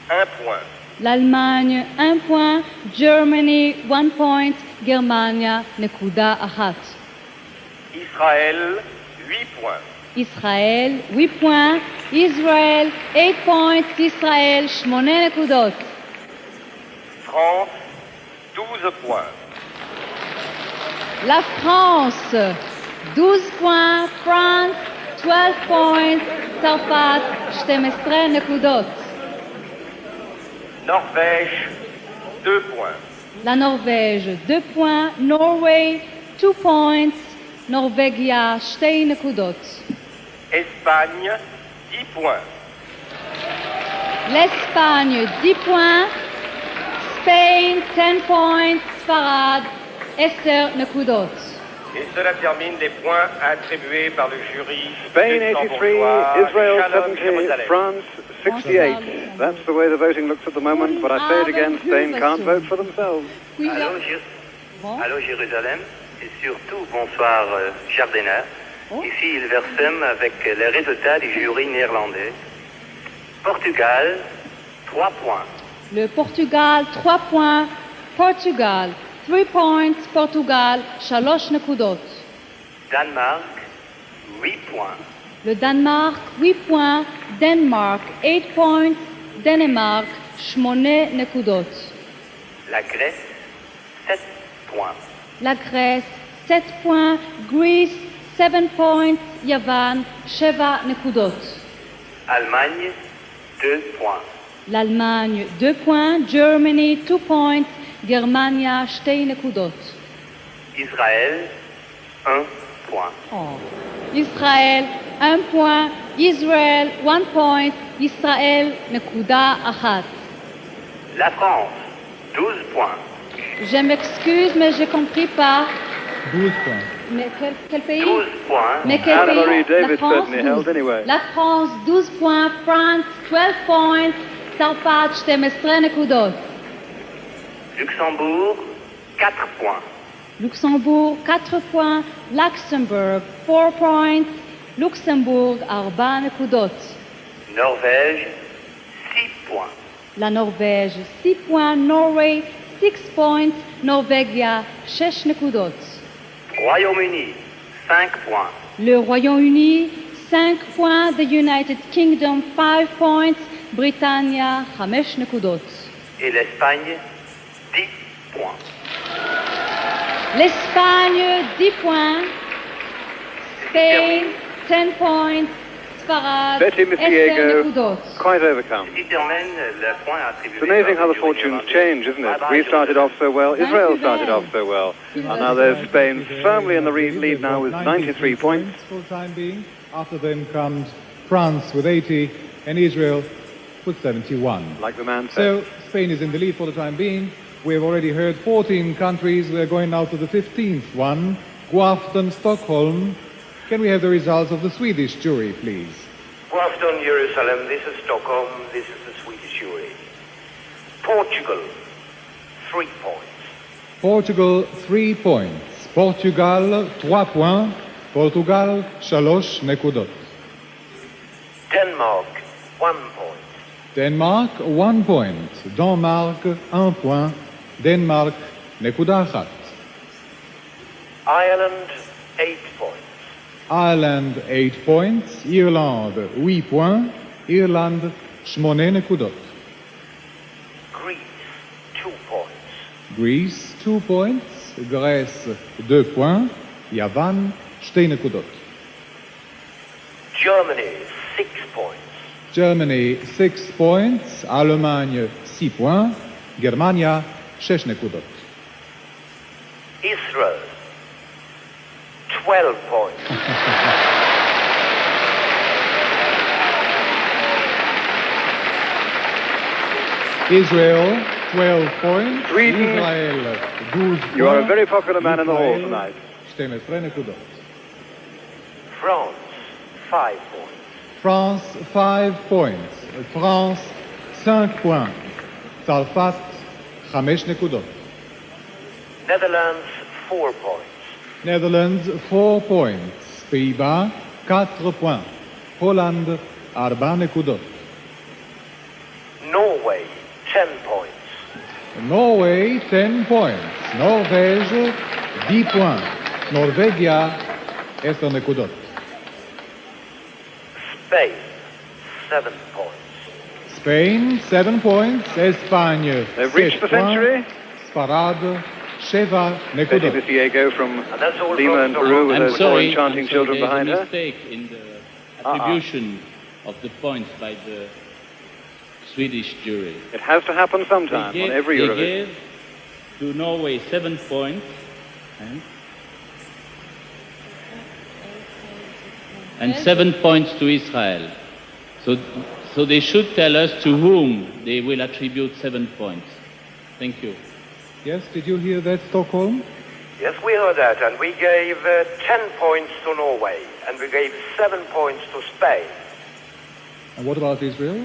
1 point. l'Allemagne 1 point, Germany 1 point, גרמניה נקודה אחת. Israël, 8 points. ישראל 8 points, Israel 8 points, ישראל 8 נקודות. France, 12 points. La France 12 points, France 12 points, צרפת 12 נקודות. Norvège, 2 points. La Norvège 2 points, Norway 2 points, נורבגיה 2 נקודות. Espagne, 10 points. L'Espagne 10 points, Spain 10 points, ספרד 10 נקודות. Et cela termine les points attribués par le jury Spain 83, luxembourgeois, Israel Shalom 70, Jérusalem. France 68. That's the way the voting looks at the moment, but I say it again, Spain can't vote for themselves. Allô Jérusalem, et surtout bonsoir Jardiner. Ici Hilversum avec les résultats du jury néerlandais. Portugal, 3 points. Le Portugal 3 points, Portugal 3 points, Portugal 3 נקודות. Danemark, 8 points. Le Danemark 8 points, Denmark 8 points, Danemark 8 נקודות. La Grèce, 7 points. La Grèce 7 points, Greece 7 points, יוון 7 נקודות. Allemagne, 2 points. l'Allemagne 2 points, Germany 2 points, גרמניה 2 נקודות. Israël, 1 point. ישראל 1 point, Israel 1 point, ישראל נקודה אחת. La France, 12 points. Je m'excuse, mais je ne compris pas. 12 points. Mais quel pays? 12 points. Mais quel Anne-Marie pays? David certainly held anyway. La France 12 points, France 12 points, צרפת 12 נקודות. Luxembourg, 4 points. Luxembourg 4 points, Luxembourg 4 points, Luxembourg 4 נקודות. Norvège, 6 points. La Norvège 6 points, Norway 6 points, נורבגיה 6 נקודות. Royaume-Uni, 5 points. Le Royaume-Uni 5 points, the United Kingdom 5 points, בריטניה 5 נקודות. Et l'Espagne, 10 points. L'Espagne 10 points, Spain 10 points, ספרד, Betty 10 Misiego, נקודות. quite overcome. It's amazing how the fortunes change, isn't it? We started off so well, Israel started off so well, and now there's Spain firmly in the lead now with 93 points. For the time being. After them comes France with 80 and Israel with 71. Like the man said. So Spain is in the lead for the time being. We've already heard 14 countries. We're going now to the 15th one, Grafton, Stockholm. Can we have the results of the Swedish jury, please? Grafton, Jerusalem, this is Stockholm, this is the Swedish jury. Portugal, 3 points. Portugal, 3 points. Portugal, 3 points. Portugal, 3 נקודות. Denmark, 1 point. Denmark, 1 point. Denmark, 1 point. Denmark, נקודה אחת. Ireland, 8 points. Ireland, 8 points. Ireland, 8 points. Ireland, 8 נקודות. Greece, 2 points. Greece, 2 points. Greece, 2 points. יוון, 2 נקודות. Germany, 6 points. Germany, 6 points. Allemagne, 6 points. גרמניה, 6 נקודות. Israel, 12 points. Israel, 12 points. Sweden. Israel, 12 You are a points. very popular man in the hall Israel, tonight. 12 נקודות. France, 5 points. France, 5 points. France, 5 points. צרפת, 5 נקודות. Netherlands, 4 points. Netherlands, 4 points. pays-Bas, 4 points. הולנד, 4 נקודות. Norway, 10 points. Norway, 10 points. נורווג', 10 points. נורווגיה, 10 נקודות. Spain, 7 points. Spain, 7 points. Espagne, They've reached the 7 points. century. ספרד, 7 Betty נקודות. Misiego from And that's all Lima in Peru with I'm those four sorry, enchanting children there's behind a her. mistake in the attribution of the points by the Swedish jury. It has to happen sometime on every they Eurovision. gave to Norway 7 points and 7 points to Israel. So they should tell us to whom they will attribute 7 points. Thank you. Yes, did you hear that, Stockholm? Yes, we heard that, and we gave 10 points to Norway, and we gave 7 points to Spain. And what about Israel?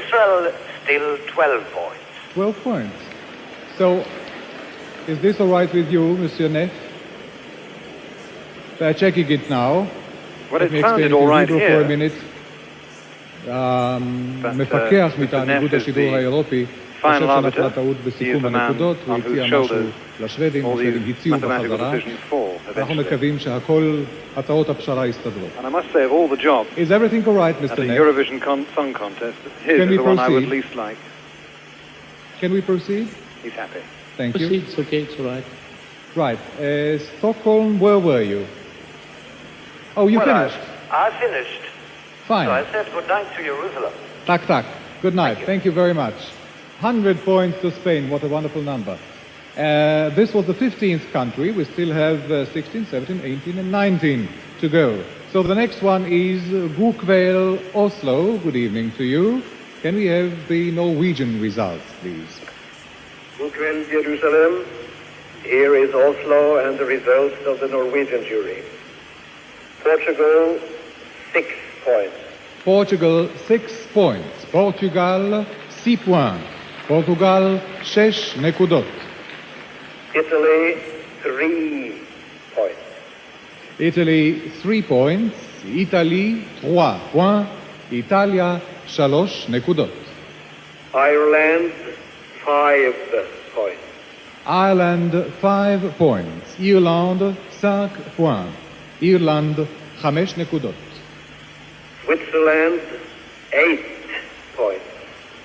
Israel, still 12 points. 12 points. So, is this all right with you, Monsieur Neff? They're checking it now. Well, Let it me sounded explain all to right Hebrew here. for a minute. מפקח מטעם איגוד השידור האירופי חושב שנפלה טעות בסיכום הנקודות, הוא הציע משהו לשוודים, השוודים הציעו בחזרה. אנחנו מקווים שהכל, הצעות הפשרה יסתדרו. And I must say, of all the jobs Is everything all right, at Mr. the Neff? Eurovision Song Contest, his Can is we the one I would proceed? least like. Can we proceed? He's happy. Thank you. Proceed, it's okay, it's all right. Right. Stockholm, where were you? Oh, you finished. I finished. Fine. So I said good night to Jerusalem. Tak, tak. Good night. Thank you very much. 100 points to Spain. What a wonderful number. This was the 15th country. We still have 16, 17, 18, and 19 to go. So the next one is Gukvel, Oslo. Good evening to you. Can we have the Norwegian results, please? Gukvel, Jerusalem. Here is Oslo and the results of the Norwegian jury. Portugal, 6 points. Portugal, 6 points. Portugal, 6 points. Portugal, 6 נקודות. Italy, 3 points. Italy, 3 points. Italy, 3 points. Italia, 3 נקודות. Ireland, 5 points. Ireland, 5 points. Ireland, 5 points. Ireland, 5 נקודות. Switzerland, 8 points.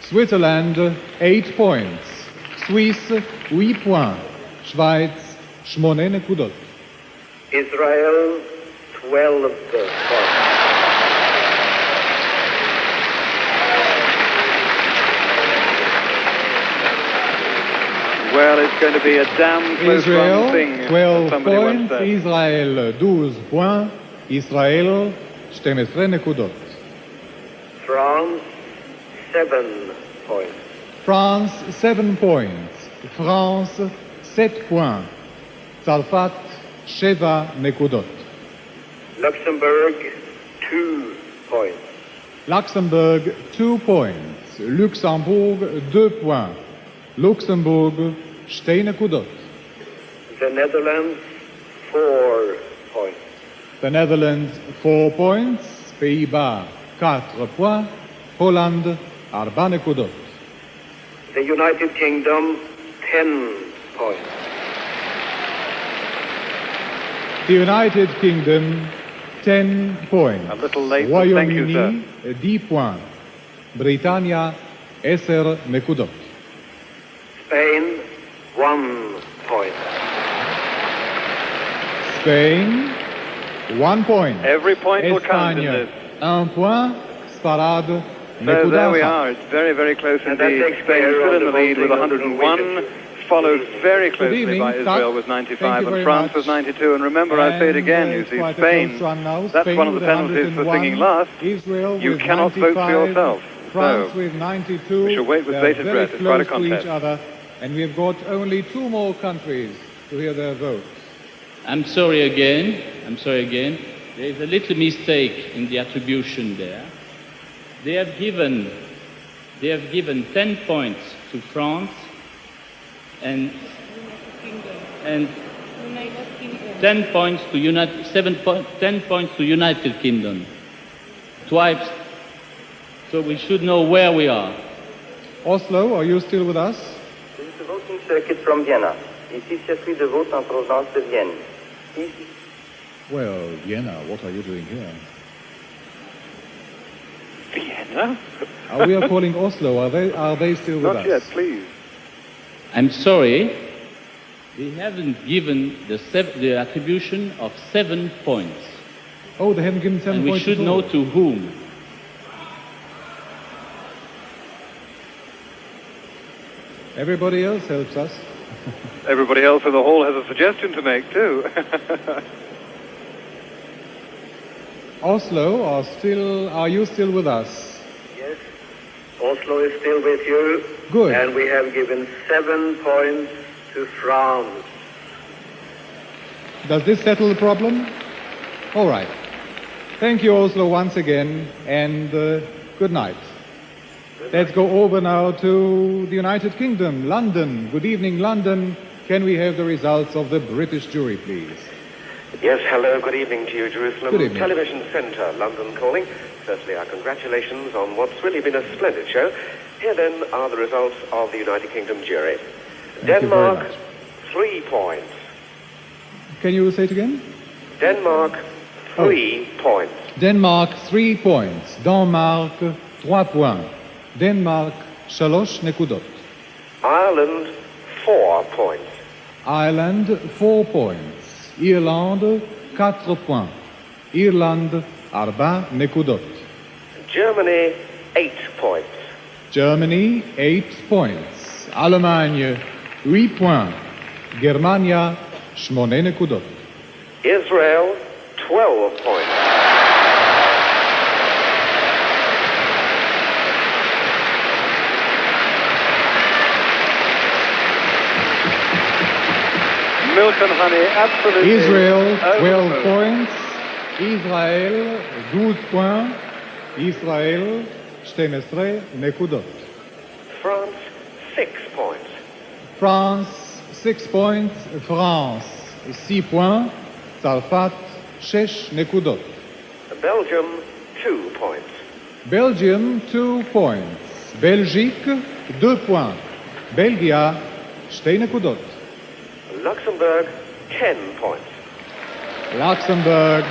Switzerland, 8 points. Swiss, 8 points. Schweiz, 8 נקודות. Israel, 12 points. Well, it's going to be a damn close run thing. Israel, 12 somebody once points. said. Israel, 12 points. Israel, 12 נקודות. France, 7 points. France, 7 points. France, 7 points. צרפת, 7 נקודות. Luxembourg, 2 points. Luxembourg, 2 points. Luxembourg, 2 points. Luxembourg, 2 נקודות. The Netherlands, 4 points. The Netherlands, 4 points. Pays-Bas, 4 points. Holland, 4 נקודות. The United Kingdom, 10 points. The United Kingdom, 10 points. A little late, but thank you, sir. Royaume-Uni, 10 points. בריטניה, 10 נקודות. Spain, 1 point. Spain, 1 point. Every point will count in Espagne, this. 1 point. ספרד, So נקודה there we אחת. are. It's very, very close And that indeed. takes Spain care still of in the the lead with voting of the 101, Norwegian. followed very closely evening, by Israel Tuck. with Thank 95 you and very France much. with 92. And remember, I say it again, you it's see, quite a Spain, close run now. that's Spain one of the with penalties for 101, singing last. Israel You with cannot vote for 95, yourself. France So, with 92. we shall wait with They're bated very breath. It's quite a close to contest. each other, and we've got only 2 more countries to hear their votes. I'm sorry again. There is a little mistake in the attribution there. They have given 10 points to France and 10 points to 10 points to United Kingdom. Twice. So we should know where we are. Oslo, are you still with us? This is the voting circuit from Vienna. Ici circuit de vote en provenance de Vienne. Ici. Well, Vienna, what are you doing here? Vienna? We are calling Oslo. Are they still with Not us? yet, please. I'm sorry. They haven't given the attribution of 7 points. Oh, they haven't given 7 And we points should at know all. to whom. Everybody else helps us. Everybody else in the hall has a suggestion to make, too. Oslo, are you still with us? Yes, Oslo is still with you. Good. And we have given 7 points to France. Does this settle the problem? All right. Thank you, Oslo, once again, and good night. Let's go over now to the United Kingdom, London. Good evening, London. Can we have the results of the British jury, please? Yes, hello, good evening to you, Jerusalem. Good evening. Television Centre, London calling. Firstly, our congratulations on what's really been a splendid show. Here then are the results of the United Kingdom jury. Thank you very Denmark, much. 3 points. Can you say it again? Denmark, 3 points. Denmark, 3 points. Denmark, 3 points. Denmark, 3 נקודות. Ireland, 4 points. Ireland, 4 points. Irlande, 4 points. Irlande, 4 נקודות. Germany, 8 points. Germany, 8 points. Allemagne, 8 points. גרמניה, 8 נקודות. Israel, 12 points. Milk and honey, absolutely. Israel, 12 over. points. Israel, 12 points. Israel, 12 נקודות. France, 6 points. France, 6 points. France, 6 points. צרפת, 6 נקודות. Belgium, 2 points. Belgium, 2 points. Belgique, 2 points. בלגיה, 2 נקודות. Luxembourg, 10 points. Luxembourg,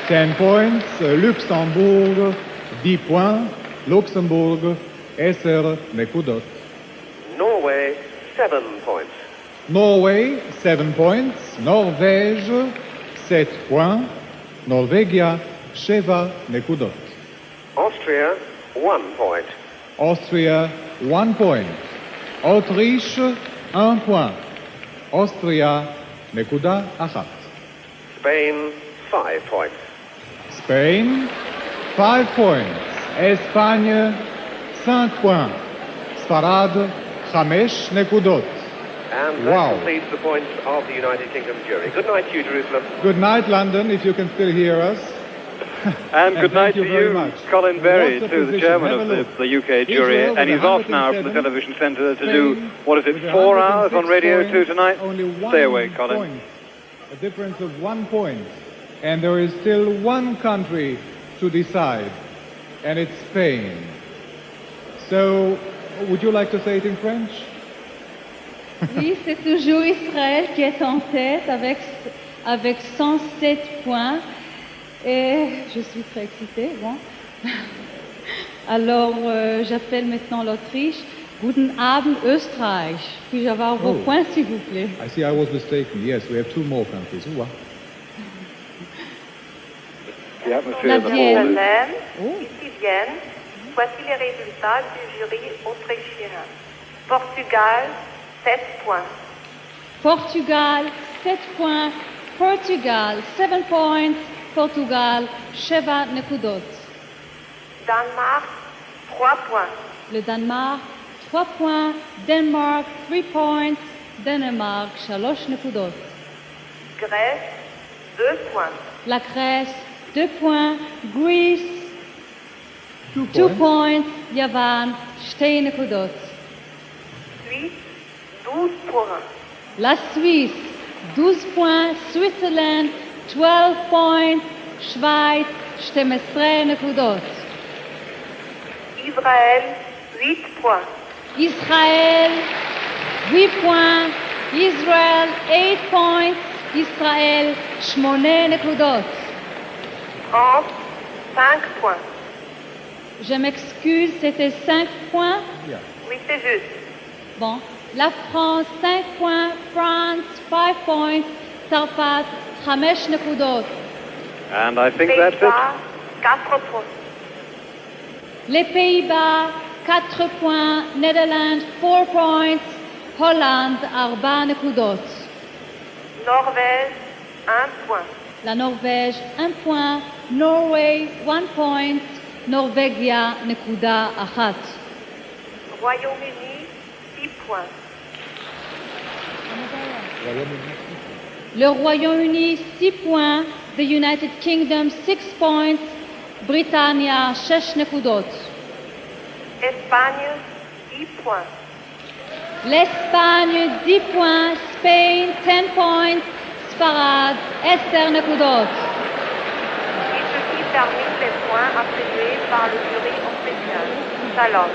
10 points. Luxembourg, 10 points. Luxembourg, 10 נקודות. Norway, 7 points. Norway, 7 points. Norvège, 7 points. נורבגיה 7 נקודות. Austria, 1 point. אוסטריה 1 point. אוטריש 1 point. אוסטריה נקודה 1. Spain, 5 points. Spain 5 points. אספניה 5 points. ספרד 5 נקודות. And that Wow. completes the points of the United Kingdom jury. Good night to you, Jerusalem. Good night, London, if you can still hear us. And good night thank to you very you, much. Colin Berry, What a too, the position. chairman Have of a look. the UK jury, Israel and with he's off now from the 107, television centre to Spain do, what is it, with 4 hours 106 on Radio 2 points, tonight? Only 1 Stay away, Colin. point. A difference of 1 point. And there is still one country to decide, and it's Spain. So, would you like to say it in French? Oui, c'est toujours Israël qui est en tête avec 107 points. Et je suis très excitée. Bon. Alors, j'appelle maintenant l'Autriche. Guten Abend, Österreich. Puis-je avoir vos points, s'il vous plaît? I see I was mistaken. Yes, we have 2 more countries. Ooh, wow. The atmosphere La in the hall Vienne. is... Jerusalem, ici Vienne. Voici les résultats du jury autrichien. Portugal, 7 points. Portugal, 7 points. Portugal, 7 points. Portugal, 7 נקודות. Danemark, 3 points. Le Danemark, 3 points. Denmark, 3 points. Danemark, 3 נקודות. Grèce, 2 points. La Grèce, 2 points. Greece, 2 points. Japan, 2 נקודות. Suisse, 12 points. La Suisse, 12 points. Switzerland, 12 points. Schweiz, 12 נקודות. Israël, 8 points. Israël, 8 points. Israel, 8 points. Israël, 8 נקודות. France, 5 points. Je m'excuse, c'était 5 points. Oui, c'est juste. Bon. La France, 5 points. France, 5 points. צרפת, 5 נקודות. And I think that's it. Pays-Bas, 4 points. Les Pays-Bas, 4 points. Netherlands, 4 points. Hollande, 4 נקודות. Norvège, 1 point. La Norvège, 1 point. Norway, 1 point. נורבגיה, נקודה 1. Royaume-Uni, 6 points. Le Royaume-Uni, 6 points. The United Kingdom, 6 points. Britannia, 6 נקודות. Espagne, 10 points. L'Espagne, 10 points. Spain, 10 points. ספרד, 10 נקודות. Et ceci termine les points attribués par le jury autrichien. Shalom.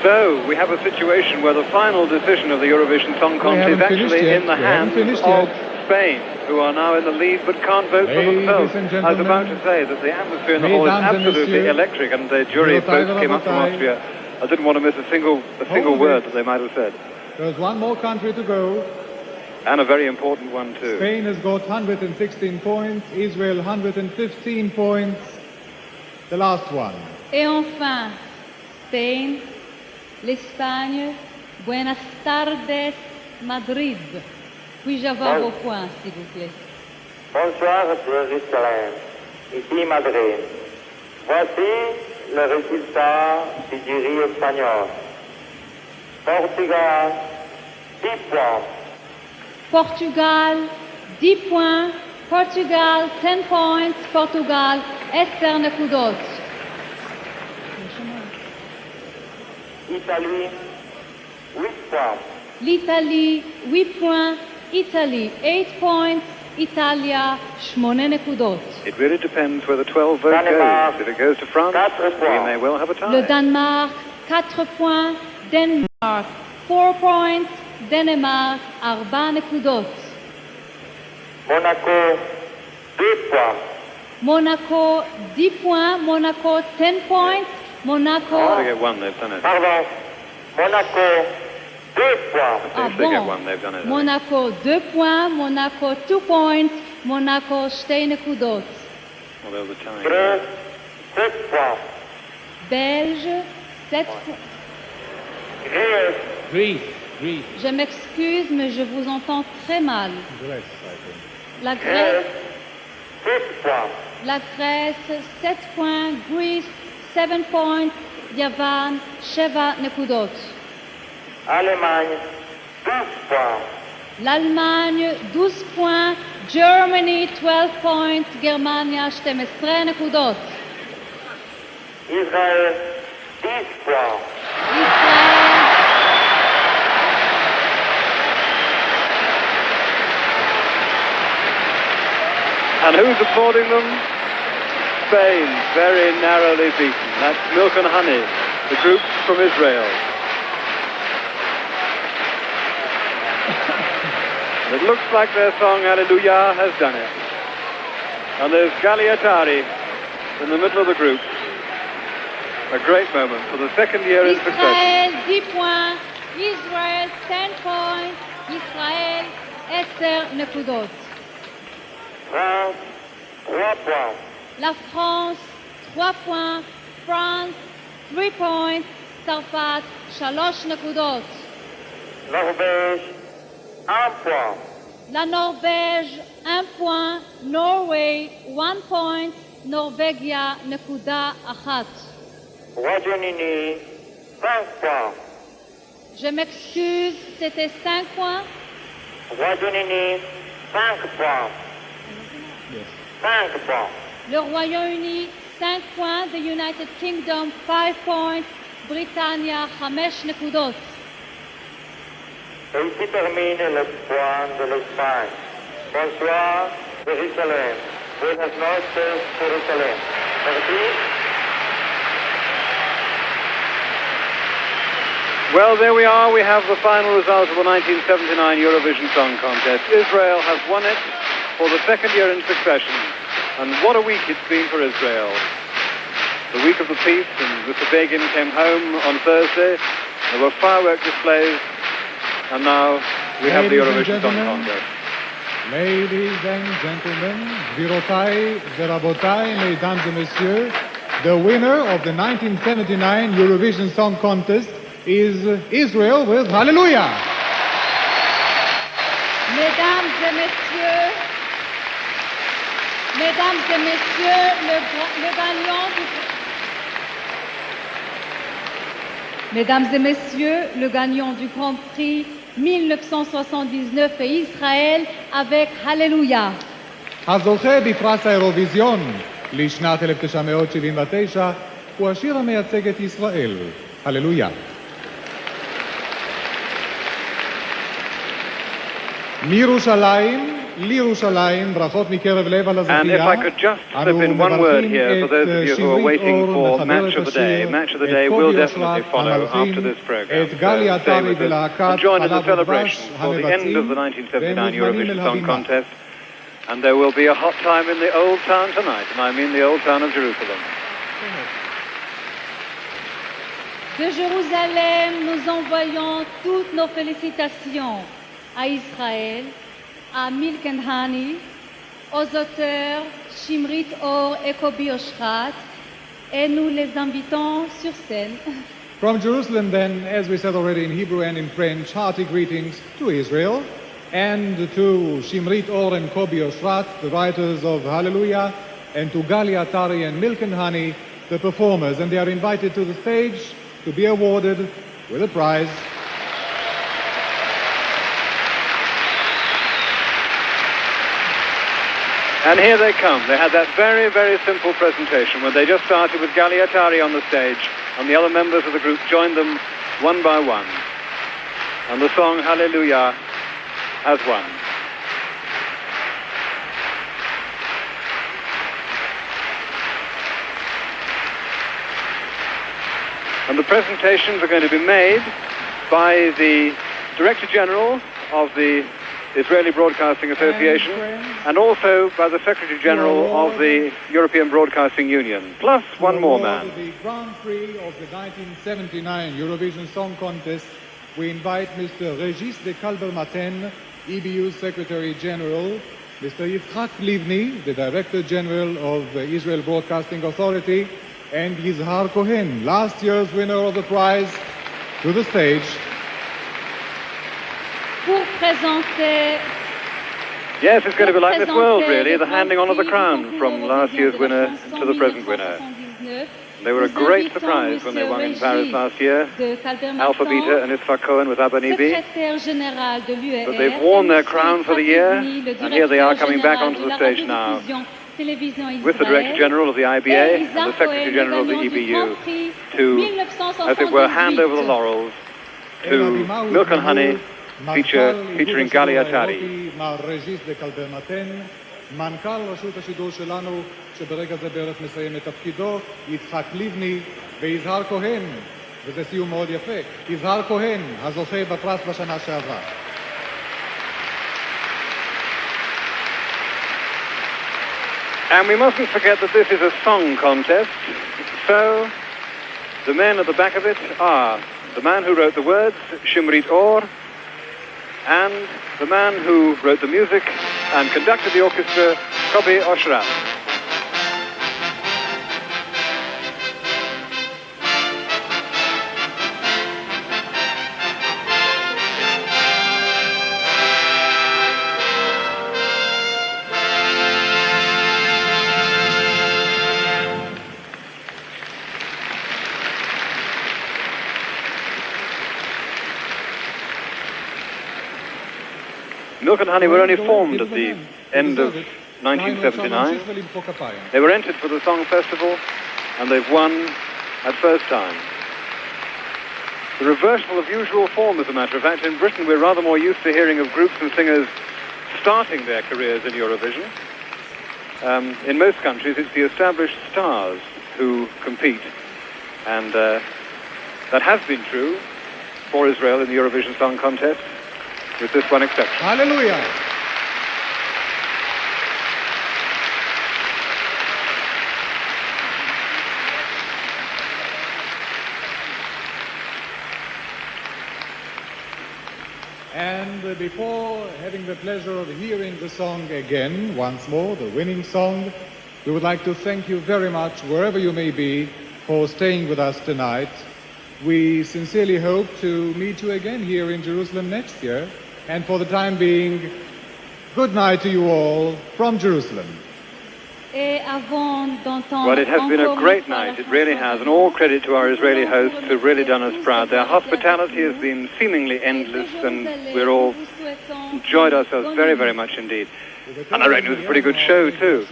So, we have a situation where the final decision of the Eurovision Song Contest is actually in the hands of Spain, who are now in the lead but can't vote for themselves. I was about to say that the atmosphere in the hall is absolutely electric, and the jury both came up from Austria. I didn't want to miss a single word that they might have said. There's one more country to go. And a very important one, too. Spain has got 116 points, Israel 115 points. The last one. Et enfin, Spain, l'Espagne, Buenas tardes, Madrid. Puis-je avoir vos points, s'il vous plaît? Bonsoir, Jérusalem. Ici Madrid. Voici le résultat du jury espagnol. Portugal, 10 points. Portugal, 10 points. Portugal, 10 points. Portugal, 10 נקודות. Italie, 8 points. L'Italie, 8 points. Italy, 8 points. Italia, 8 נקודות. It really depends where the 12 vote goes. If it goes to France, we may well have a tie. Le Danemark, 4 points. Denmark, 4 points. Danemark, 4 נקודות. Monaco, 2 points. Monaco, 10 points. Monaco, 10 points. Monaco. To get one, they've done it. Pardon. Monaco, Ah If they get bon. one, they've done it. Monaco 2 points, Monaco 2 points, Monaco 2 נקודות. Well, there was a tie. Belge 7 points. Greece. Je m'excuse, mais je vous entends très mal. La Grèce. La Grèce 7 points, Greece 7 points, Yavan 7 נקודות. Allemagne, 12 points. l'Allemagne 12 points, Germany 12 points, גרמניה 12 נקודות. Israël, 10 points. And who's applauding them? Spain, very narrowly beaten. That's Milk and Honey, the group from Israel. It looks like their song Hallelujah has done it. And there's Gagliatari in the middle of the group. A great moment for the second year in succession. Israël 10 points, Israël 10 points, Israël 10 נקודות. France, 3 points. La France 3 points, France 3 points, צרפת 3 נקודות. Norvège, 1 point. La Norvège 1 point, Norway 1 point, נורבגיה נקודה 1. Royaume-Uni, 5 points. Je m'excuse, c'était 5 points. Royaume-Uni, 5 points. 5 points. Le Royaume-Uni 5 points, the United Kingdom 5 points, בריטניה 5 נקודות. Et ici termine le point de l'Espagne. Bonsoir, Jérusalem. Buenas noches, Jérusalem. Merci. Well, there we are. We have the final result of the 1979 Eurovision Song Contest. Israel has won it for the second year in succession. And what a week it's been for Israel. The week of the peace, and Mr. Begin came home on Thursday. There were firework displays. And now we have the Eurovision Song Contest. Ladies and gentlemen, Gvirotai, Verabotai, Mesdames et Messieurs, the winner of the 1979 Eurovision Song Contest is Israel with Hallelujah. Mesdames et messieurs, le gagnant du Grand Prix 1979 est Israël avec Hallelujah. הזוכה בפרס האירוויזיון לשנת 1979 הוא השיר המייצג את ישראל, הללויה. מירושלים, לירושלים, ברכות מקרב לב על הזכייה. And if I could just slip in one word here for those of you who are waiting for Match of the Day. Match of the Day will definitely follow after this program. So stay with us and join in the celebrations for the end of the 1979 Eurovision Song Contest. And there will be a hot time in the Old Town tonight, and I mean the Old Town of Jerusalem. De Jérusalem, nous envoyons toutes nos félicitations à Israël, à Milk and Honey, aux auteurs Shimrit Or et Kobi Oshrat, et nous les invitons sur scène. From Jerusalem then, as we said already in Hebrew and in French, hearty greetings to Israel and to Shimrit Or and Kobi Oshrat, the writers of Hallelujah, and to Gali Atari and Milk and Honey, the performers, and they are invited to the stage to be awarded with a prize. And here they come. They had that very, very simple presentation when they just started with Gali Atari on the stage, and the other members of the group joined them one by one. And the song Hallelujah has won. And the presentations are going to be made by the Director General of the Israeli Broadcasting Association and also by the Secretary General of the European Broadcasting Union, plus one more man. The Grand Prix of the 1979 Eurovision Song Contest we invite Mr. Regis de Kalbermaten, EBU Secretary General, Mr. Yitzhak Livni, the Director General of the Israel Broadcasting Authority, and Yizhar Cohen, last year's winner of the prize, to the stage. Pour présenter Yes, it's going to be like this world, really, the handing on of the crown from last year's winner to the present winner. They were a great surprise when they won in Paris last year, Alpha Beta and Yitzhak Cohen with Abanibi. But they've worn their crown for the year, and here they are coming back onto the stage now with the Director General of the IBA and the Secretary General of the EBU to, as it were, hand over the laurels to Milk and Honey featuring Gali Atari. מר רג'יס דה קלברמטן, מנכ"ל רשות השידור שלנו, שברגע זה בערך מסיים את תפקידו, יצחק לבני ויזהר כהן, וזה סיום מאוד יפה, יזהר כהן, הזוכה בפרס בשנה שעברה. And we mustn't forget that this is a song contest, so the men at the back of it are the man who wrote the words, Shimrit Or, and the man who wrote the music and conducted the orchestra, Kobi Oshrat. Milk and Honey were only formed at the end of 1979. They were entered for the Song Festival, and they've won at first time. The reversal of usual form, as a matter of fact. In Britain, we're rather more used to hearing of groups and singers starting their careers in Eurovision. In most countries, it's the established stars who compete, and that has been true for Israel in the Eurovision Song Contest, with this one exception. Hallelujah! And before having the pleasure of hearing the song again, once more, the winning song, we would like to thank you very much, wherever you may be, for staying with us tonight. We sincerely hope to meet you again here in Jerusalem next year. And for the time being, good night to you all from Jerusalem. Well, it has been a great night, it really has, and all credit to our Israeli hosts who've really done us proud. Their hospitality has been seemingly endless, and we're all enjoyed ourselves very, very much indeed. And I reckon it was a pretty good show, too.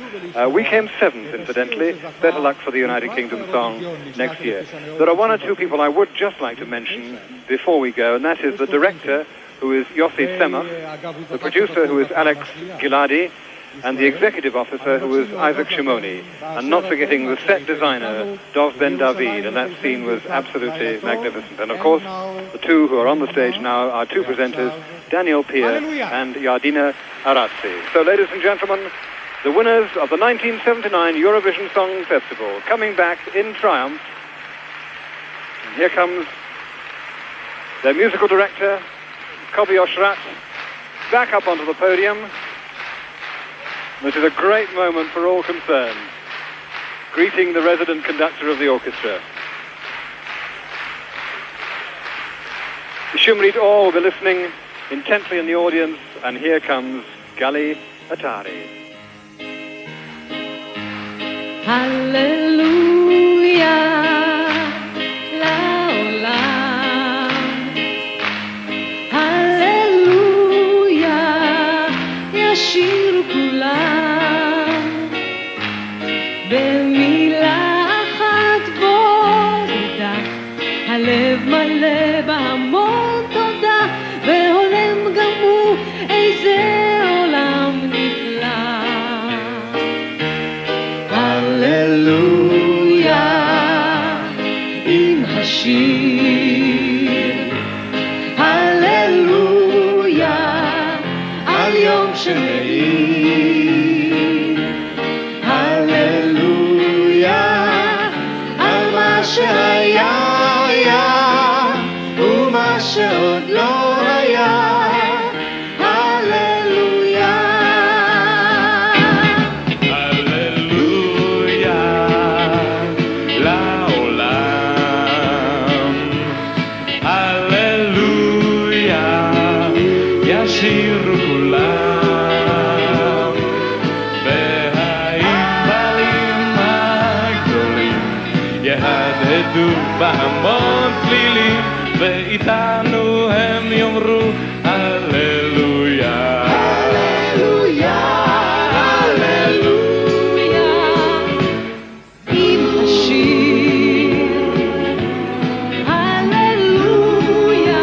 We came seventh, incidentally. Better luck for the United Kingdom song next year. There are one or two people I would just like to mention before we go, and that is the director, who is Yossi Tzemach, the producer, who is Alex Giladi, and the executive officer, who is Isaac Shimoni, and not forgetting the set designer, Dov Ben David, and that scene was absolutely magnificent. And of course, the two who are on the stage now are two presenters, Daniel Pier and Yardina Arazzi. So, ladies and gentlemen, the winners of the 1979 Eurovision Song Festival, coming back in triumph. And here comes their musical director, Kobi Oshrat, back up onto the podium. This is a great moment for all concerned, greeting the resident conductor of the orchestra. The Shimrit all will be listening intently in the audience, and here comes Gali Atari. Hallelujah. שירו כולם במילה אחת בודדה, הלב מלא בהמון תודה, והולם גם הוא איזה עולם נפלא. הללויה עם השיר, הללויה על יום שמאיר, הללויה על מה שהיה היה ומה שעוד יתהדהדו בהמון צלילים, ואיתנו הם יאמרו הללויה. הללויה, הללויה, עם השיר הללויה,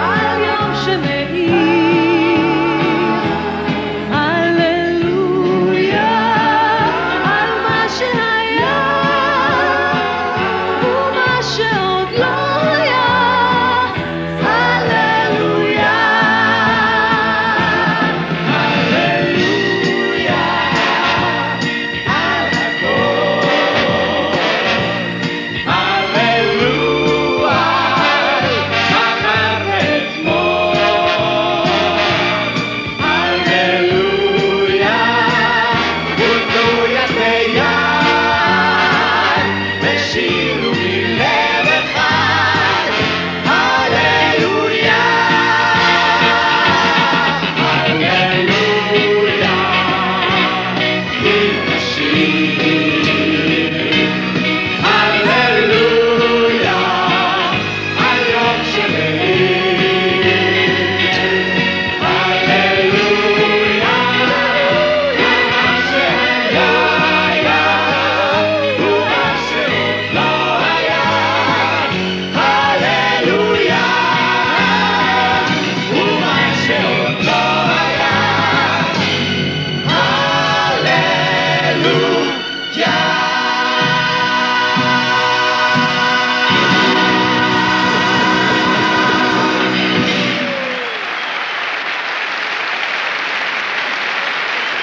על יום שמאיר, הללויה, על מה שהיה ומה שעוד לא היה, הללויה.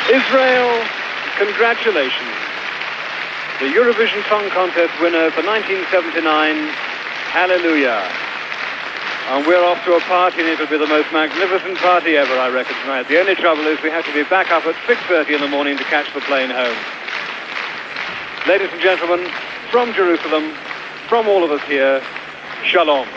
Israel, congratulations. The Eurovision Song Contest winner for 1979, Hallelujah. And we're off to a party, and it'll be the most magnificent party ever, I reckon, tonight. The only trouble is we have to be back up at 6:30 in the morning to catch the plane home. Ladies and gentlemen, from Jerusalem, from all of us here, Shalom.